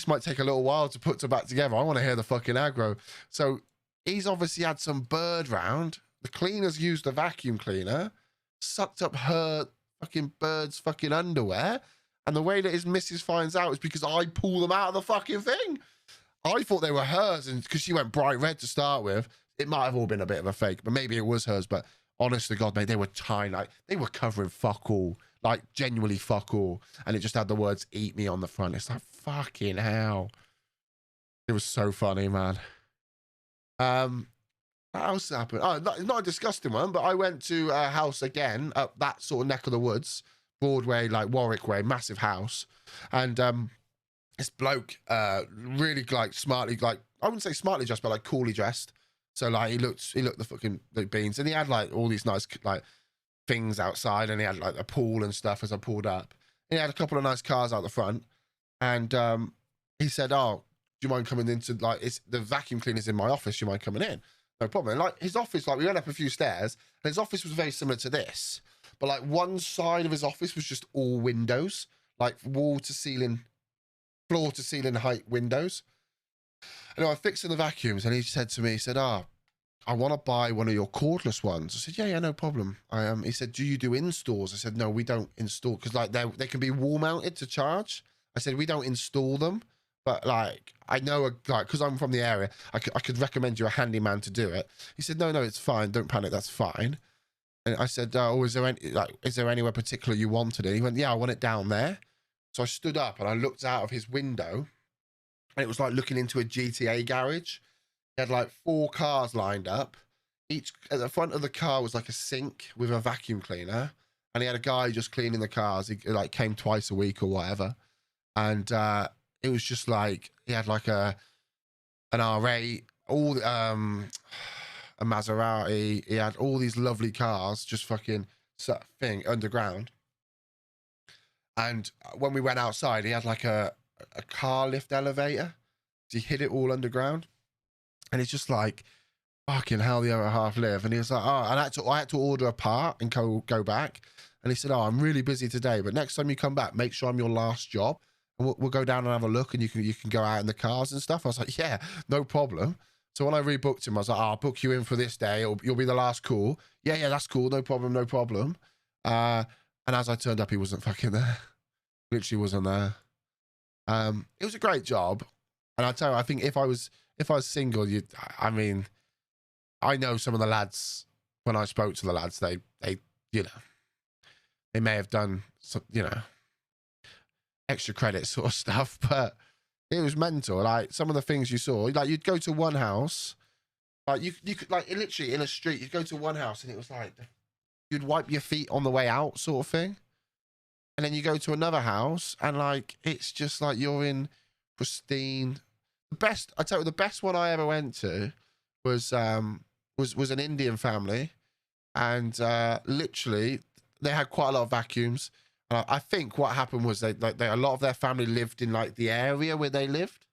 might take a little while to put back together. I want to hear the fucking aggro. So he's obviously had some bird round. The cleaners used the vacuum cleaner, sucked up her fucking bird's fucking underwear. And the way that his missus finds out is because I pull them out of the fucking thing. I thought they were hers, and because she went bright red to start with, it might have all been a bit of a fake, but maybe it was hers. But honest to God, mate, they were tiny. Like, they were covering fuck all, like genuinely fuck all. And it just had the words "eat me" on the front. It's like, fucking hell. It was so funny, man. What else happened? Oh, it's not a disgusting one, but I went to a house again up that sort of neck of the woods, Broadway, like Warwick Way, massive house. And this bloke, really like smartly, like, I wouldn't say smartly dressed, but like coolly dressed. So like he looked the fucking like beans, and he had like all these nice like things outside, and he had like a pool and stuff as I pulled up. And he had a couple of nice cars out the front, and he said, "Oh, do you mind coming into like the vacuum cleaner's in my office? Do you mind coming in?" No problem. And like his office, like we went up a few stairs, and his office was very similar to this, but like one side of his office was just all windows, like wall to ceiling, floor to ceiling height windows. And I was fixing the vacuums, and he said to me, he said, I want to buy one of your cordless ones. I said, yeah, no problem. He said, do you do installs? I said, no, we don't install, because like they can be wall mounted to charge. I said, we don't install them, but like I know, like, because I'm from the area, I could recommend you a handyman to do it. He said, no, it's fine. Don't panic. That's fine. And I said, oh, is there anywhere particular you wanted it? He went, yeah, I want it down there. So I stood up and I looked out of his window, and it was like looking into a GTA garage. He had like 4 cars lined up. Each at the front of the car was like a sink with a vacuum cleaner, and he had a guy just cleaning the cars. He like came twice a week or whatever, and it was just like he had like an R8, all a Maserati. He had all these lovely cars, just fucking thing underground. And when we went outside, he had like a car lift elevator. He hid it all underground. And it's just like, fucking hell, the other half live. And he was like, oh, and I had to order a part and go back. And he said, oh, I'm really busy today, but next time you come back, make sure I'm your last job. And we'll go down and have a look, and you can go out in the cars and stuff. I was like, yeah, no problem. So when I rebooked him, I was like, oh, I'll book you in for this day. You'll be the last call. Yeah, that's cool. No problem, no problem. And as I turned up, he wasn't fucking there. Literally wasn't there. It was a great job. And I tell you, I think if I was single, I mean, I know some of the lads, when I spoke to the lads, they you know, they may have done some, you know, extra credit sort of stuff, but it was mental. Like some of the things you saw, like you'd go to one house, like you could, like literally in a street, you'd go to one house and it was like, you'd wipe your feet on the way out sort of thing. And then you go to another house and like, it's just like you're in pristine. I tell you, the best one I ever went to was an Indian family, and literally they had quite a lot of vacuums. I think what happened was a lot of their family lived in like the area where they lived,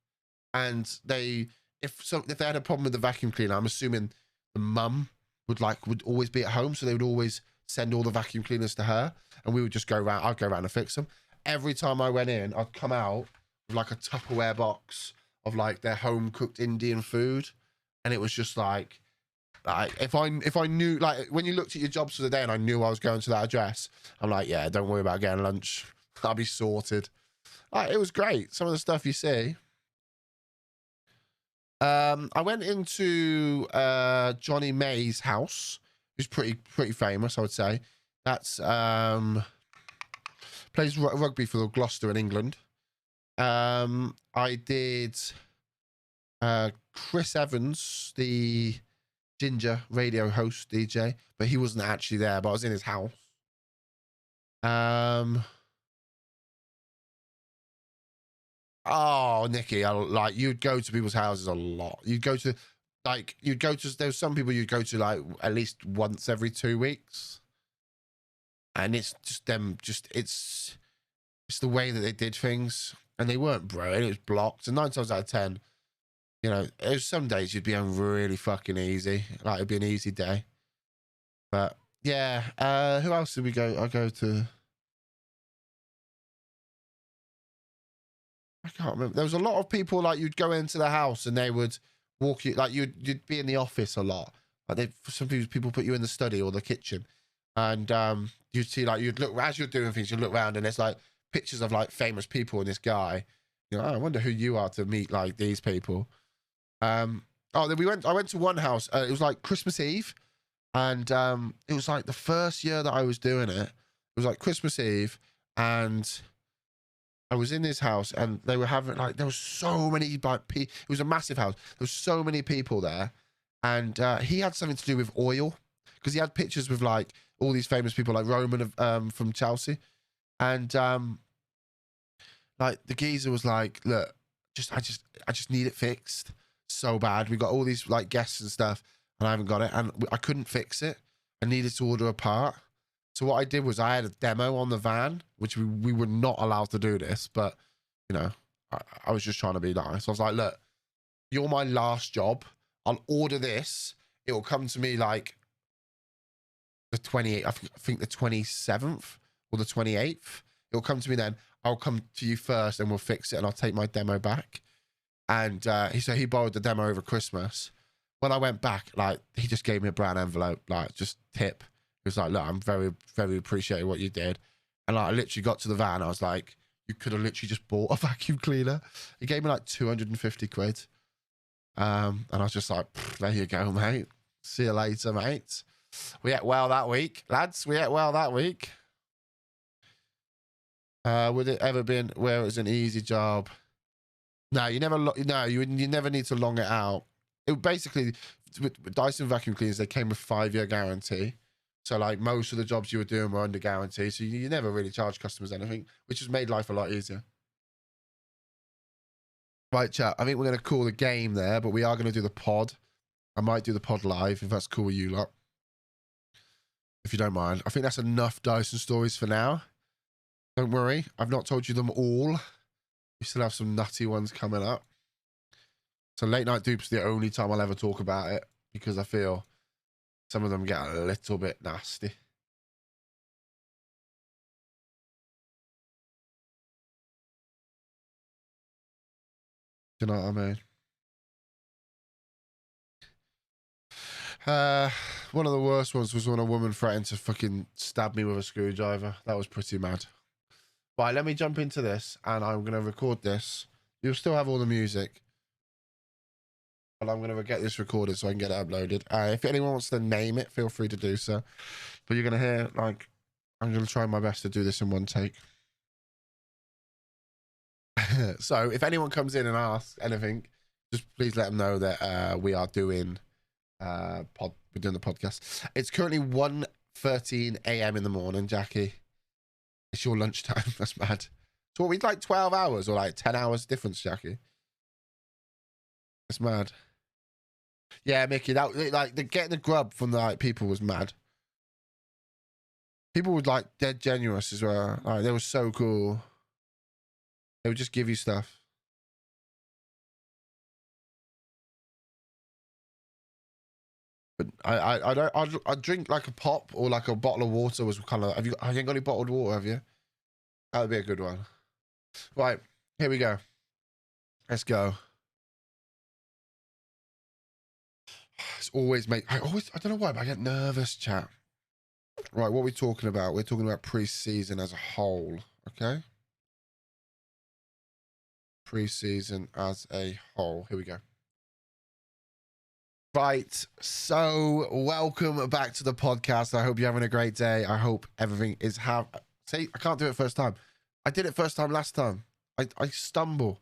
and if they had a problem with the vacuum cleaner, I'm assuming the mum would always be at home, so they would always send all the vacuum cleaners to her, and we would just go around. I'd go around and fix them. Every time I went in, I'd come out with like a Tupperware box of like their home cooked Indian food, and it was just like if I knew, like when you looked at your jobs for the day and I knew I was going to that address, I'm like, yeah, don't worry about getting lunch. I'll be sorted. Like, it was great. Some of the stuff you see. I went into Johnny May's house, who's pretty famous, I would say. That's plays rugby for Gloucester in England. I did Chris Evans, the ginger radio host DJ, but he wasn't actually there, but I was in his house. Oh, Nikki, like you'd go to people's houses a lot. There's some people you'd go to like at least once every 2 weeks. And it's just them, it's the way that they did things. And they weren't broke, it was blocked. And 9 times out of 10, you know, there's some days you'd be on really fucking easy. Like it'd be an easy day. But yeah, who else did we go? I go to. I can't remember. There was a lot of people, like you'd go into the house and they would walk you, like you'd be in the office a lot. Like some people put you in the study or the kitchen, and you'd see, like you'd look as you're doing things, you'd look around and there's like pictures of like famous people and this guy. You know, I wonder who you are to meet like these people. Then I went to one house. It was like Christmas Eve, and it was like the first year that I was doing it. It was like Christmas Eve, and I was in this house, and they were having like, there was so many like it was a massive house. There was so many people there, and he had something to do with oil, because he had pictures with like all these famous people like Roden from Chelsea, and like the geezer was like, look, I just need it fixed so bad. We got all these like guests and stuff, and I haven't got it, and I couldn't fix it. I needed to order a part. So what I did was I had a demo on the van, which we were not allowed to do this, but you know, I was just trying to be nice. I was like, look, you're my last job. I'll order this. It will come to me like the 28th, I think the 27th or the 28th. It'll come to me then. I'll come to you first and we'll fix it, and I'll take my demo back. And he borrowed the demo over Christmas. When I went back, like he just gave me a brown envelope, like just tip. He was like, look, I'm very, very appreciative what you did. And like, I literally got to the van. I was like, you could have literally just bought a vacuum cleaner. He gave me like 250 quid. And I was just like, there you go, mate. See you later, mate. We ate well that week, lads. We ate well that week. Would it ever been where it was an easy job? No, you never need to long it out. It basically, with Dyson vacuum cleaners, they came with 5-year guarantee. So like most of the jobs you were doing were under guarantee. So you never really charge customers anything, which has made life a lot easier. Right, chat. I think we're going to call the game there, but we are going to do the pod. I might do the pod live if that's cool with you lot. If you don't mind. I think that's enough Dyson stories for now. Don't worry. I've not told you them all. We still have some nutty ones coming up. So late night Doop's the only time I'll ever talk about it, because I feel some of them get a little bit nasty. Do you know what I mean? One of the worst ones was when a woman threatened to fucking stab me with a screwdriver. That was pretty mad. Right, let me jump into this, and I'm going to record this. You'll still have all the music, but I'm going to get this recorded so I can get it uploaded. If anyone wants to name it, feel free to do so. But you're going to hear, like, I'm going to try my best to do this in one take. So if anyone comes in and asks anything, just please let them know that we are doing we're doing the podcast. It's currently 1:13 a.m. in the morning, Jackie. It's your lunchtime. That's mad. So what, we'd like 12 hours or like 10 hours difference, Jackie? That's mad. Yeah, Mickey, that like getting the grub from the like people was mad. People were like dead generous as well. Like they were so cool. They would just give you stuff. But I drink like a pop or like a bottle of water was kind of. Have you ain't got any bottled water? Have you? That would be a good one. Right, here we go. Let's go. It's always I don't know why, but I get nervous, chat. Right, what are we talking about? We're talking about pre-season as a whole. Okay. Pre-season as a whole. Here we go. Right, so welcome back to the podcast. I hope you're having a great day. I hope everything is See, I can't do it first time. I did it first time last time. I stumble.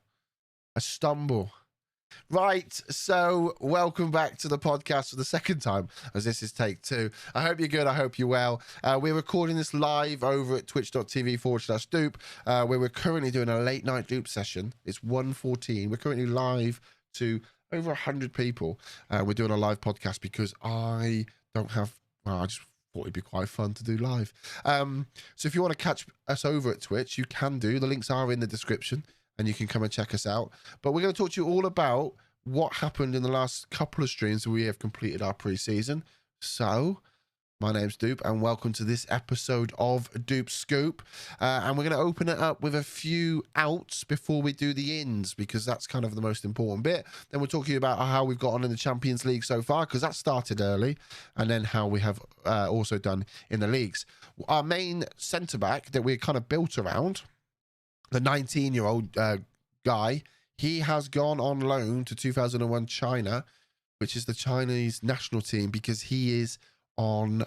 Right, so welcome back to the podcast for the second time, as this is take 2. I hope you're good. I hope you're well. We're recording this live over at twitch.tv/Doop, where we're currently doing a late night Doop session. It's 1:14. We're currently live to over 100 people. We're doing a live podcast because I don't have, I just thought it'd be quite fun to do live. So if you want to catch us over at Twitch, you can do. The links are in the description and you can come and check us out. But we're going to talk to you all about what happened in the last couple of streams where we have completed our pre-season. So my name's Doop and welcome to this episode of Doop Scoop. And we're going to open it up with a few outs before we do the ins, because that's kind of the most important bit. Then we'll talk to you about how we've got on in the Champions League so far, because that started early, and then how we have also done in the leagues. Our main centre-back that we're kind of built around, the 19-year-old guy, he has gone on loan to 2001 China, which is the Chinese national team, because he is on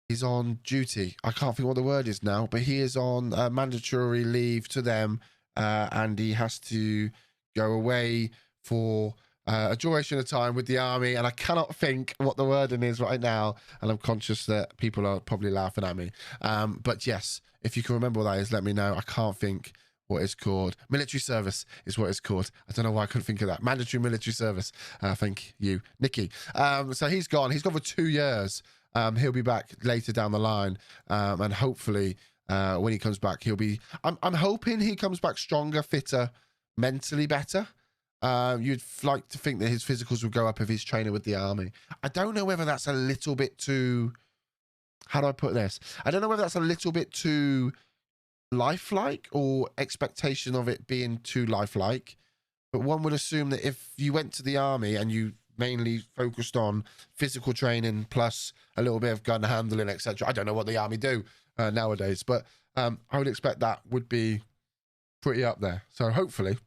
he's on duty. I can't think what the word is now, but he is on mandatory leave to them, and he has to go away for a duration of time with the army, and I cannot think what the wording is right now, and I'm conscious that people are probably laughing at me. But yes, if you can remember what that is, let me know. I can't think what it's called. Military service is what it's called. I don't know why I couldn't think of that. Mandatory military service. Thank you, Nikki. So he's gone. He's gone for 2 years. He'll be back later down the line, and hopefully when he comes back, he'll be. I'm hoping he comes back stronger, fitter, mentally better. You'd like to think that his physicals will go up if he's training with the army. I don't know whether that's a little bit too. How do I put this? I don't know whether that's a little bit too lifelike or expectation of it being too lifelike, but one would assume that if you went to the army and you mainly focused on physical training plus a little bit of gun handling, etc. I don't know what the army do nowadays, but I would expect that would be pretty up there. So hopefully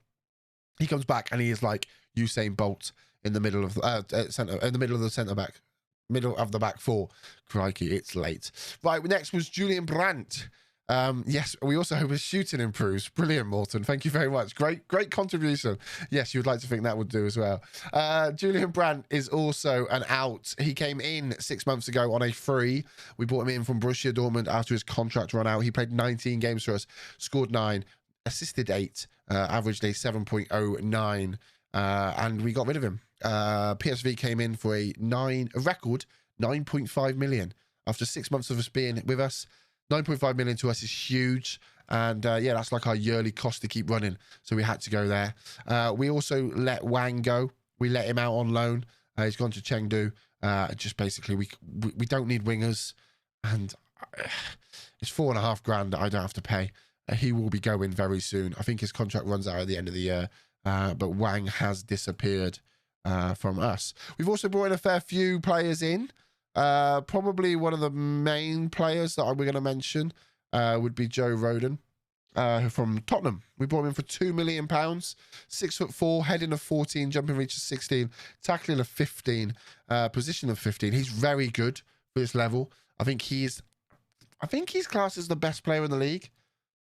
he comes back and he is like Usain Bolt in the middle of the middle of the back four. Crikey, it's late. Right, next was Julian Brandt. Yes, we also hope his shooting improves. Brilliant, Morton. Thank you very much. Great contribution. Yes, you would like to think that would do as well. Julian Brandt is also an out. He came in 6 months ago on a free. We brought him in from Borussia Dortmund after his contract ran out. He played 19 games for us, scored 9, assisted 8, averaged a 7.09, and we got rid of him. PSV came in for a record 9.5 million after 6 months of us being with us. 9.5 million to us is huge, and yeah, that's like our yearly cost to keep running, so we had to go there. We also let Wang go. We let him out on loan. He's gone to Chengdu. Just basically, we don't need wingers, and it's $4.5 grand that I don't have to pay. He will be going very soon. I think his contract runs out at the end of the year, but Wang has disappeared from us. We've also brought in a fair few players in. Probably one of the main players that we're going to mention would be Joe Roden from Tottenham. We brought him in for £2 million, 6'4", heading of 14, jumping reach of 16, tackling of 15, position of 15. He's very good for this level. I think he's classed as the best player in the league.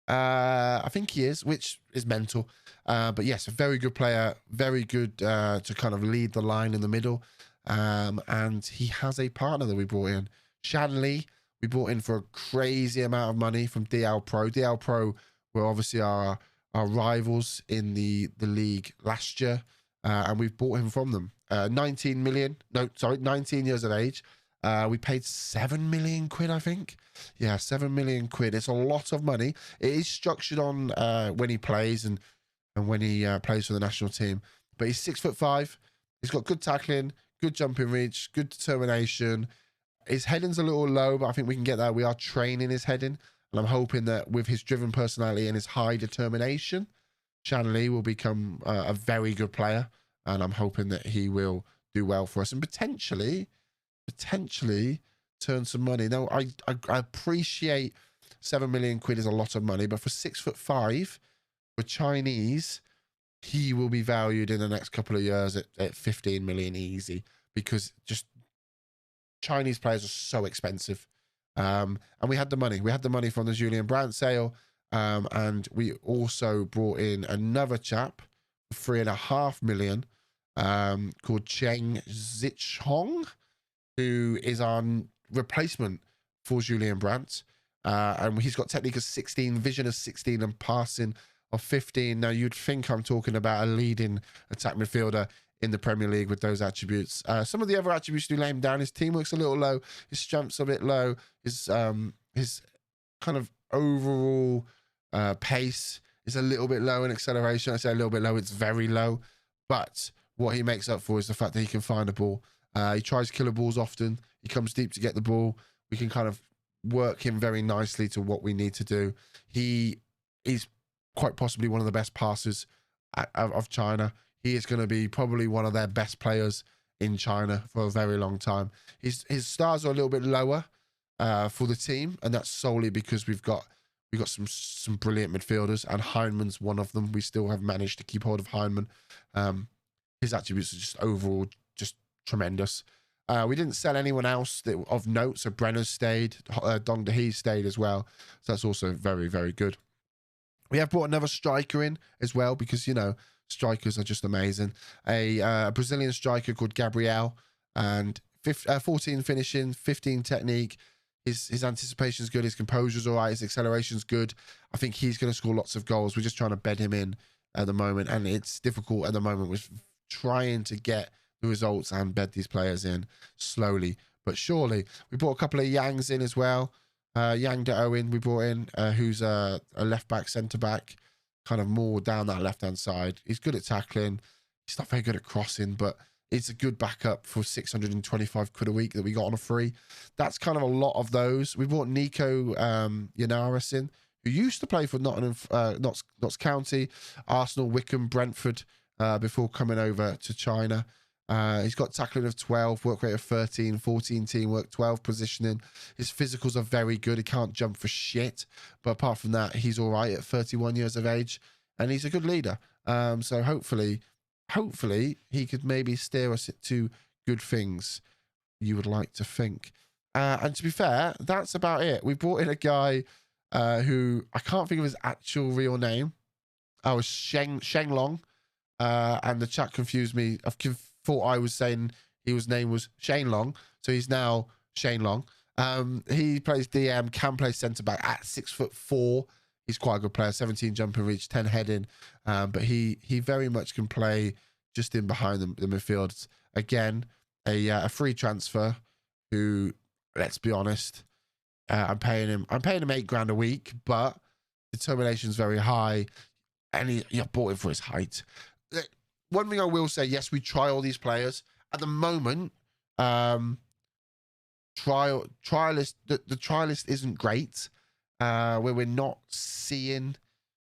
I think he is, which is mental. But yes, a very good player, very good to kind of lead the line in the middle. And he has a partner that we brought in, Shan Lee. We brought in for a crazy amount of money from DL Pro. DL Pro were obviously our rivals in the league last year, and we've bought him from them. 19 years of age. We paid 7 million quid, I think. Yeah, 7 million quid. It's a lot of money. It is structured on when he plays and when he plays for the national team. But he's 6'5". He's got good tackling, good jumping reach, good determination. His heading's a little low, but I think we can get that. We are training his heading, and I'm hoping that with his driven personality and his high determination, Shan Lee will become a very good player, and I'm hoping that he will do well for us and potentially turn some money. Now, I appreciate 7 million quid is a lot of money, but for 6'5", for Chinese, he will be valued in the next couple of years at 15 million easy, because just Chinese players are so expensive. And we had the money. We had the money from the Julian Brandt sale. And we also brought in another chap for 3.5 million called Cheng Zichong, who is our replacement for Julian Brandt. And he's got technique of 16, vision of 16, and passing of 15. Now, you'd think I'm talking about a leading attack midfielder in the Premier League with those attributes. Some of the other attributes do lay him down. His teamwork's a little low. His strength's a bit low. His kind of overall pace is a little bit low in acceleration. I say a little bit low. It's very low. But what he makes up for is the fact that he can find a ball. He tries killer balls often. He comes deep to get the ball. We can kind of work him very nicely to what we need to do. He is quite possibly one of the best passers of China. He is going to be probably one of their best players in China for a very long time. His stars are a little bit lower for the team, and that's solely because we've got some brilliant midfielders, and Heineman's one of them. We still have managed to keep hold of Heineman. His attributes are just overall just tremendous. We didn't sell anyone else of note, so Brenner's stayed, Dong Dahi stayed as well. So that's also very, very good. We have brought another striker in as well because, you know, strikers are just amazing. A Brazilian striker called Gabriel, and 14 finishing, 15 technique. His anticipation's good. His composure's all right. His acceleration's good. I think he's going to score lots of goals. We're just trying to bed him in at the moment, and it's difficult at the moment with trying to get the results and bed these players in slowly but surely. We brought a couple of Yangs in as well. Yang De Owen we brought in, who's a left-back, centre-back, kind of more down that left-hand side. He's good at tackling. He's not very good at crossing, but it's a good backup for 625 quid a week that we got on a free. That's kind of a lot of those. We brought Nico Yanaris in, who used to play for Notts County, Arsenal, Wickham, Brentford, before coming over to China. He's got tackling of 12, work rate of 13, 14 teamwork, 12 positioning. His physicals are very good. He can't jump for shit. But apart from that, he's all right at 31 years of age. And he's a good leader. So hopefully he could maybe steer us to good things, you would like to think. And to be fair, that's about it. We brought in a guy who I can't think of his actual real name. I was Sheng Long. And the chat confused me. I thought I was saying his name was Shane Long, so he's now Shane Long. He plays DM, can play centre back at 6'4". He's quite a good player. 17 jumping reach, 10 heading, but he very much can play just in behind the midfield. Again, a free transfer. Who, let's be honest, I'm paying him $8 a week, but determination's very high, and you bought him for his height. One thing I will say, yes, we try all these players, At the moment, trial list, the trial list isn't great. Where we're not seeing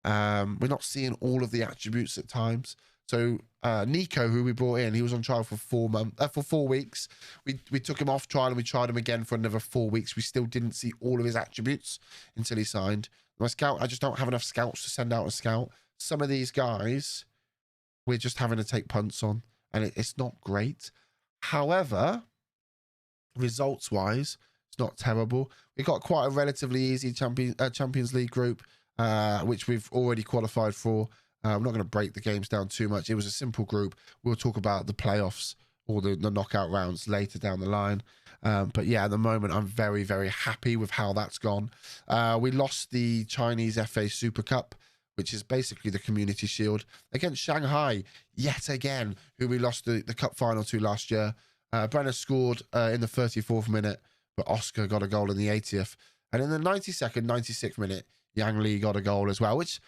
all of the attributes at times. So Nico, who we brought in, he was on trial for 4 weeks. We took him off trial and we tried him again for another 4 weeks. We still didn't see all of his attributes until he signed. My scout, I just don't have enough scouts to send out a scout. Some of these guys, we're just having to take punts on, and it's not great. However, results-wise, it's not terrible. We got quite a relatively easy Champions League group, which we've already qualified for. I'm not going to break the games down too much. It was a simple group. We'll talk about the playoffs or the knockout rounds later down the line. But yeah, at the moment, I'm very, very happy with how that's gone. We lost the Chinese FA Super Cup, which is basically the Community Shield, against Shanghai, yet again, who we lost the cup final to last year. Brenner scored in the 34th minute, but Oscar got a goal in the 80th. And in the 92nd, 96th minute, Yang Li got a goal as well, which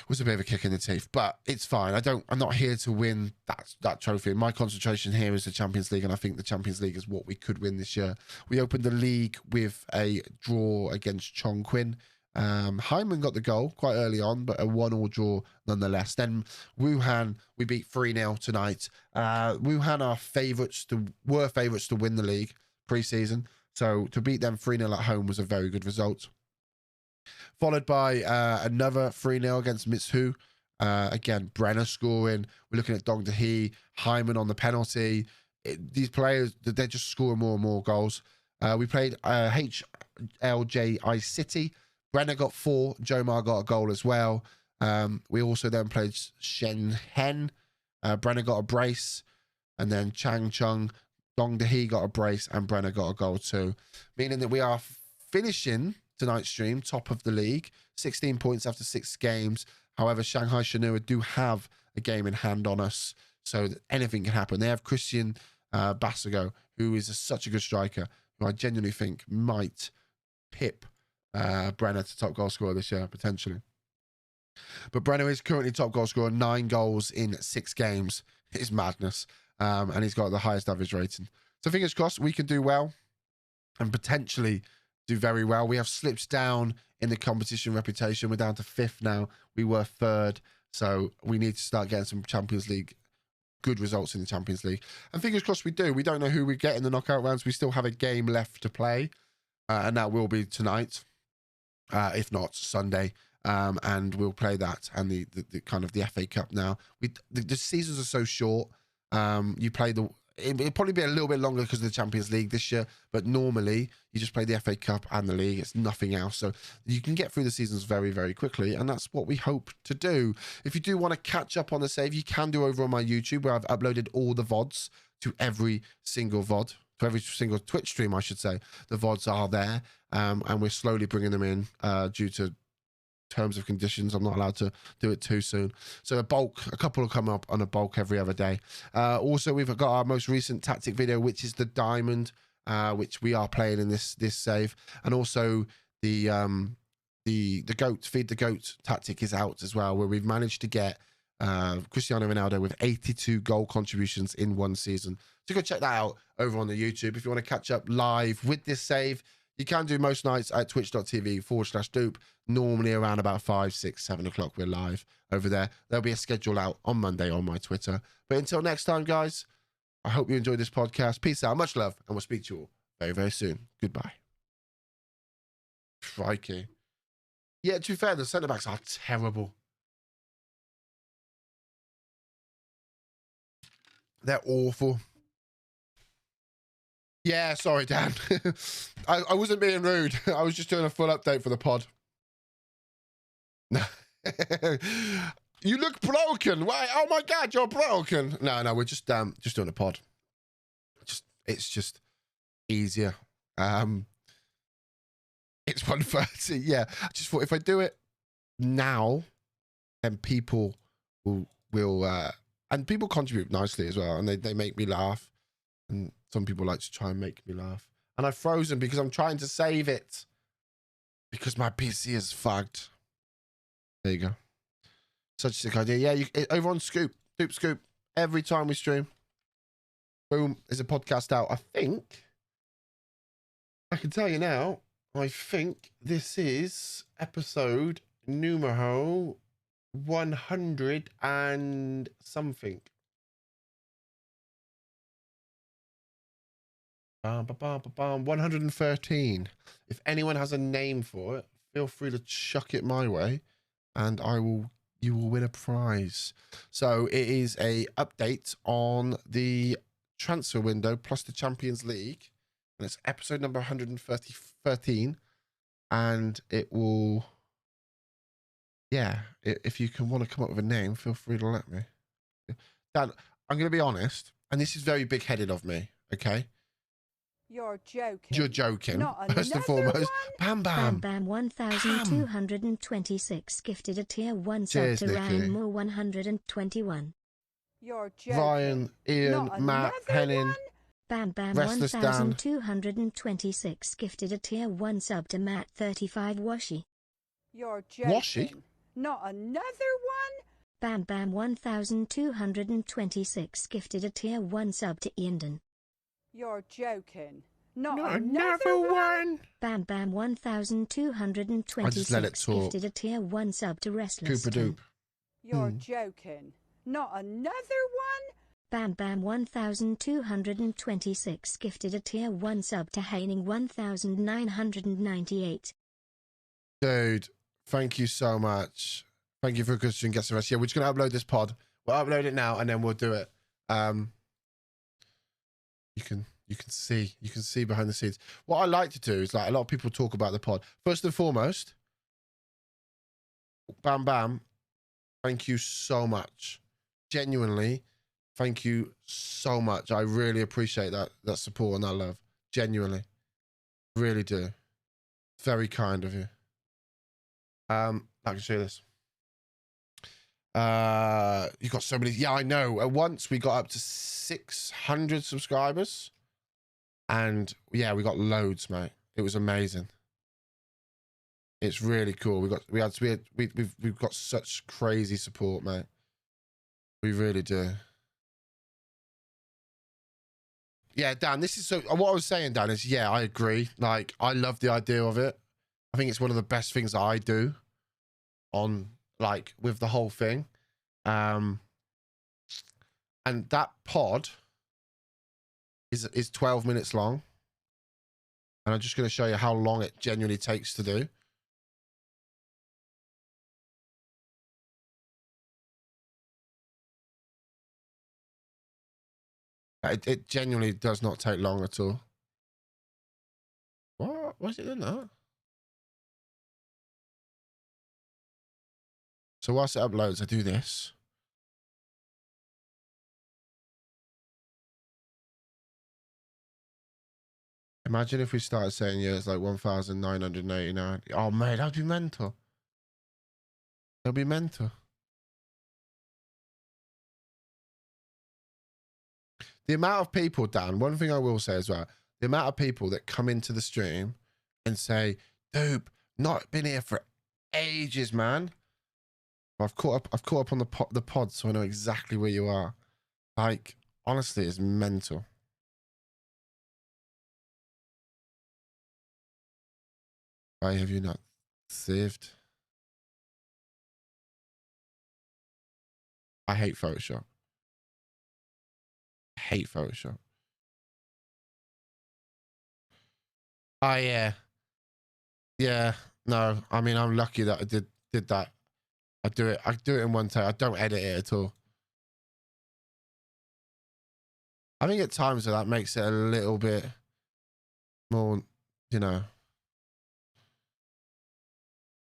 was a bit of a kick in the teeth, but it's fine. I'm not here to win that trophy. My concentration here is the Champions League, and I think the Champions League is what we could win this year. We opened the league with a draw against Chongqing. Hyman got the goal quite early on, but a 1-1 draw nonetheless. Then Wuhan, we beat 3-0 tonight. Wuhan were favourites to win the league pre-season, so to beat them 3-0 at home was a very good result. Followed by another 3-0 against Mitsu. Again, Brenner scoring. We're looking at Dong Dahi, Hyman on the penalty. These players, they're just scoring more and more goals. We played HLJI City. Brenner got 4. Jomar got a goal as well. We also then played Shenzhen. Brenner got a brace. And then Changcheng, Dong Dahi got a brace, and Brenner got a goal too. Meaning that we are finishing tonight's stream top of the league, 16 points after 6 games. However, Shanghai Shenhua do have a game in hand on us, so that anything can happen. They have Christian Basago, who is such a good striker, who I genuinely think might pip Brenner to top goal scorer this year, potentially. But Brenner is currently top goal scorer, 9 goals in 6 games. It's madness. And he's got the highest average rating. So fingers crossed we can do well and potentially do very well. We have slipped down in the competition reputation. We're down to 5th now. We were 3rd. So we need to start getting some Champions League, good results in the Champions League. And fingers crossed we do. We don't know who we get in the knockout rounds. We still have a game left to play. And that will be tonight, if not Sunday. And we'll play that and the kind of the FA Cup now. The seasons are so short. You play it'll probably be a little bit longer because of the Champions League this year, but normally you just play the FA Cup and the league. It's nothing else. So you can get through the seasons very, very quickly, and that's what we hope to do. If you do want to catch up on the save, you can do over on my YouTube, where I've uploaded all the VODs to every single VOD, to every single Twitch stream, I should say. The VODs are there, and we're slowly bringing them in due to terms of conditions. I'm not allowed to do it too soon. So a couple will come up on a bulk every other day. Also, we've got our most recent tactic video, which is the diamond, which we are playing in this save, and also the goat, feed the goat tactic is out as well, where we've managed to get Cristiano Ronaldo with 82 goal contributions in 1 season. So go check that out over on the YouTube if you want to catch up live with this save. You can do most nights at twitch.tv/Doop. Normally around about 5, 6, 7 o'clock, we're live over there. There'll be a schedule out on Monday on my Twitter. But until next time, guys, I hope you enjoyed this podcast. Peace out. Much love. And we'll speak to you all very, very soon. Goodbye. Crikey. Yeah, to be fair, the centre-backs are terrible. They're awful. Yeah, sorry, Dan. I wasn't being rude. I was just doing a full update for the pod. You look broken. Why? Oh my God, you're broken. No, we're just doing a pod. It's just easier. It's 1:30. Yeah, I just thought if I do it now, then people will and people contribute nicely as well, and they make me laugh. And some people like to try and make me laugh. And I've frozen because I'm trying to save it. Because my PC is fucked. There you go. Such a sick idea. Yeah, over on Doop Scoop, every time we stream. Boom, is a podcast out. I think I can tell you now. I think this is episode numero 100 and something. 113. If anyone has a name for it, feel free to chuck it my way, and you will win a prize. So it is a update on the transfer window plus the Champions League, and it's episode number 113, and it will, yeah, if you can want to come up with a name, feel free to let me. Dan, I'm going to be honest, and this is very big-headed of me, okay? You're joking. You're joking. Not First and another foremost, one? Bam Bam. Bam 1226 gifted a tier 1 sub Cheers, to Nikki. Ryan Moore 121. You're joking. Ryan, Ian, Not Matt, another Henning. one? Bam Bam Restless Dan. 1226 gifted a tier 1 sub to Matt 35 Washi. You're joking. Washi? Not another one? Bam Bam 1226 gifted a tier 1 sub to Iandan. You're joking. Not Not another one? Bam Bam I just let it 1226 talk. gifted a tier 1 sub to Restless Cooper Dan. Doop. You're joking. Not another one? Bam Bam 1226 gifted a tier 1 sub to Haining 1998. Dude, thank you so much. Thank you for Christian Guest Rest. Yeah, we're just going to upload this pod. We'll upload it now, and then we'll do it. You can see behind the scenes. What I like to do is, like, a lot of people talk about the pod. First and foremost, Bam Bam, thank you so much. Genuinely, thank you so much. I really appreciate that support and that love. Genuinely. Really do. Very kind of you. I can show you this. You got so many. Yeah, I know. At once we got up to 600 subscribers, and yeah, we got loads, mate. It was amazing. It's really cool. We've got such crazy support, mate. We really do. Yeah, Dan, this is so. What I was saying, Dan, is yeah, I agree. Like, I love the idea of it. I think it's one of the best things that I do on, like, with the whole thing. And that pod is 12 minutes long. And I'm just going to show you how long it genuinely takes to do. It genuinely does not take long at all. What? Why is it doing that? So whilst it uploads, I do this. Imagine if we started saying years like 1,989. Oh, mate, that'd be mental. That'd be mental. The amount of people, Dan, one thing I will say as well, the amount of people that come into the stream and say, Doop, not been here for ages, man. I've caught up on the pod, so I know exactly where you are. Like, honestly, it's mental. Why have you not saved? I hate Photoshop. I hate Photoshop. Oh yeah. Yeah. No, I mean, I'm lucky that I did that. I do it in one take. I don't edit it at all. I think at times that makes it a little bit more, you know.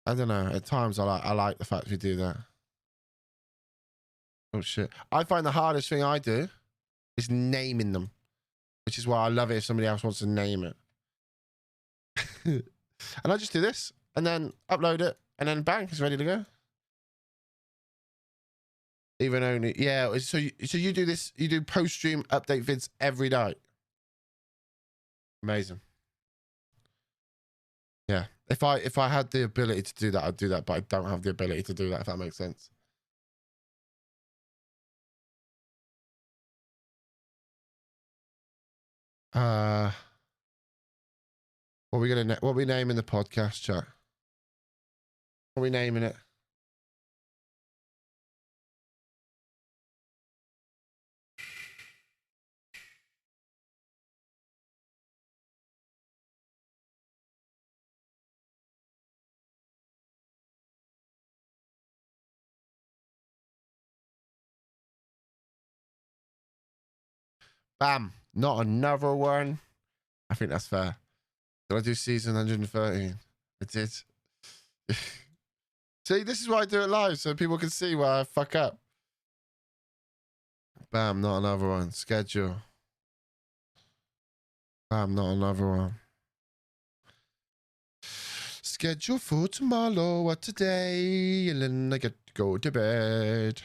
I don't know. At times I like the fact we do that. Oh shit. I find the hardest thing I do is naming them, which is why I love it if somebody else wants to name it. And I just do this and then upload it and then bang, it's ready to go. Even only, yeah. So you do this, you do post-stream update vids every night. Amazing. Yeah. If I had the ability to do that, I'd do that, but I don't have the ability to do that, if that makes sense. What are we naming the podcast, chat? What are we naming it? Bam. Not another one. I think that's fair. Did I do season 113? I did. See, this is why I do it live, so people can see where I fuck up. Bam, not another one. Schedule. Bam, not another one. Schedule for tomorrow or today, and then I get to go to bed.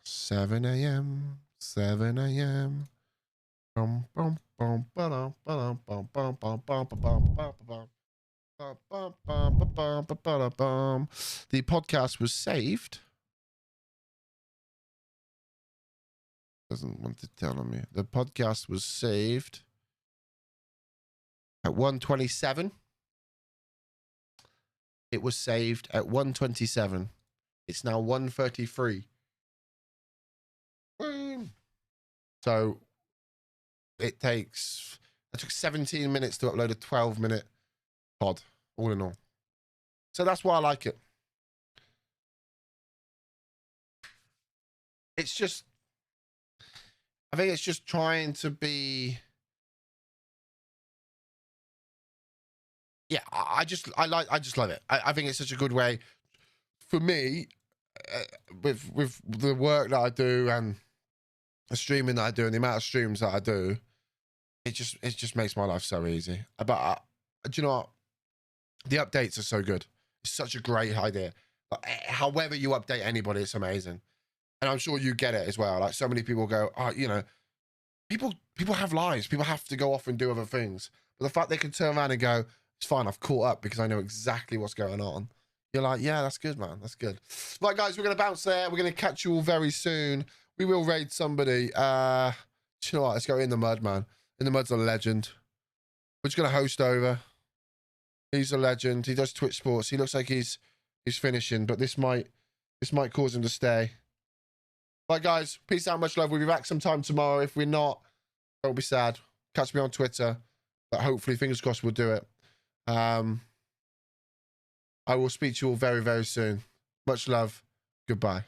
7 a.m. 7 a.m. The podcast was saved. Doesn't want to tell me. The podcast was saved at 1:27. It was saved at 1:27. It's now 1:33. So it took 17 minutes to upload a 12-minute pod, all in all. So that's why I like it. It's just, I think it's just trying to be, yeah, I just love it. I think it's such a good way for me, with the work that I do and the streaming that I do and the amount of streams that I do, it just makes my life so easy. But do you know what? The updates are so good. It's such a great idea. However you update anybody, it's amazing. And I'm sure you get it as well. Like, so many people go, oh, you know, people have lives. People have to go off and do other things. But the fact they can turn around and go, it's fine, I've caught up because I know exactly what's going on. You're like, yeah, that's good, man. That's good. Right, guys, we're going to bounce there. We're going to catch you all very soon. We will raid somebody. Do you know what? Let's go In the Mud, man. In the Mud's a legend. We're just going to host over. He's a legend. He does Twitch Sports. He looks like he's finishing, but this might cause him to stay. Right, guys. Peace out. Much love. We'll be back sometime tomorrow. If we're not, don't be sad. Catch me on Twitter. But hopefully, fingers crossed, we'll do it. I will speak to you all very, very soon. Much love. Goodbye.